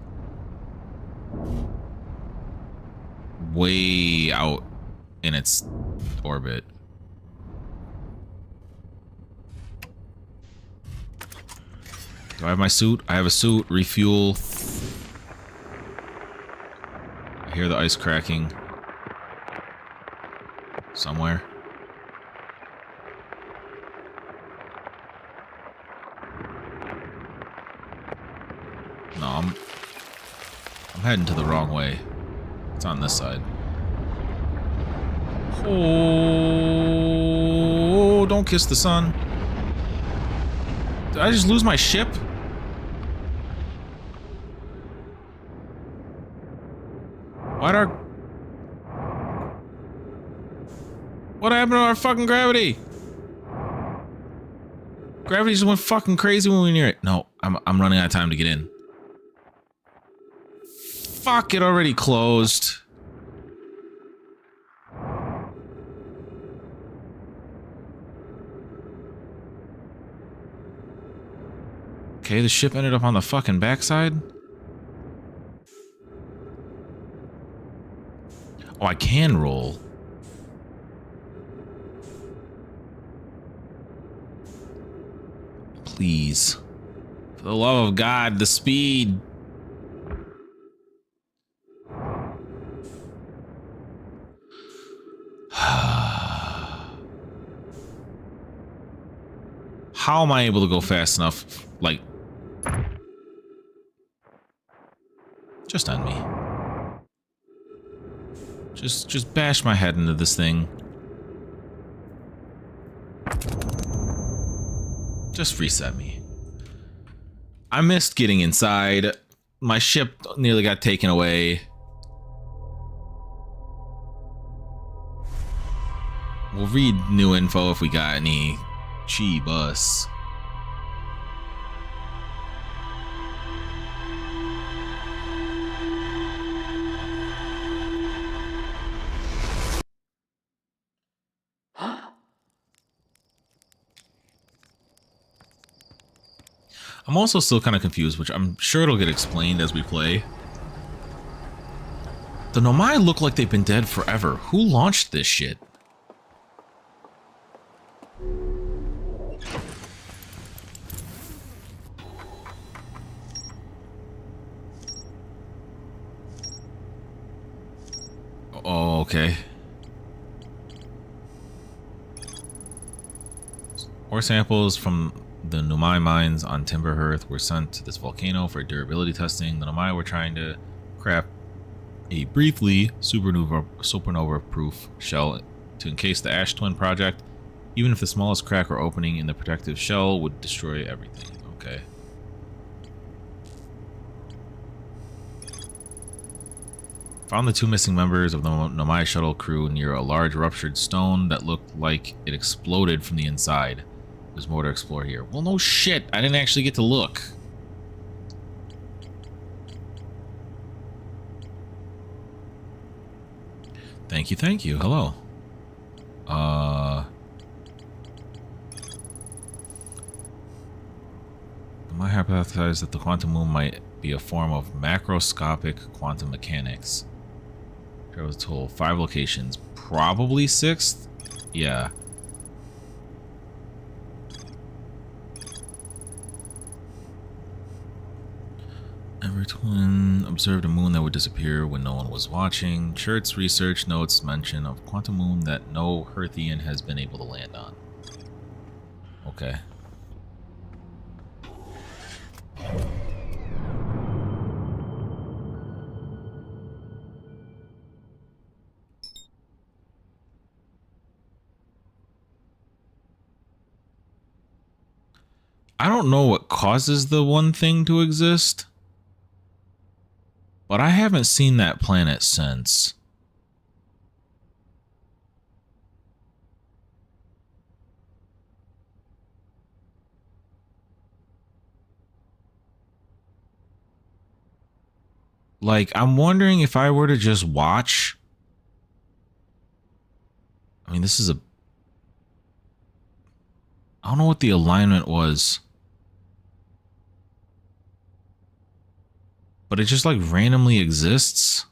way out in its orbit. Do I have my suit? I have a suit. Refuel. I hear the ice cracking. Somewhere. No, I'm heading to the wrong way. It's on this side. Oh, don't kiss the sun. Did I just lose my ship? What happened to our fucking gravity? Gravity just went fucking crazy when we were near it. No, I'm running out of time to get in. Fuck, it already closed. Okay, the ship ended up on the fucking backside. Oh, I can roll. Please. For the love of God, the speed. How am I able to go fast enough? Like, just on me. Just bash my head into this thing. Just reset me. I missed getting inside. My ship nearly got taken away. We'll read new info if we got any. Gee, bus. I'm also still kind of confused, which I'm sure it'll get explained as we play. The Nomai look like they've been dead forever. Who launched this shit? Oh, okay. Ore samples from the Nomai mines on Timber Hearth were sent to this volcano for durability testing. The Nomai were trying to craft a briefly supernova-proof shell to encase the Ash Twin project. Even if the smallest crack or opening in the protective shell would destroy everything. Okay. Found the 2 missing members of the Nomai shuttle crew near a large ruptured stone that looked like it exploded from the inside. There's more to explore here. Well, no shit. I didn't actually get to look. Thank you, thank you. Hello. My hypothesize that the quantum moon might be a form of macroscopic quantum mechanics. I was told 5 locations, probably 6th. Yeah. Ever twin observed a moon that would disappear when no one was watching. Schert's research notes mention of quantum moon that no Hearthian has been able to land on. Okay. I don't know what causes the one thing to exist, but I haven't seen that planet since. Like, I'm wondering if I were to just watch. I mean, this is a... I don't know what the alignment was. But it just, like, randomly exists.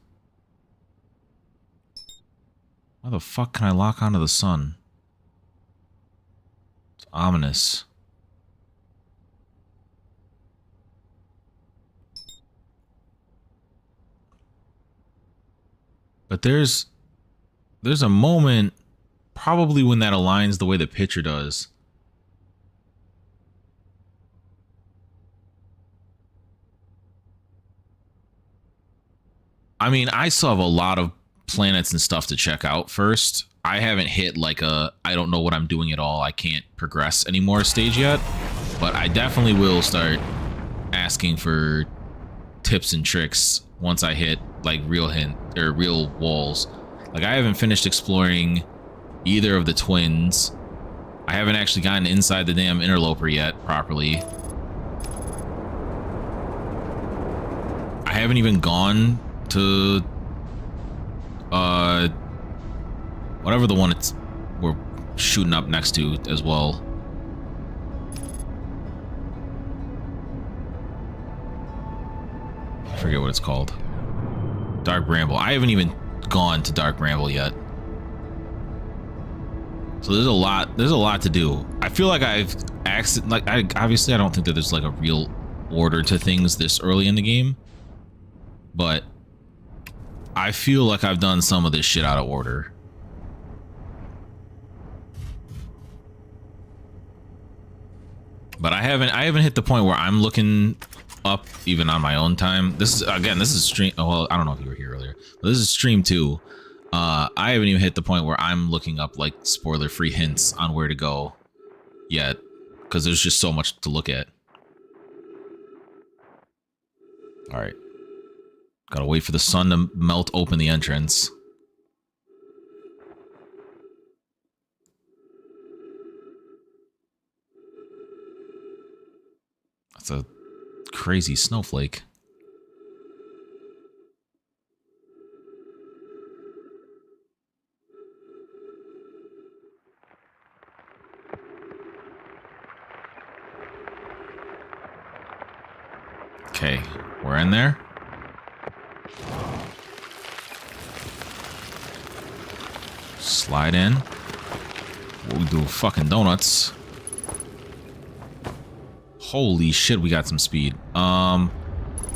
How the fuck can I lock onto the sun? It's ominous. But there's a moment, probably when that aligns the way the picture does. I mean, I still have a lot of planets and stuff to check out first. I haven't hit like a I don't know what I'm doing at all, I can't progress anymore stage yet. But I definitely will start asking for tips and tricks once I hit like real walls. Like, I haven't finished exploring either of the twins. I haven't actually gotten inside the damn interloper yet properly. I haven't even gone to whatever the one we're shooting up next to as well. I forget what it's called. Dark Bramble. I haven't even gone to Dark Bramble yet. So there's a lot to do. I feel like obviously I don't think that there's like a real order to things this early in the game, but I feel like I've done some of this shit out of order. But I haven't hit the point where I'm looking up even on my own time. This is stream. Well, I don't know if you were here earlier, but this is stream 2. I haven't even hit the point where I'm looking up like spoiler-free hints on where to go yet, because there's just so much to look at. All right, gotta wait for the sun to melt open the entrance. That's a crazy snowflake. Okay, we're in there. Slide in. We'll do fucking donuts. Holy shit, we got some speed.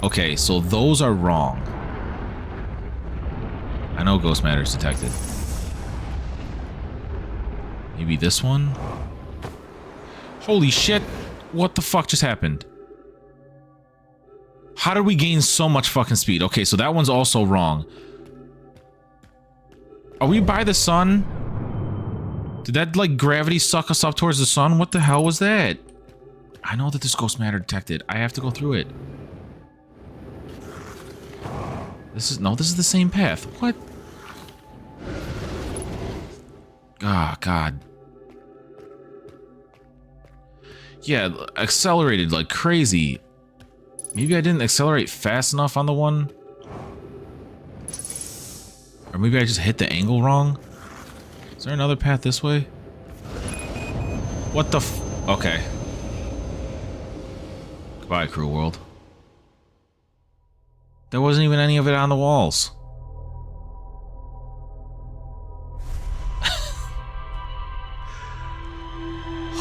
Okay, so those are wrong. I know ghost matter is detected. Maybe this one? Holy shit, what the fuck just happened? How did we gain so much fucking speed? Okay, so that one's also wrong. Are we by the sun? Did that, like, gravity suck us up towards the sun? What the hell was that? I know that this ghost matter detected. I have to go through it. This is the same path. What? Ah, God. Yeah, accelerated like crazy. Maybe I didn't accelerate fast enough on the one. Or maybe I just hit the angle wrong. Is there another path this way? What the f... Okay. Goodbye, cruel world. There wasn't even any of it on the walls.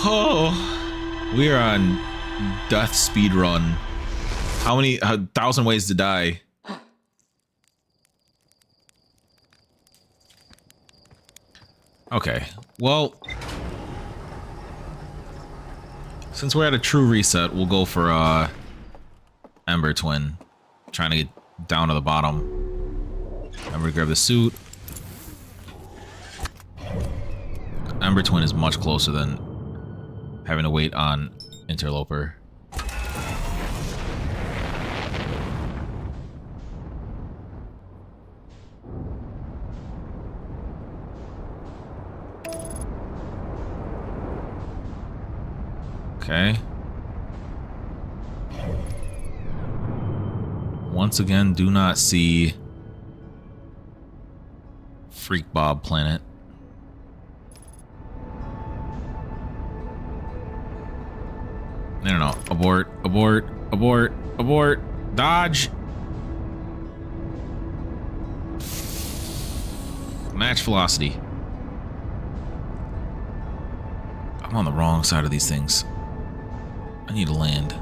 Oh, we are on death speed run. How many 1,000 ways to die? Okay, well, since we're at a true reset, we'll go for Ember Twin. Trying to get down to the bottom. Ember, grab the suit. Ember Twin is much closer than having to wait on Interloper. Okay. Once again, do not see Freak Bob Planet. No. Abort, abort, abort, abort. Dodge. Match velocity. I'm on the wrong side of these things. I need to land.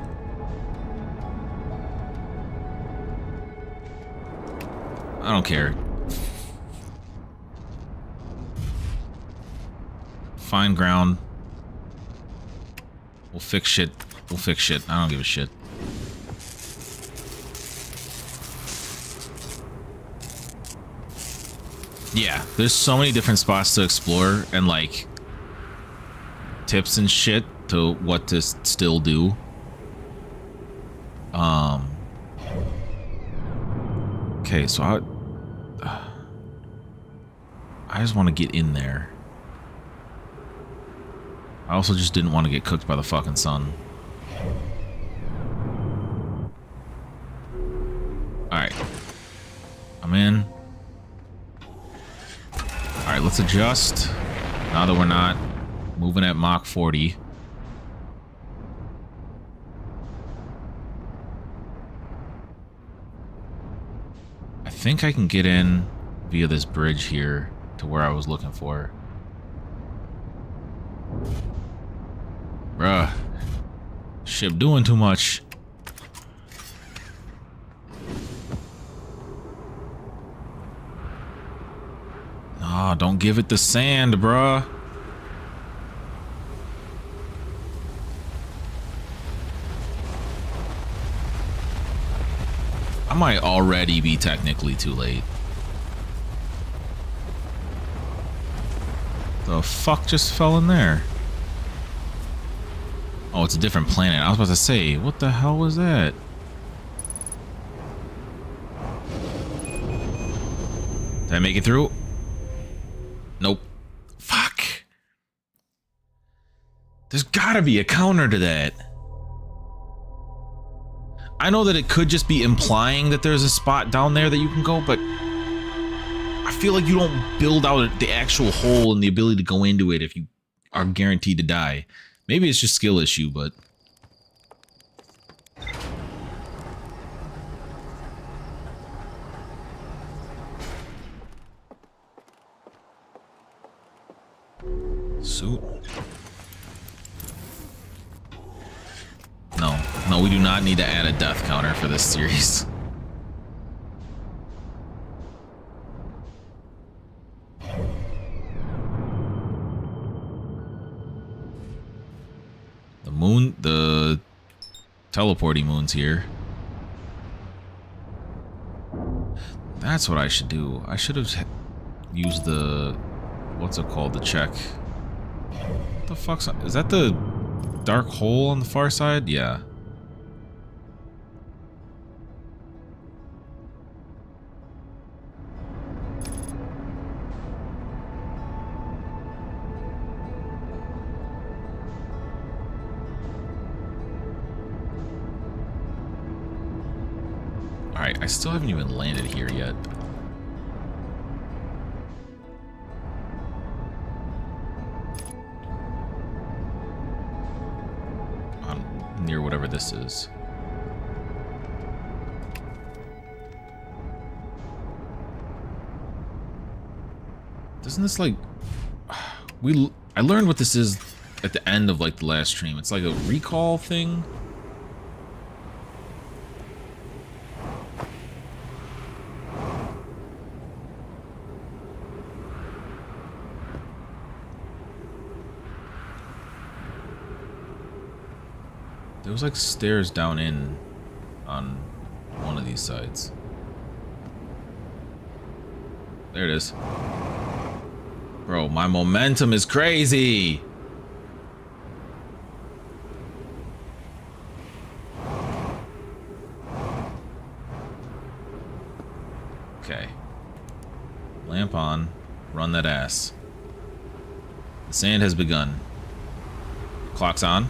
I don't care. find ground. We'll fix shit. We'll fix shit. I don't give a shit. Yeah, there's so many different spots to explore and like tips and shit to what to still do. Okay, so I just want to get in there. I also just didn't want to get cooked by the fucking sun. Alright. I'm in. Alright, let's adjust. Now that we're not moving at Mach 40. I think I can get in via this bridge here to where I was looking for. Bruh. Ship doing too much. Nah, don't give it the sand, bruh. I might already be technically too late. The fuck just fell in there? Oh, it's a different planet. I was about to say, what the hell was that? Did I make it through? Nope. Fuck. There's gotta be a counter to that. I know that it could just be implying that there's a spot down there that you can go, but I feel like you don't build out the actual hole and the ability to go into it if you are guaranteed to die. Maybe it's just skill issue, but... Suit. No, we do not need to add a death counter for this series. The moon, the teleporting moon's here. That's what I should do. I should have used the, what's it called, the check. What the fuck's, is that the dark hole on the far side? Yeah. Alright, I still haven't even landed here yet. I'm near whatever this is. Doesn't this like... I learned what this is at the end of like the last stream. It's like a recall thing. There was like stairs down in on one of these sides. There it is. Bro, my momentum is crazy. Okay. Lamp on. Run that ass. The sand has begun. Clock's on.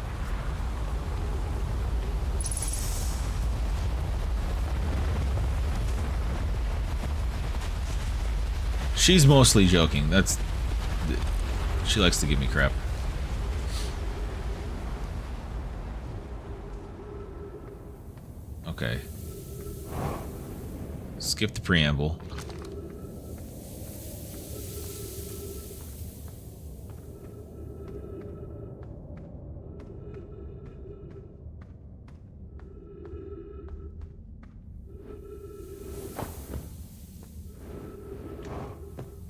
She's mostly joking. That's... She likes to give me crap. Okay. Skip the preamble.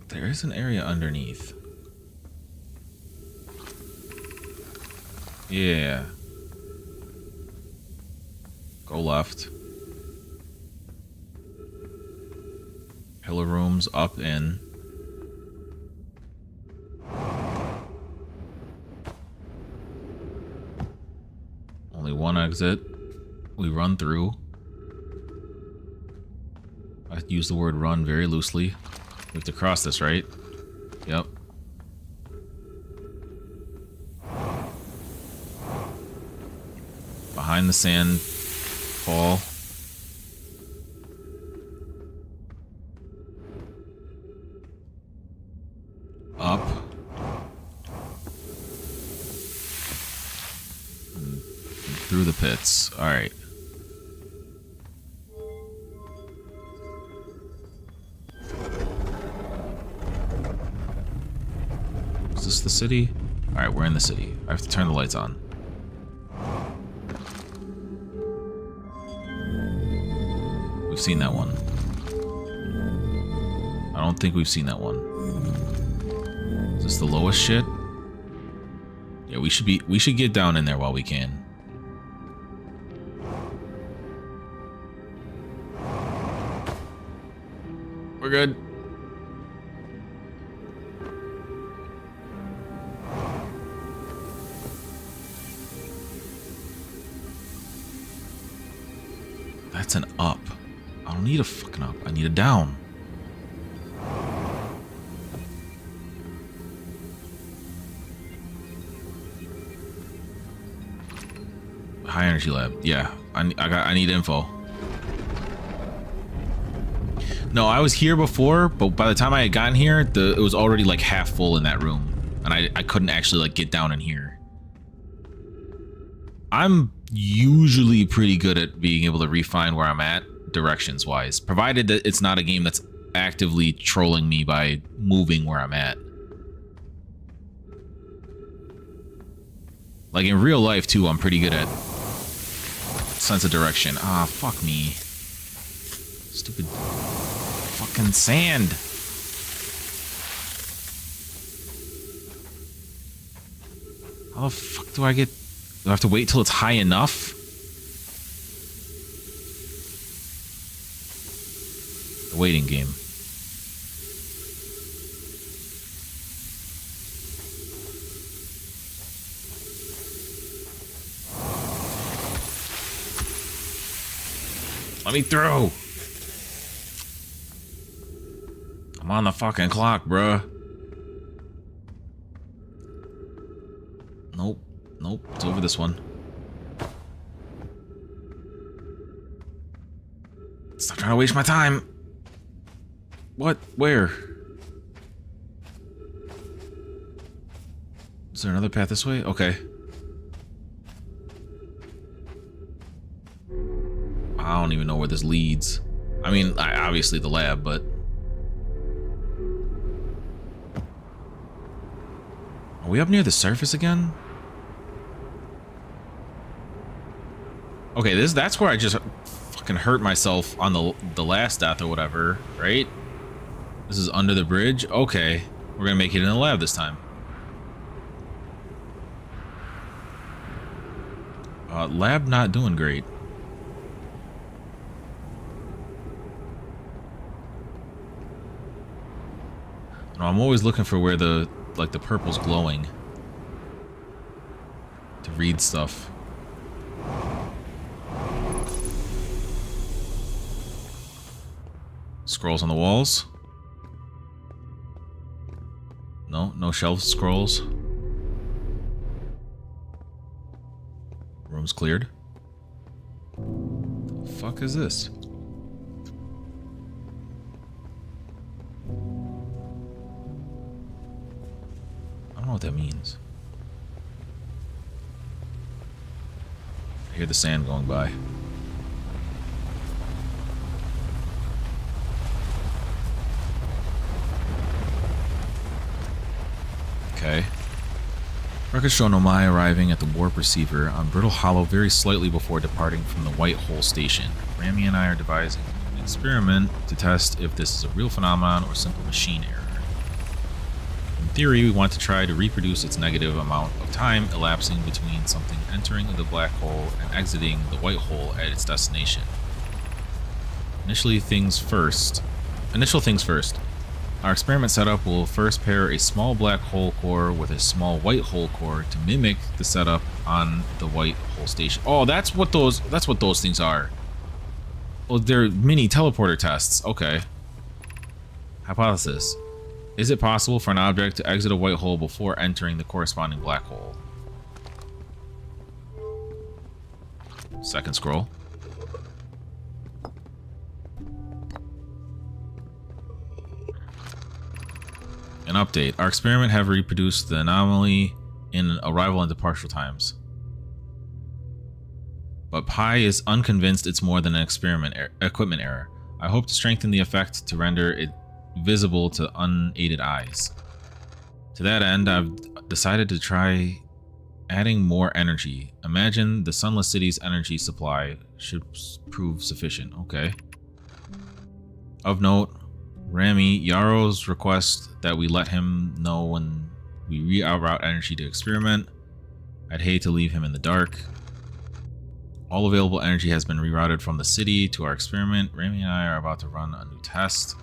There is an area underneath. Yeah. Go left. Pillar rooms up in. Only one exit. We run through. I use the word run very loosely. We have to cross this, right? Yep. Behind the sand fall. Up. And through the pits. Alright. Is this the city? Alright, we're in the city. I have to turn the lights on. We've seen that one. I don't think we've seen that one. Is this the lowest shit? Yeah, we should get down in there while we can. We're good. That's an up. I don't need a fucking up. I need a down. High energy lab. Yeah, I need info. No, I was here before, but by the time I had gotten here, it was already like half full in that room, and I couldn't actually like get down in here. I'm usually pretty good at being able to refine where I'm at directions wise, provided that it's not a game that's actively trolling me by moving where I'm at. Like in real life too, I'm pretty good at sense of direction. Ah, fuck me. Stupid fucking sand. How the fuck do I get... Do I have to wait till it's high enough? The waiting game. Let me through. I'm on the fucking clock, bruh. Nope. Nope. It's over this one. Stop trying to waste my time. What? Where? Is there another path this way? Okay. I don't even know where this leads. I mean, obviously the lab, but... Are we up near the surface again? Okay, that's where I just fucking hurt myself on the last death or whatever, right? This is under the bridge? Okay. We're gonna make it in the lab this time. Lab not doing great. No, I'm always looking for where the purple's glowing to read stuff. Scrolls on the walls. No shelf scrolls. Room's cleared. The fuck is this? I don't know what that means. I hear the sand going by. Okay. Records show Nomai arriving at the warp receiver on Brittle Hollow very slightly before departing from the White Hole station. Rami and I are devising an experiment to test if this is a real phenomenon or simple machine error. theory, we want to try to reproduce its negative amount of time elapsing between something entering the black hole and exiting the white hole at its destination. Initial things first. Our experiment setup will first pair a small black hole core with a small white hole core to mimic the setup on the white hole station. Oh, that's what those things are. Oh, they're mini teleporter tests. Okay. Hypothesis. Is it possible for an object to exit a white hole before entering the corresponding black hole? Second scroll. An update. Our experiment have reproduced the anomaly in arrival and departure times. But Pi is unconvinced it's more than an equipment error. I hope to strengthen the effect to render it visible to unaided eyes. To that end, I've decided to try adding more energy. Imagine the Sunless City's energy supply should prove sufficient. Okay. Of note, Rami, Yaro's request that we let him know when we reroute energy to experiment. I'd hate to leave him in the dark. All available energy has been rerouted from the city to our experiment. Rami and I are about to run a new test.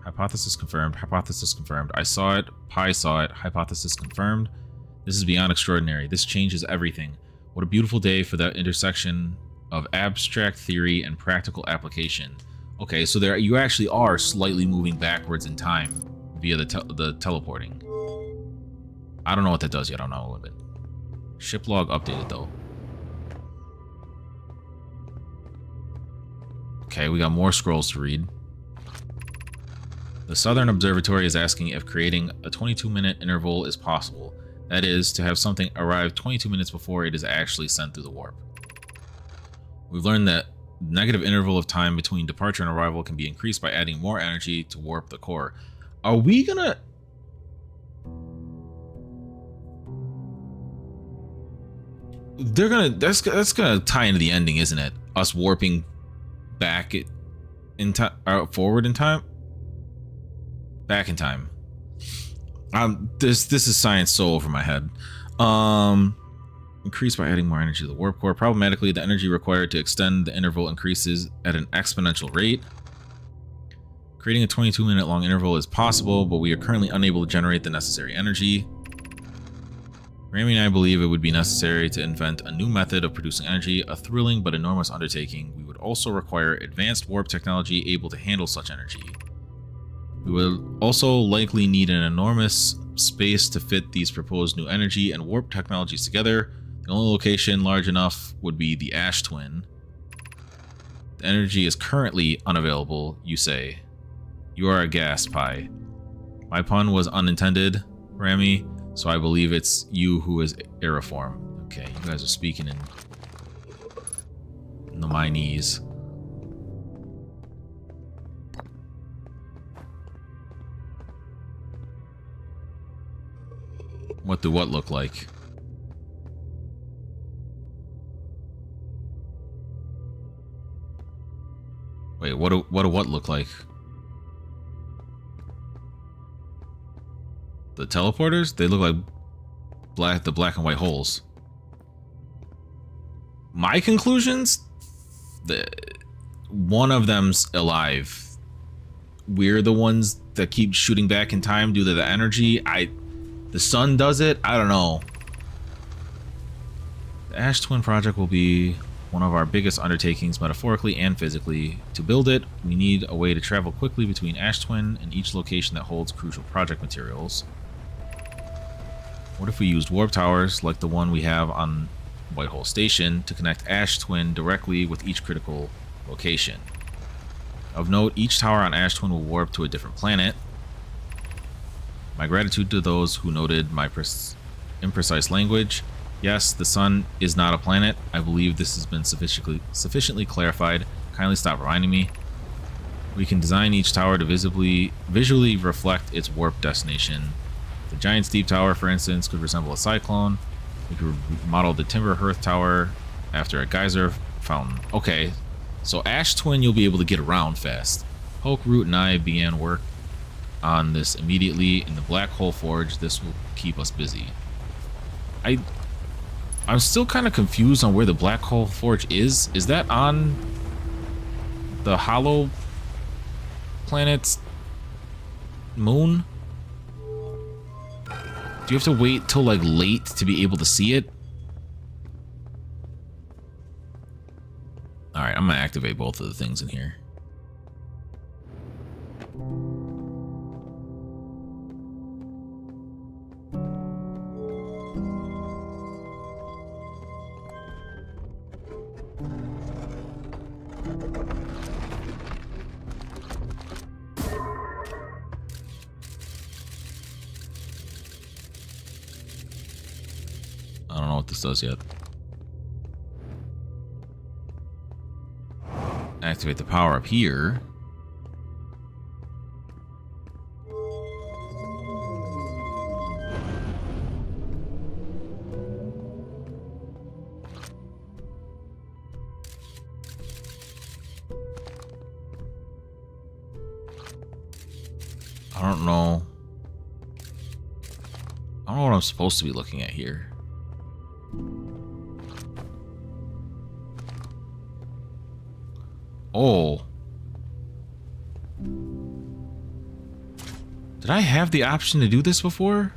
Hypothesis confirmed. Hypothesis confirmed. I saw it. Pi saw it. Hypothesis confirmed. This is beyond extraordinary. This changes everything. What a beautiful day for the intersection of abstract theory and practical application. Okay, so there you actually are slightly moving backwards in time via the teleporting. I don't know what that does yet. I don't know a little bit. Ship log updated though. Okay, we got more scrolls to read. The Southern Observatory is asking if creating a 22-minute interval is possible. That is, to have something arrive 22 minutes before it is actually sent through the warp. We've learned that the negative interval of time between departure and arrival can be increased by adding more energy to warp the core. Are we gonna... That's gonna tie into the ending, isn't it? Us warping back in time, forward in time? Back in time. This is science so over my head. Increased by adding more energy to the warp core. Problematically, the energy required to extend the interval increases at an exponential rate. Creating a 22-minute long interval is possible, but we are currently unable to generate the necessary energy. Rami and I believe it would be necessary to invent a new method of producing energy, a thrilling but enormous undertaking. We would also require advanced warp technology able to handle such energy. We will also likely need an enormous space to fit these proposed new energy and warp technologies together. The only location large enough would be the Ash Twin. The energy is currently unavailable, you say. You are aghast, Pi. My pun was unintended, Rami, so I believe it's you who is aeriform. Okay, you guys are speaking in the Chinese. What do what look like? Wait, what do what look like? The teleporters? They look like the black and white holes. My conclusions? One of them's alive. We're the ones that keep shooting back in time due to the energy. The sun does it? I don't know. The Ash Twin project will be one of our biggest undertakings metaphorically and physically. To build it, we need a way to travel quickly between Ash Twin and each location that holds crucial project materials. What if we used warp towers like the one we have on Whitehole Station to connect Ash Twin directly with each critical location? Of note, each tower on Ash Twin will warp to a different planet. My gratitude to those who noted my imprecise language. Yes, the sun is not a planet. I believe this has been sufficiently clarified. Kindly stop reminding me. We can design each tower to visually reflect its warp destination. The giant steep tower, for instance, could resemble a cyclone. We could model the Timber Hearth Tower after a geyser fountain. Okay, so Ash Twin you'll be able to get around fast. Hulk, Root, and I began work on this immediately in the black hole forge. This will keep us busy. I'm still kind of confused on where the black hole forge is. Is that on the hollow planet's moon? Do you have to wait till like late to be able to see it? All right, I'm gonna activate both of the things in here. I don't know what this does yet. Activate the power up here. I don't know. I don't know what I'm supposed to be looking at here. Oh. Did I have the option to do this before?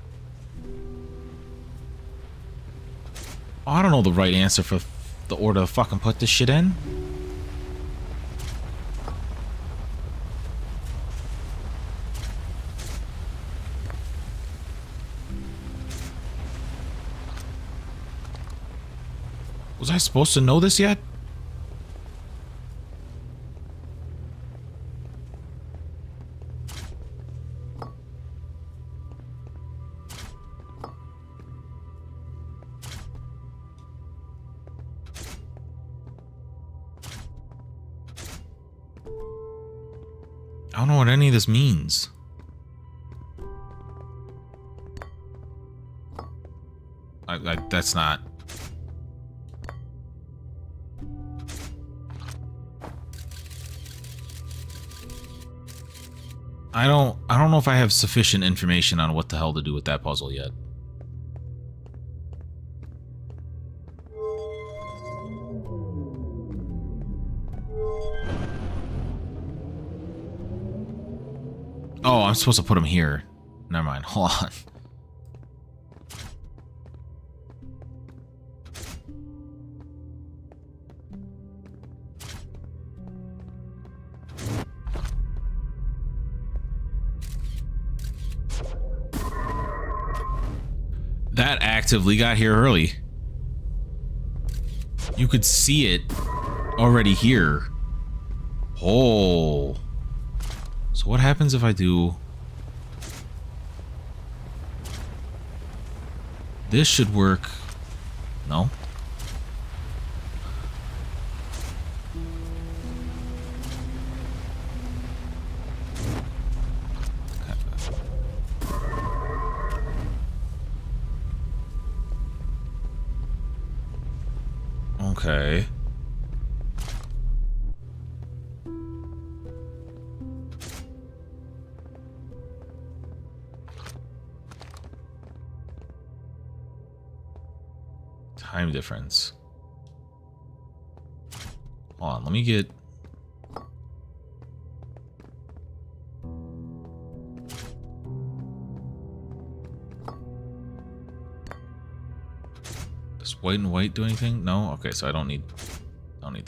Oh, I don't know the right answer for the order to fucking put this shit in. Was I supposed to know this yet? I don't know what any of this means. That's not. I don't know if I have sufficient information on what the hell to do with that puzzle yet. Oh, I'm supposed to put him here. Never mind. Hold on. That actively got here early. You could see it already here. Oh. So what happens if I do... This should work. No? Okay. Time difference. Hold on, let me get... Does white and white do anything? No? Okay, so I don't need that many.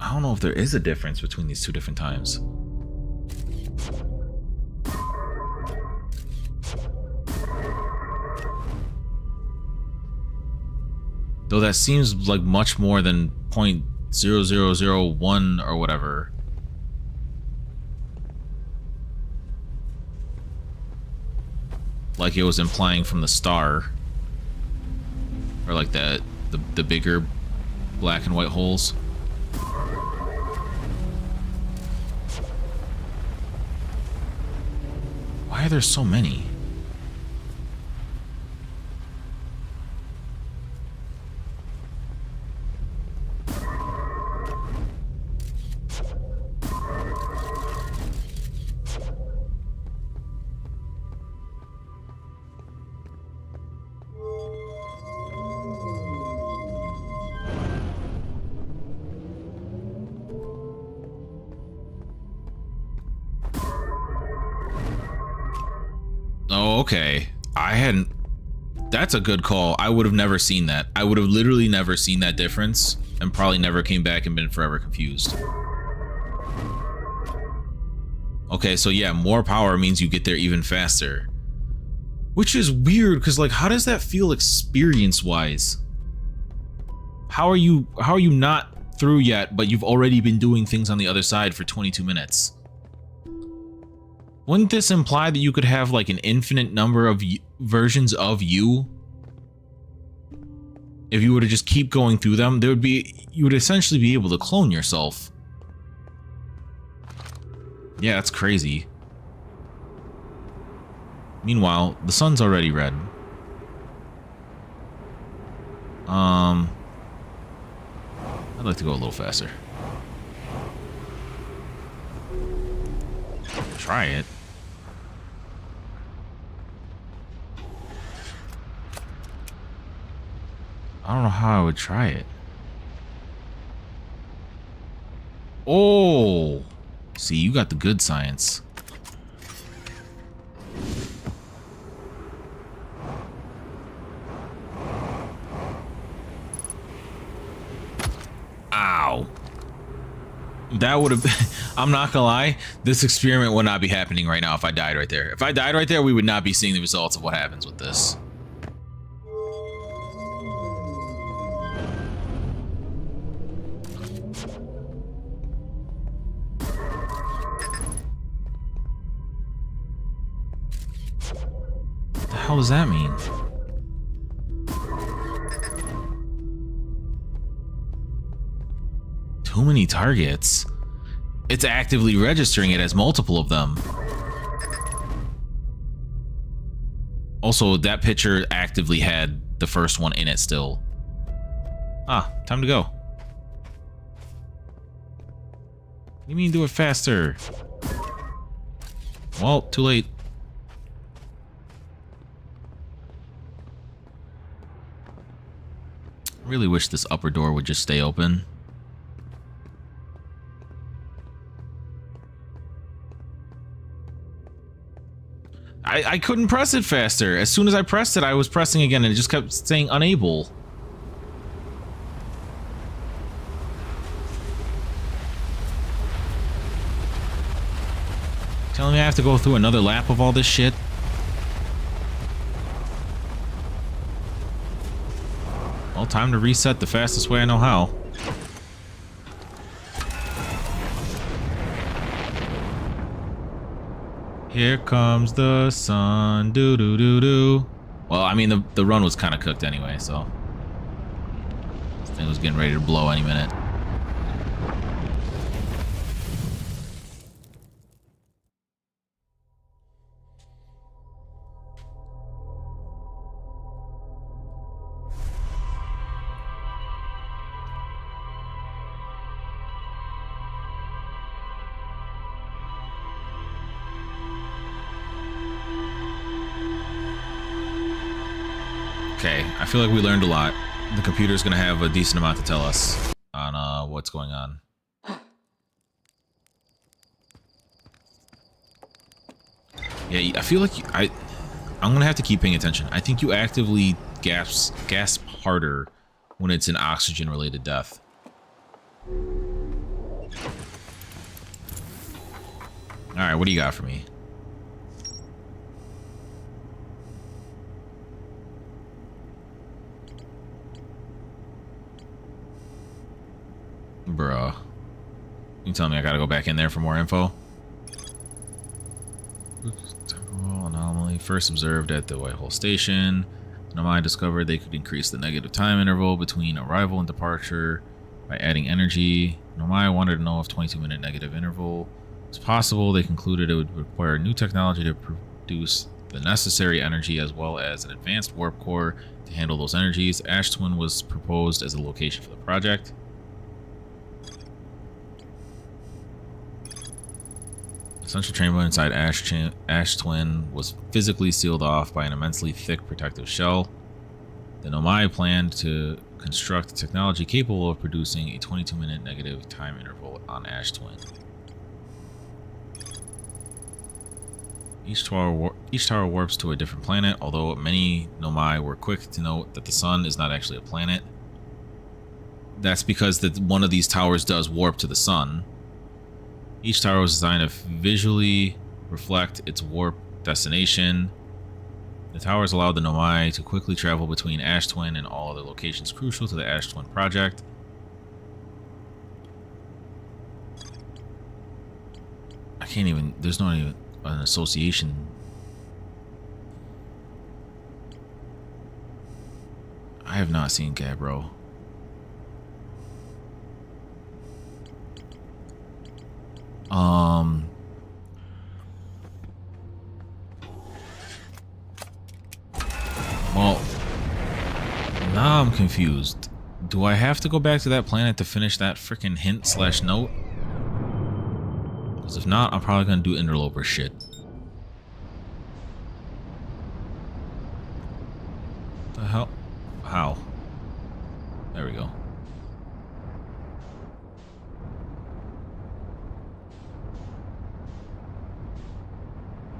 I don't know if there is a difference between these two different times. Though that seems like much more than 0.0001 or whatever. Like it was implying from the star. Or like the bigger black and white holes. Why are there so many? Oh, okay. I hadn't... That's a good call. I would have never seen that. I would have literally never seen that difference and probably never came back and been forever confused. Okay, so yeah, more power means you get there even faster. Which is weird, because like, how does that feel experience-wise? How are you not through yet, but you've already been doing things on the other side for 22 minutes? Wouldn't this imply that you could have like an infinite number of versions of you? If you were to just keep going through them, you would essentially be able to clone yourself. Yeah, that's crazy. Meanwhile, the sun's already red. I'd like to go a little faster. Try it. I don't know how I would try it. Oh! See, you got the good science. Ow. That would have been... I'm not gonna lie, this experiment would not be happening right now if I died right there. If I died right there, we would not be seeing the results of what happens with this. What the hell does that mean? Too many targets. It's actively registering it as multiple of them. Also, that picture actively had the first one in it still. Ah, time to go. What do you mean do it faster? Well, too late. I really wish this upper door would just stay open. I couldn't press it faster. As soon as I pressed it, I was pressing again and it just kept saying unable. Telling me I have to go through another lap of all this shit? Well, time to reset the fastest way I know how. Here comes the sun, doo doo doo doo. Well, I mean, the run was kind of cooked anyway, so this thing was getting ready to blow any minute. Okay, I feel like we learned a lot. The computer's gonna have a decent amount to tell us on what's going on. Yeah, I feel like I'm gonna have to keep paying attention. I think you actively gasp harder when it's an oxygen-related death. All right, what do you got for me? Bruh. You tell me I gotta go back in there for more info? Oops, temporal anomaly first observed at the Whitehall Station. Nomai discovered they could increase the negative time interval between arrival and departure by adding energy. Nomai wanted to know if 22-minute negative interval was possible. They concluded it would require new technology to produce the necessary energy as well as an advanced warp core to handle those energies. Ash Twin was proposed as a location for the project. The central chamber inside Ash Twin was physically sealed off by an immensely thick protective shell. The Nomai planned to construct technology capable of producing a 22-minute negative time interval on Ash Twin. Each tower warps to a different planet, although many Nomai were quick to note that the sun is not actually a planet. That's because one of these towers does warp to the sun. Each tower was designed to visually reflect its warp destination. The towers allowed the Nomai to quickly travel between Ash Twin and all other locations crucial to the Ash Twin project. I can't even... There's not even an association. I have not seen Gabbro. Well, now I'm confused. Do I have to go back to that planet to finish that freaking hint/note? Because if not, I'm probably gonna do interloper shit. The hell? How? There we go.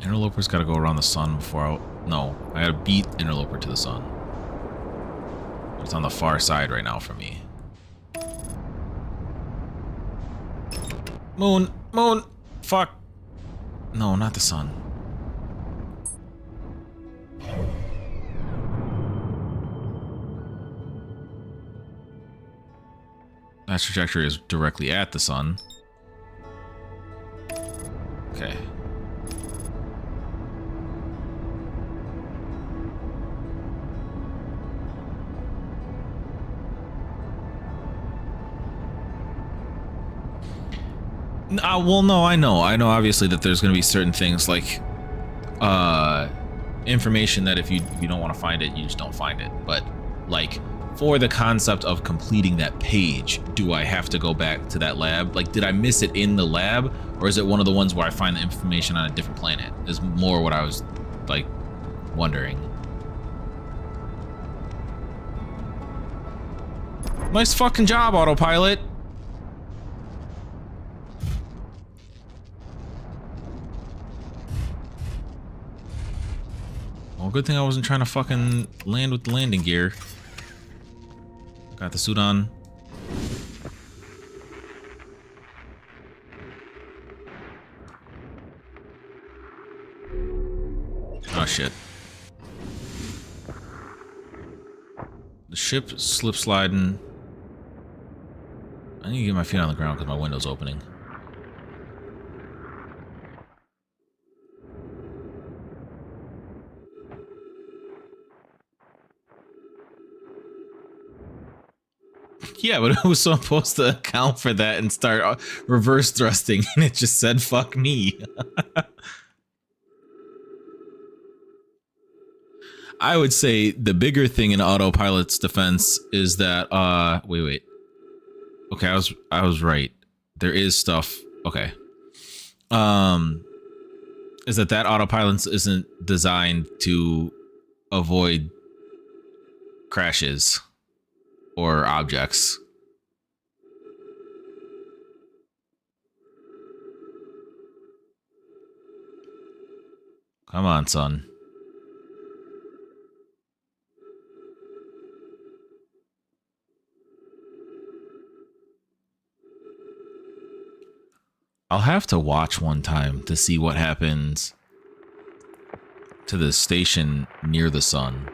Interloper's gotta go around the sun before no, I gotta beat Interloper to the sun. It's on the far side right now for me. Moon! Moon! Fuck! No, not the sun. That trajectory is directly at the sun. Okay. Well, no, I know obviously that there's going to be certain things like information that if you don't want to find it, you just don't find it. But like for the concept of completing that page, do I have to go back to that lab? Like, did I miss it in the lab, or is it one of the ones where I find the information on a different planet? Is more what I was like wondering. Nice fucking job, autopilot. Well, good thing I wasn't trying to fucking land with the landing gear. Got the suit on. Oh shit. The ship slip sliding. I need to get my feet on the ground because my window's opening. Yeah, but it was supposed to account for that and start reverse thrusting, and it just said, fuck me. I would say the bigger thing in autopilot's defense is that, wait. Okay, I was right. There is stuff, okay. Is that autopilot isn't designed to avoid crashes or objects. Come on, son. I'll have to watch one time to see what happens to the station near the sun.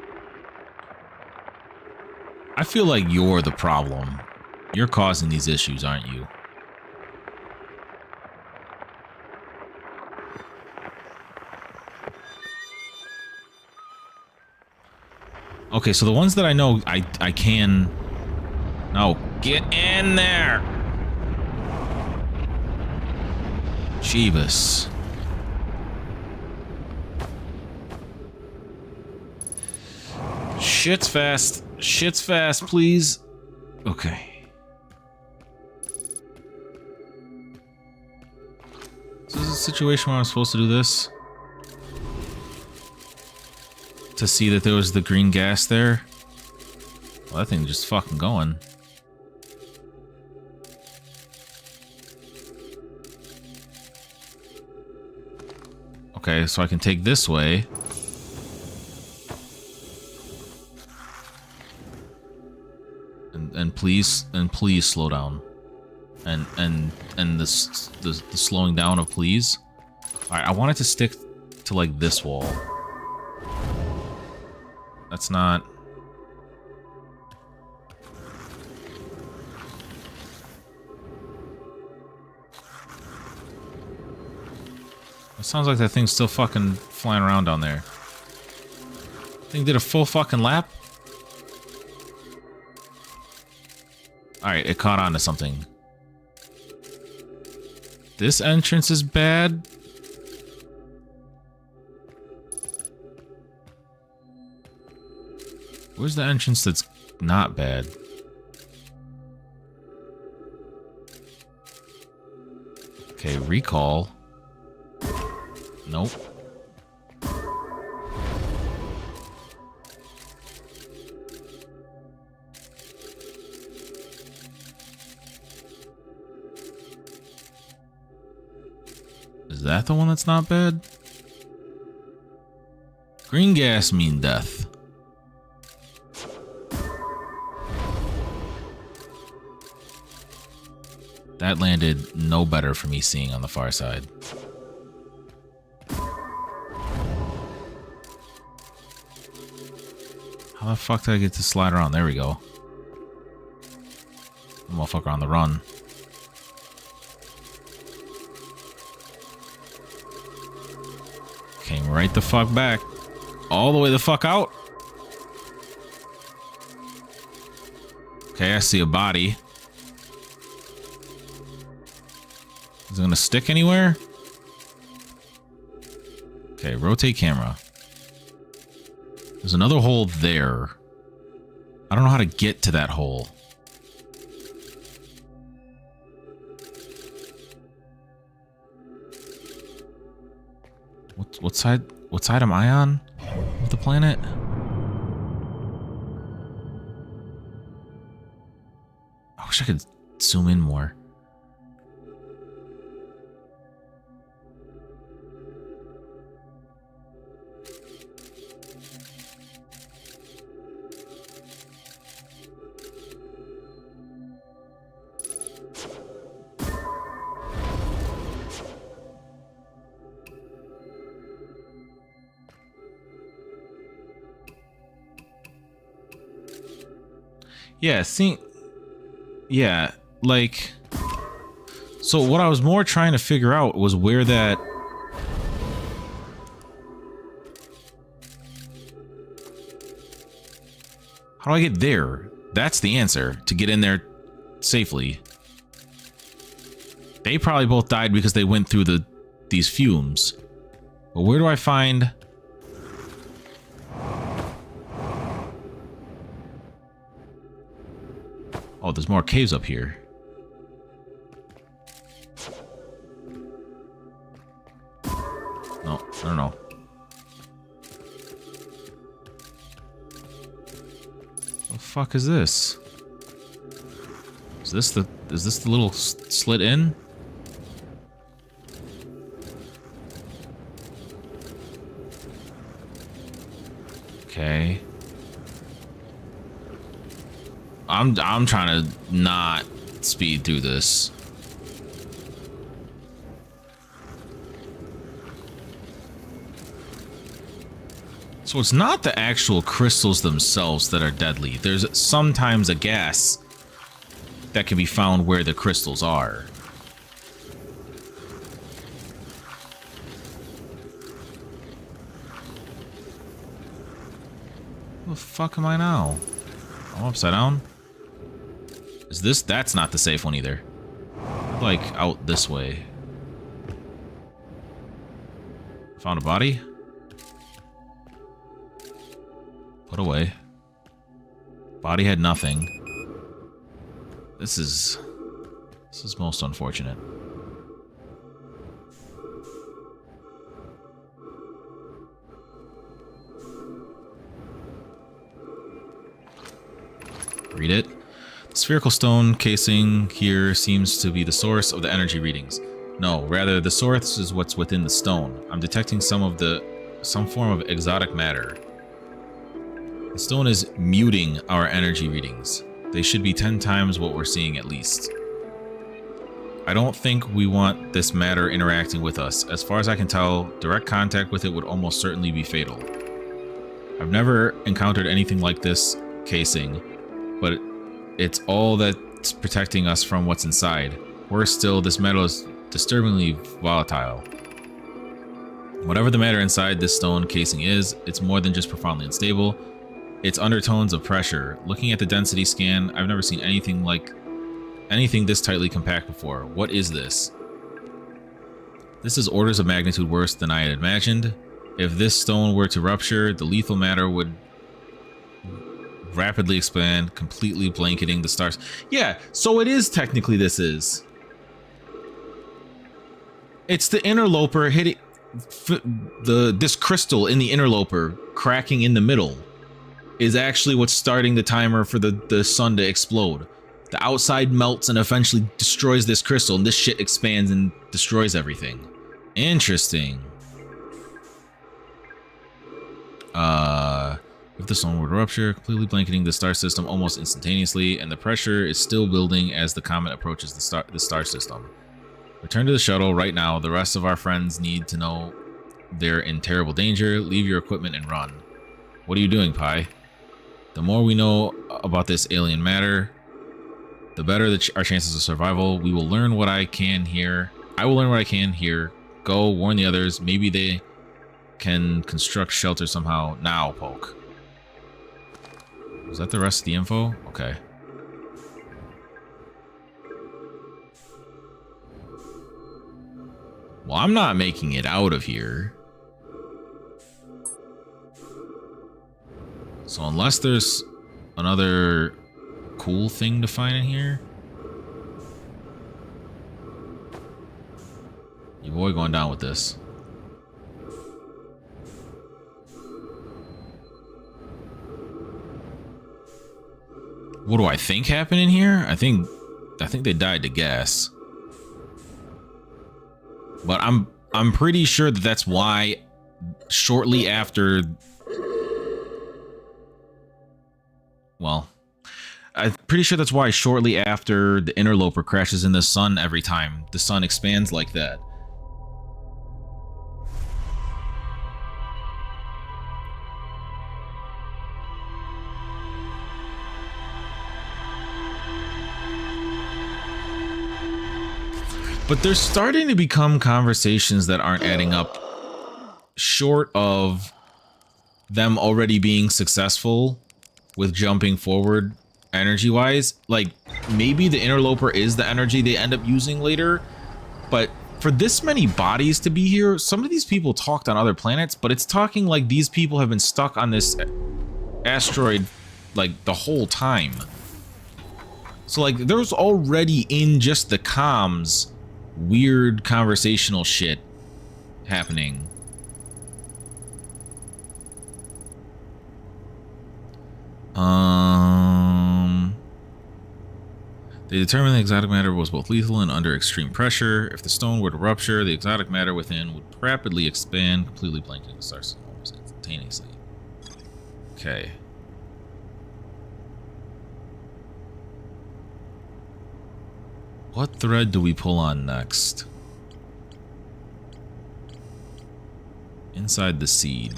I feel like you're the problem. You're causing these issues, aren't you? Okay, so the ones that I know I can... No, get in there! Jeebus. Shit's fast. Shit's fast, please. Okay. So this is a situation where I'm supposed to do this? To see that there was the green gas there? Well, that thing's just fucking going. Okay, so I can take this way. And please slow down. And the slowing down of please. Alright, I want it to stick to like this wall. That's not... It sounds like that thing's still fucking flying around down there. Thing did a full fucking lap? Alright, it caught on to something. This entrance is bad. Where's the entrance that's not bad? Okay, recall. Nope. Is that the one that's not bad? Green gas mean death. That landed no better for me seeing on the far side. How the fuck did I get to slide around? There we go. Motherfucker on the run. Came right the fuck back. All the way the fuck out. Okay, I see a body. Is it gonna stick anywhere? Okay, rotate camera. There's another hole there. I don't know how to get to that hole. What side am I on of the planet? I wish I could zoom in more. Yeah, see, yeah, like, so what I was more trying to figure out was where that, how do I get there? That's the answer, to get in there safely. They probably both died because they went through these fumes. But where do I find... Oh, there's more caves up here. No, I don't know. What the fuck is this? Is this the little slit in? Okay. I'm trying to not speed through this. So it's not the actual crystals themselves that are deadly. There's sometimes a gas that can be found where the crystals are. Where the fuck am I now? I'm upside down? Is this? That's not the safe one either. Like, out this way. Found a body? Put away. Body had nothing. This is most unfortunate. Read it. The spherical stone casing here seems to be the source of the energy readings. No, rather the source is what's within the stone. I'm detecting some form of exotic matter. The stone is muting our energy readings. They should be 10 times what we're seeing at least. I don't think we want this matter interacting with us. As far as I can tell, direct contact with it would almost certainly be fatal. I've never encountered anything like this casing, but it's all that's protecting us from what's inside. Worse still, this metal is disturbingly volatile. Whatever the matter inside this stone casing is, it's more than just profoundly unstable. It's undertones of pressure. Looking at the density scan, I've never seen anything this tightly compact before. What is this? This is orders of magnitude worse than I had imagined. If this stone were to rupture, the lethal matter would rapidly expand, completely blanketing the stars. Yeah, so it is technically this is. It's the interloper hitting this crystal in the interloper cracking in the middle is actually what's starting the timer for the sun to explode. The outside melts and eventually destroys this crystal, and this shit expands and destroys everything. Interesting. If the stone were to rupture, completely blanketing the star system almost instantaneously, and the pressure is still building as the comet approaches the star system. Return to the shuttle right now. The rest of our friends need to know they're in terrible danger. Leave your equipment and run. What are you doing, Pi? The more we know about this alien matter, the better our chances of survival. We will learn what I can here. I will learn what I can here. Go, warn the others. Maybe they can construct shelter somehow. Now, Poke. Is that the rest of the info? Okay. Well, I'm not making it out of here. So unless there's another cool thing to find in here. Your boy going down with this. What do I think happened in here? I think they died to gas. But I'm pretty sure that that's why shortly after, well, I'm pretty sure that's why shortly after the interloper crashes in the sun every time the sun expands like that. But there's starting to become conversations that aren't adding up, short of them already being successful with jumping forward energy-wise. Like, maybe the interloper is the energy they end up using later, but for this many bodies to be here, some of these people talked on other planets, but it's talking like these people have been stuck on this asteroid like the whole time. So like there's already in just the comms weird conversational shit happening. They determined the exotic matter was both lethal and under extreme pressure. If the stone were to rupture, the exotic matter within would rapidly expand, completely blanketing the star system almost instantaneously. Okay. What thread do we pull on next? Inside the seed.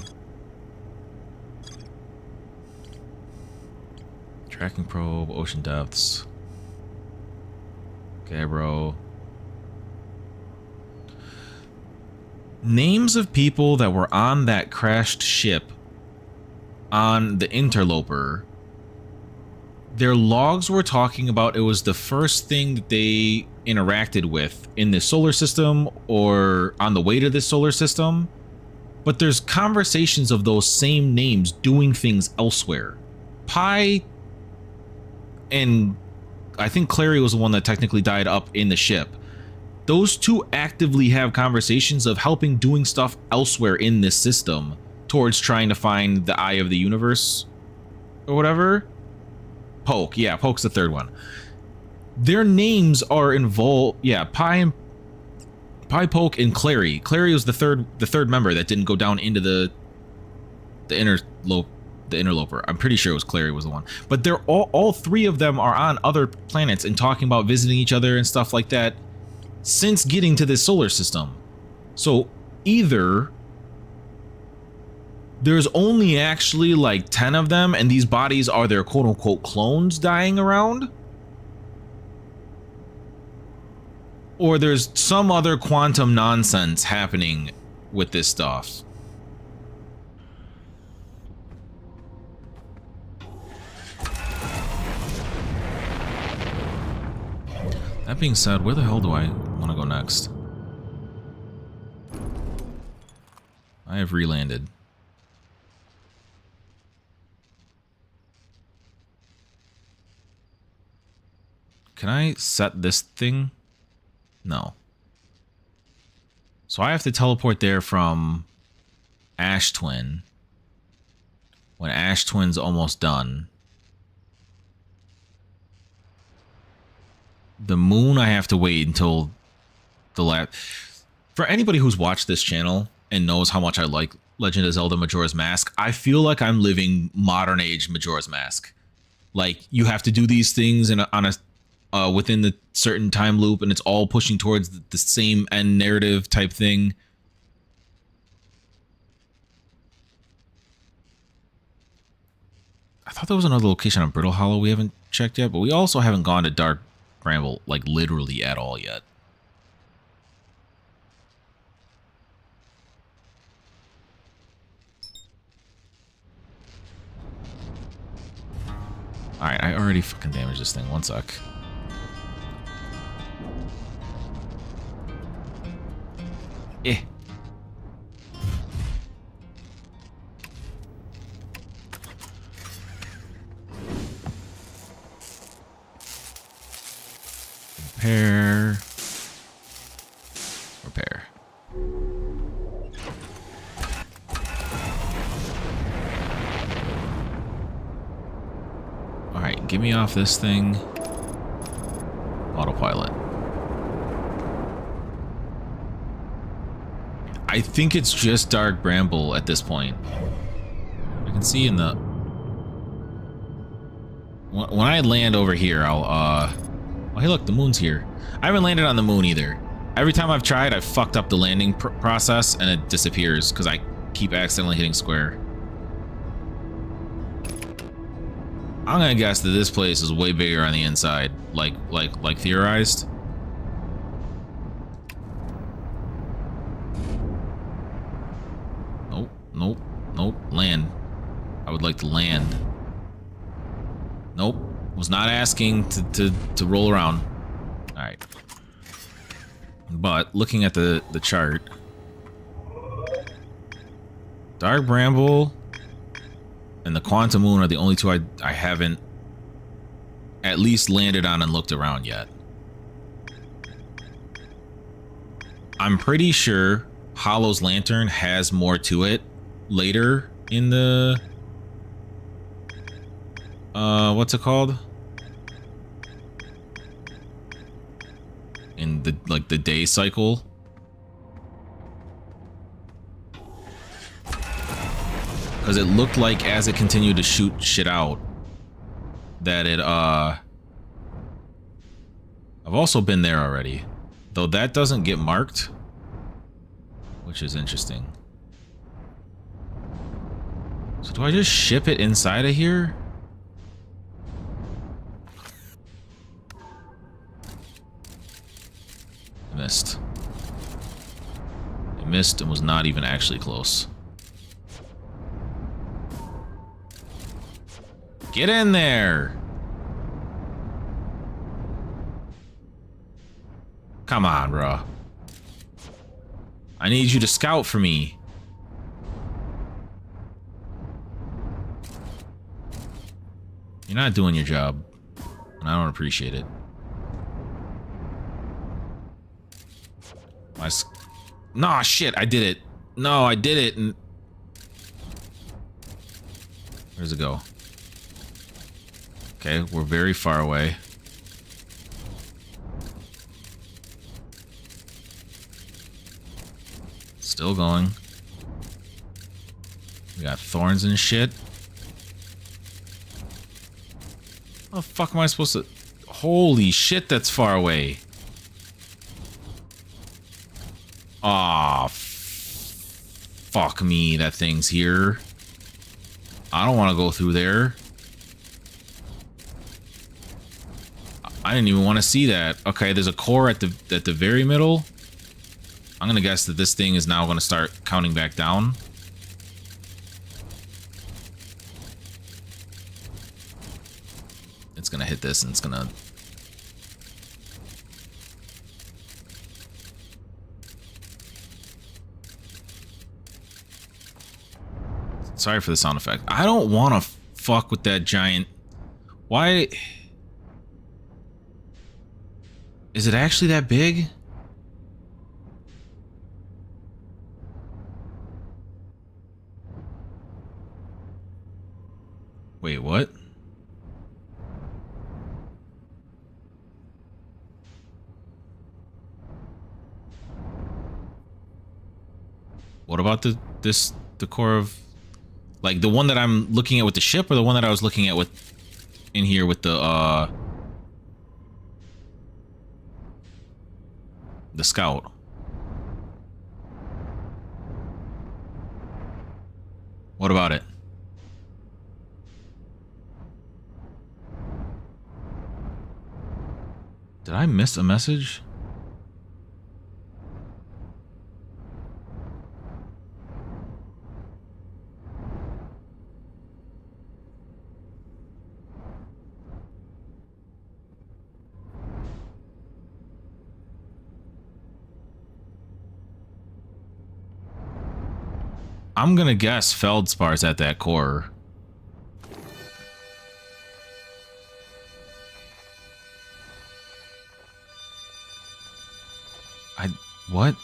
Tracking probe, ocean depths. Okay, bro. Names of people that were on that crashed ship on the interloper, their logs were talking about it was the first thing that they interacted with in the solar system or on the way to this solar system. But there's conversations of those same names doing things elsewhere. Pi and I think Clary was the one that technically died up in the ship. Those two actively have conversations of helping doing stuff elsewhere in this system towards trying to find the eye of the universe or whatever. Poke, yeah, Poke's the third one. Their names are involved. Yeah, Pi, Poke, and Clary. Clary was the third member that didn't go down into the interloper. I'm pretty sure it was Clary was the one. But they're all three of them are on other planets and talking about visiting each other and stuff like that since getting to this solar system. So either there's only actually like 10 of them and these bodies are their quote-unquote clones dying around, or there's some other quantum nonsense happening with this stuff. That being said, where the hell do I want to go next? I have re-landed. Can I set this thing? No. So I have to teleport there from Ash Twin. When Ash Twin's almost done. The moon, I have to wait until the last. For anybody who's watched this channel and knows how much I like Legend of Zelda Majora's Mask, I feel like I'm living modern age Majora's Mask. Like, you have to do these things within the certain time loop, and it's all pushing towards the same end narrative type thing. I thought there was another location on Brittle Hollow we haven't checked yet, but we also haven't gone to Dark Bramble, like, literally at all yet. Alright, I already fucking damaged this thing. One sec. Eh. Repair. Repair. Alright, get me off this thing. Autopilot. I think it's just Dark Bramble at this point. I can see in the... When I land over here, I'll, Oh, hey, look, the moon's here. I haven't landed on the moon either. Every time I've tried, I've fucked up the landing process and it disappears because I keep accidentally hitting square. I'm gonna guess that this place is way bigger on the inside, like theorized. Nope, nope, nope. Land. I would like to land. Nope. Was not asking to roll around. All right. But looking at the chart, Dark Bramble and the Quantum Moon are the only two I haven't at least landed on and looked around yet. I'm pretty sure Hollow's Lantern has more to it later in the what's it called? In the the day cycle. Because it looked like as it continued to shoot shit out that it I've also been there already. Though that doesn't get marked, which is interesting. So do I just ship it inside of here? Missed. It missed and was not even actually close. Get in there! Come on, bro. I need you to scout for me. You're not doing your job, and I don't appreciate it. Nah, shit, I did it. No, I did it. And where's it go? Okay, we're very far away. Still going. We got thorns and shit. How the fuck am I supposed to... Holy shit, that's far away. Aw, fuck me, that thing's here. I don't want to go through there. I didn't even want to see that. Okay, there's a core at the very middle. I'm gonna guess that this thing is now gonna start counting back down. It's gonna hit this and it's gonna... Sorry for the sound effect. I don't want to fuck with that giant... Why... Is it actually that big? Wait, what? What about the core of... Like, the one that I'm looking at with the ship, or the one that I was looking at with... In here with the scout? What about it? Did I miss a message? I'm gonna guess Feldspar's at that core. What?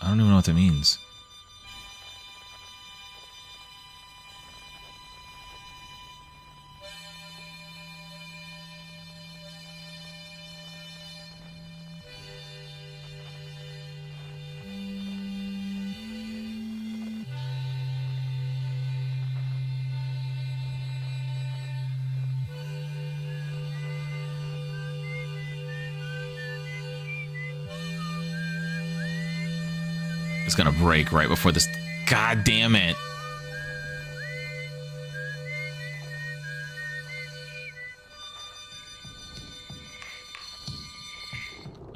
I don't even know what that means. It's gonna break right before this. God damn it.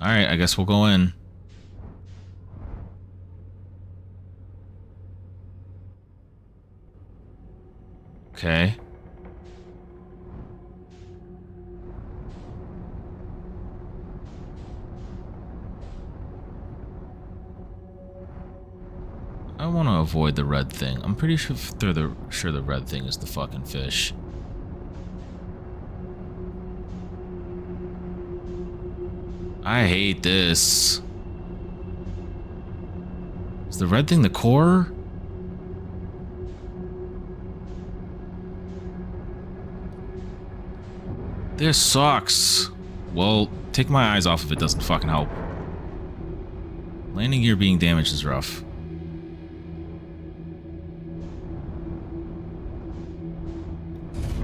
Alright, I guess we'll go in. Okay. I want to avoid the red thing. I'm pretty sure the red thing is the fucking fish. I hate this. Is the red thing the core? This sucks. Well, take my eyes off if it doesn't fucking help. Landing gear being damaged is rough.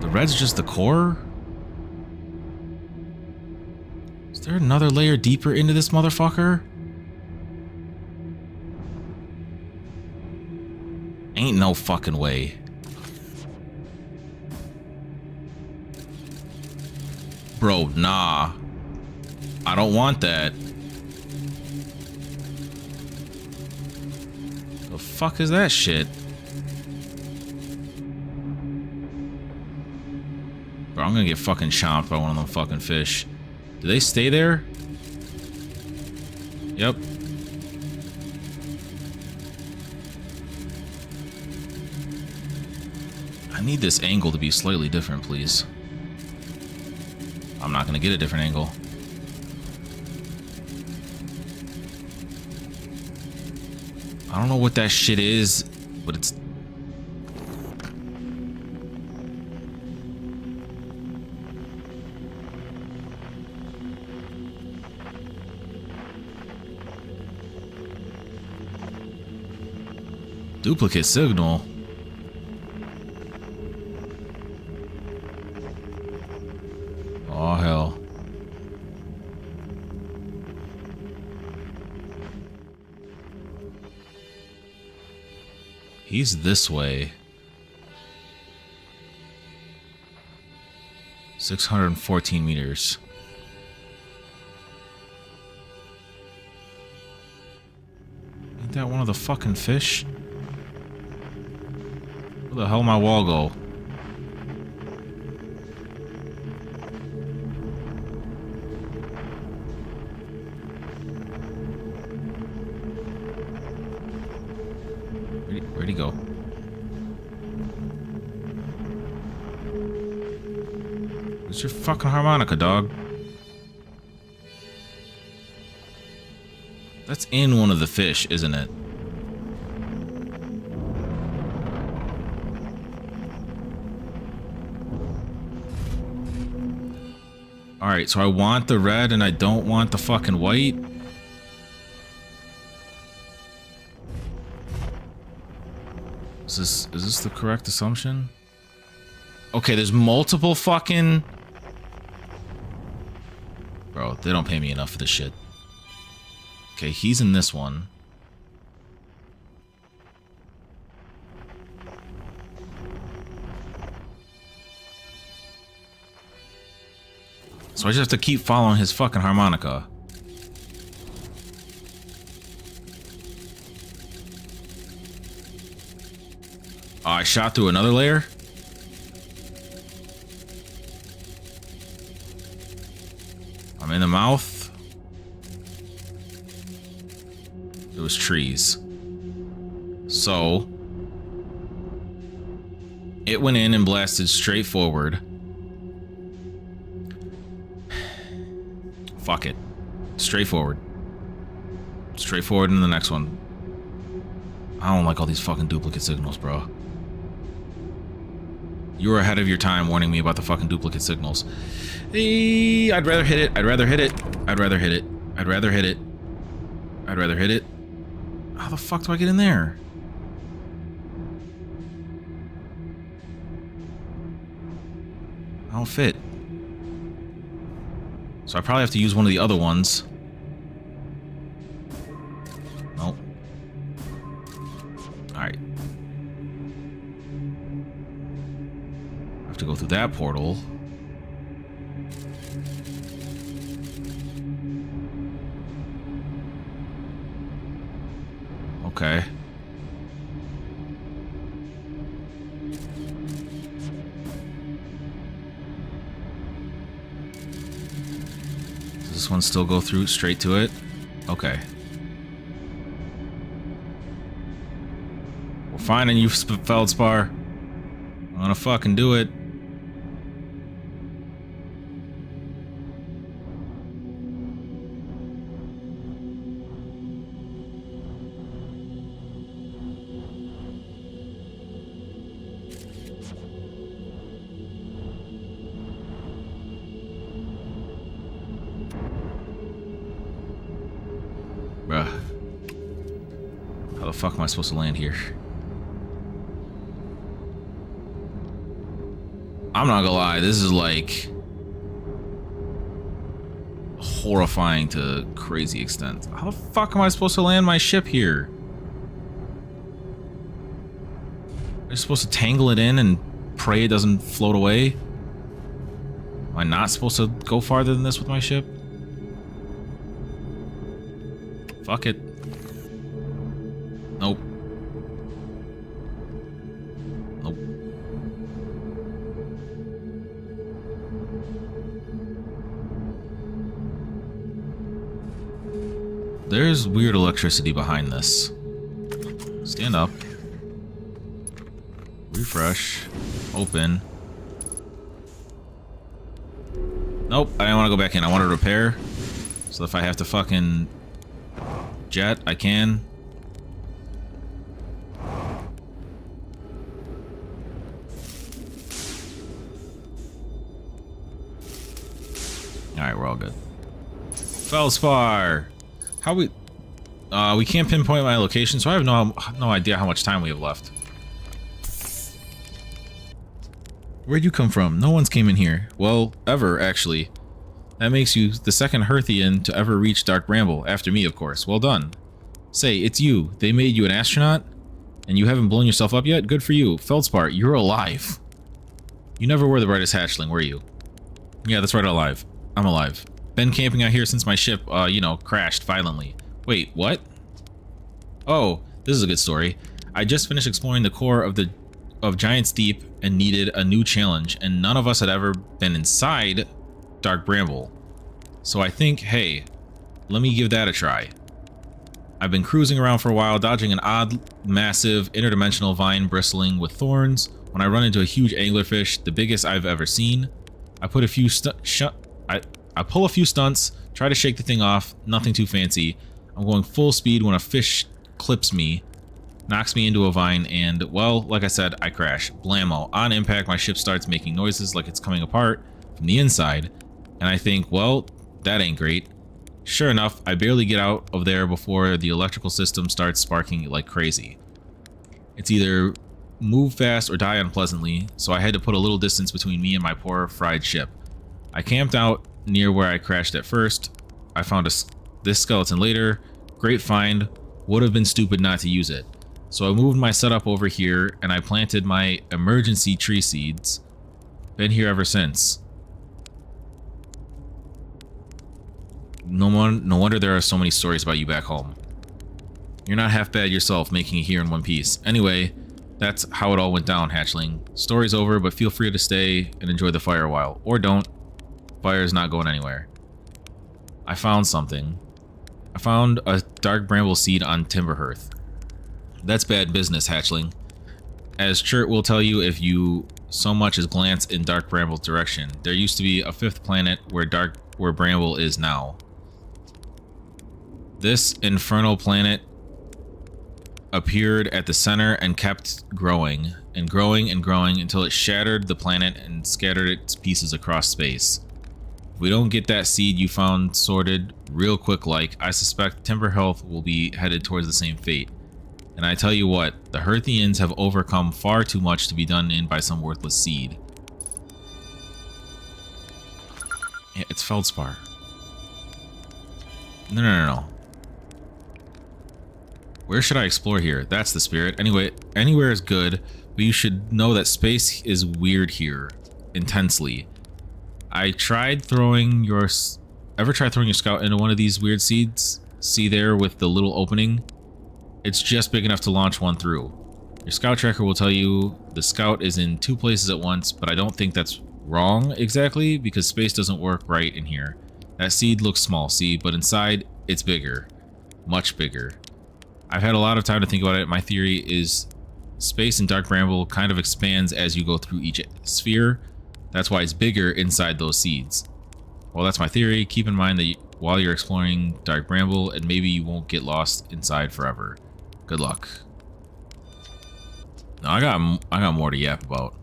The red's just the core? Is there another layer deeper into this motherfucker? Ain't no fucking way. Bro, nah. I don't want that. The fuck is that shit? Bro, I'm gonna get fucking chomped by one of them fucking fish. Do they stay there? Yep. I need this angle to be slightly different, please. I'm not gonna get a different angle. I don't know what that shit is, but it's... Duplicate signal. Oh, hell. He's this way. 614 meters. Ain't that one of the fucking fish? Where the hell my wall go? Where'd he go? Where's your fucking harmonica, dog? That's in one of the fish, isn't it? Alright, so I want the red and I don't want the fucking white. Is this the correct assumption? Okay, there's multiple fucking... Bro, they don't pay me enough for this shit. Okay, he's in this one. So I just have to keep following his fucking harmonica. Oh, I shot through another layer? I'm in the mouth. It was trees. So it went in and blasted straight forward. Fuck it. Straightforward. Straightforward into the next one. I don't like all these fucking duplicate signals, bro. You were ahead of your time warning me about the fucking duplicate signals. Hey, I'd rather hit it. I'd rather hit it. I'd rather hit it. I'd rather hit it. I'd rather hit it. How the fuck do I get in there? I don't fit. So I probably have to use one of the other ones. Nope. Alright. I have to go through that portal. Okay. Does this one still go through straight to it? Okay. We're finding you, Feldspar. I'm gonna fucking do it. Bruh. How the fuck am I supposed to land here? I'm not gonna lie, this is like horrifying to crazy extent. How the fuck am I supposed to land my ship here? Am I supposed to tangle it in and pray it doesn't float away? Am I not supposed to go farther than this with my ship? Fuck it. Nope. Nope. there's weird electricity behind this. Stand up. Refresh. Open. Nope, I didn't want to go back in. I want to repair. So if I have to fucking jet, I can. Alright, we're all good. Feldspar! How we can't pinpoint my location, so I have no idea how much time we have left. Where'd you come from? No one's came in here. Well, ever, actually. That makes you the second Hearthian to ever reach Dark Bramble, after me, of course. Well done. Say, it's you. They made you an astronaut? And you haven't blown yourself up yet? Good for you. Feldspar, you're alive. You never were the brightest hatchling, were you? Yeah, that's right, alive. I'm alive. Been camping out here since my ship, you know, crashed violently. Wait, what? Oh, this is a good story. I just finished exploring the core of Giant's Deep and needed a new challenge, and none of us had ever been inside Dark Bramble. So I think, hey, let me give that a try. I've been cruising around for a while, dodging an odd, massive, interdimensional vine bristling with thorns, when I run into a huge anglerfish, the biggest I've ever seen. I pull a few stunts, try to shake the thing off, nothing too fancy. I'm going full speed when a fish clips me, knocks me into a vine, and, well, like I said, I crash. Blammo. On impact, my ship starts making noises like it's coming apart from the inside, and I think, well, that ain't great. Sure enough, I barely get out of there before the electrical system starts sparking like crazy. It's either move fast or die unpleasantly, so I had to put a little distance between me and my poor fried ship. I camped out near where I crashed at first. I found this skeleton later. Great find. Would have been stupid not to use it. So I moved my setup over here and I planted my emergency tree seeds. Been here ever since. No wonder there are so many stories about you back home. You're not half bad yourself, making it here in one piece. Anyway, that's how it all went down, hatchling. Story's over, but feel free to stay and enjoy the fire a while. Or don't. Fire's not going anywhere. I found something. I found a Dark Bramble seed on Timberhearth. That's bad business, hatchling. As Chert will tell you if you so much as glance in Dark Bramble's direction. There used to be a fifth planet where Bramble is now. This infernal planet appeared at the center and kept growing and growing and growing until it shattered the planet and scattered its pieces across space. If we don't get that seed you found sorted real quick like, I suspect Timber Health will be headed towards the same fate. And I tell you what, the Hearthians have overcome far too much to be done in by some worthless seed. Yeah, it's Feldspar. No. Where should I explore here? That's the spirit. Anyway, anywhere is good, but you should know that space is weird here. Intensely. Ever tried throwing your scout into one of these weird seeds? See there with the little opening? It's just big enough to launch one through. Your scout tracker will tell you the scout is in two places at once, but I don't think that's wrong exactly, because space doesn't work right in here. That seed looks small, see, but inside it's bigger. Much bigger. I've had a lot of time to think about it. My theory is space in Dark Bramble kind of expands as you go through each sphere. That's why it's bigger inside those seeds. Well, that's my theory. Keep in mind that while you're exploring Dark Bramble, and maybe you won't get lost inside forever. Good luck. No, I got more to yap about.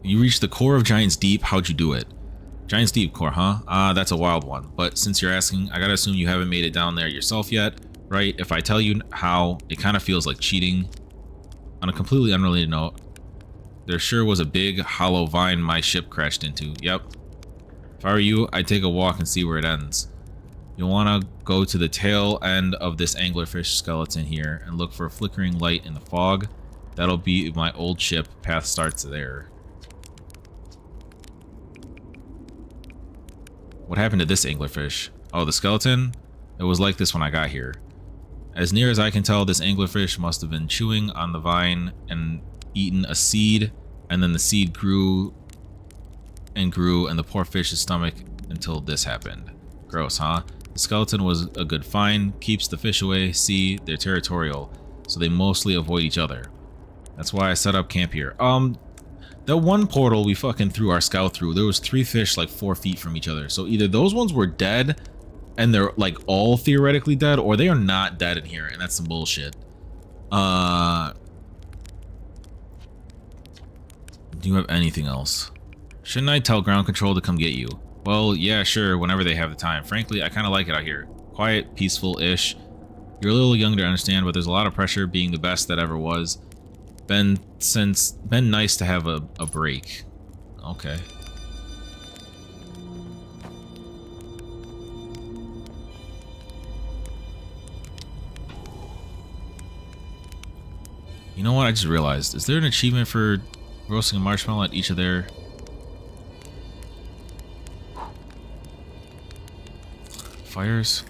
You reached the core of Giant's Deep. How'd you do it? Giant's Deep core, huh? That's a wild one. But since you're asking, I gotta assume you haven't made it down there yourself yet, right? If I tell you how, it kind of feels like cheating. On a completely unrelated note, there sure was a big hollow vine my ship crashed into. Yep. If I were you, I'd take a walk and see where it ends. You'll want to go to the tail end of this anglerfish skeleton here and look for a flickering light in the fog. That'll be my old ship. Path starts there. What happened to this anglerfish? Oh, the skeleton? It was like this when I got here. As near as I can tell, this anglerfish must have been chewing on the vine and eaten a seed, and then the seed grew and grew, and the poor fish's stomach until this happened. Gross, huh? The skeleton was a good find. Keeps the fish away. See, they're territorial, so they mostly avoid each other. That's why I set up camp here. That one portal we fucking threw our scout through, there was 3 fish like 4 feet from each other. So either those ones were dead, and they're like all theoretically dead, or they are not dead in here, and that's some bullshit. Do you have anything else? Shouldn't I tell ground control to come get you? Well, yeah, sure, whenever they have the time. Frankly, I kind of like it out here. Quiet, peaceful-ish. You're a little young to understand, but there's a lot of pressure being the best that ever was. Been nice to have a break. Okay. You know what? I just realized. Is there an achievement for roasting a marshmallow at each of their fires?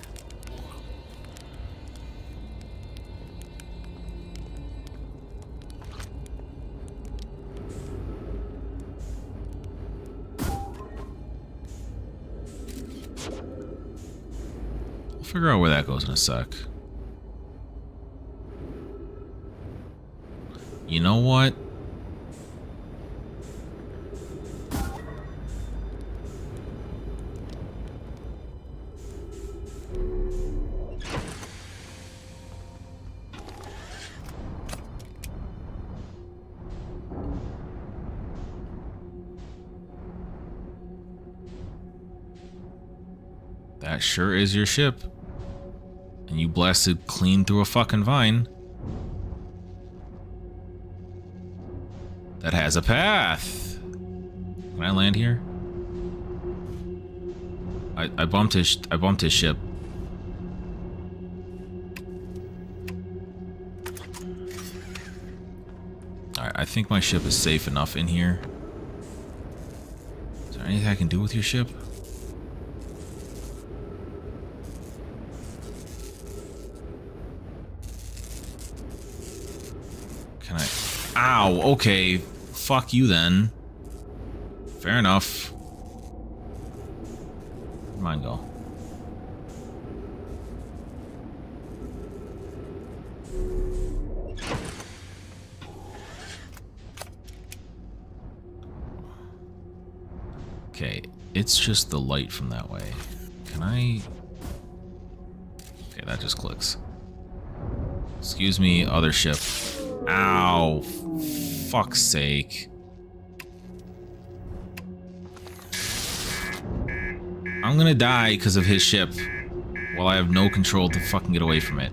We'll figure out where that goes in a sec. You know what? That sure is your ship. And you blasted clean through a fucking vine. That has a path. Can I land here? I bumped his ship. Alright, I think my ship is safe enough in here. Is there anything I can do with your ship? Can I? Ow, okay. Fuck you then. Fair enough. Where'd mine go? Okay, it's just the light from that way. Can I? Okay, that just clicks. Excuse me, other ship. Ow. Fuck's sake. I'm gonna die because of his ship while I have no control to fucking get away from it.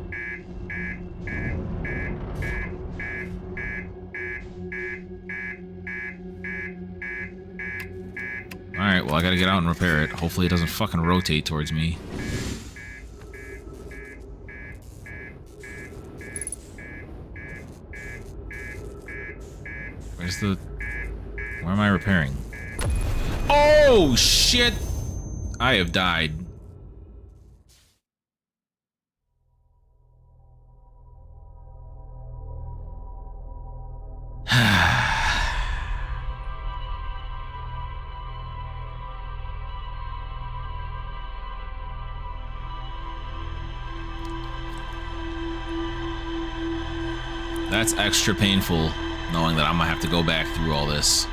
Alright, well I gotta get out and repair it. Hopefully it doesn't fucking rotate towards me. Where's the... Where am I repairing? Oh, shit! I have died. That's extra painful, knowing that I'm gonna have to go back through all this.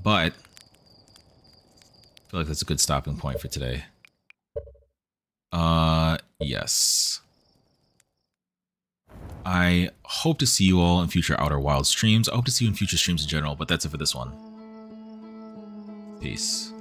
But I feel like that's a good stopping point for today. Yes. I hope to see you all in future Outer Wilds streams. I hope to see you in future streams in general, but that's it for this one. Peace.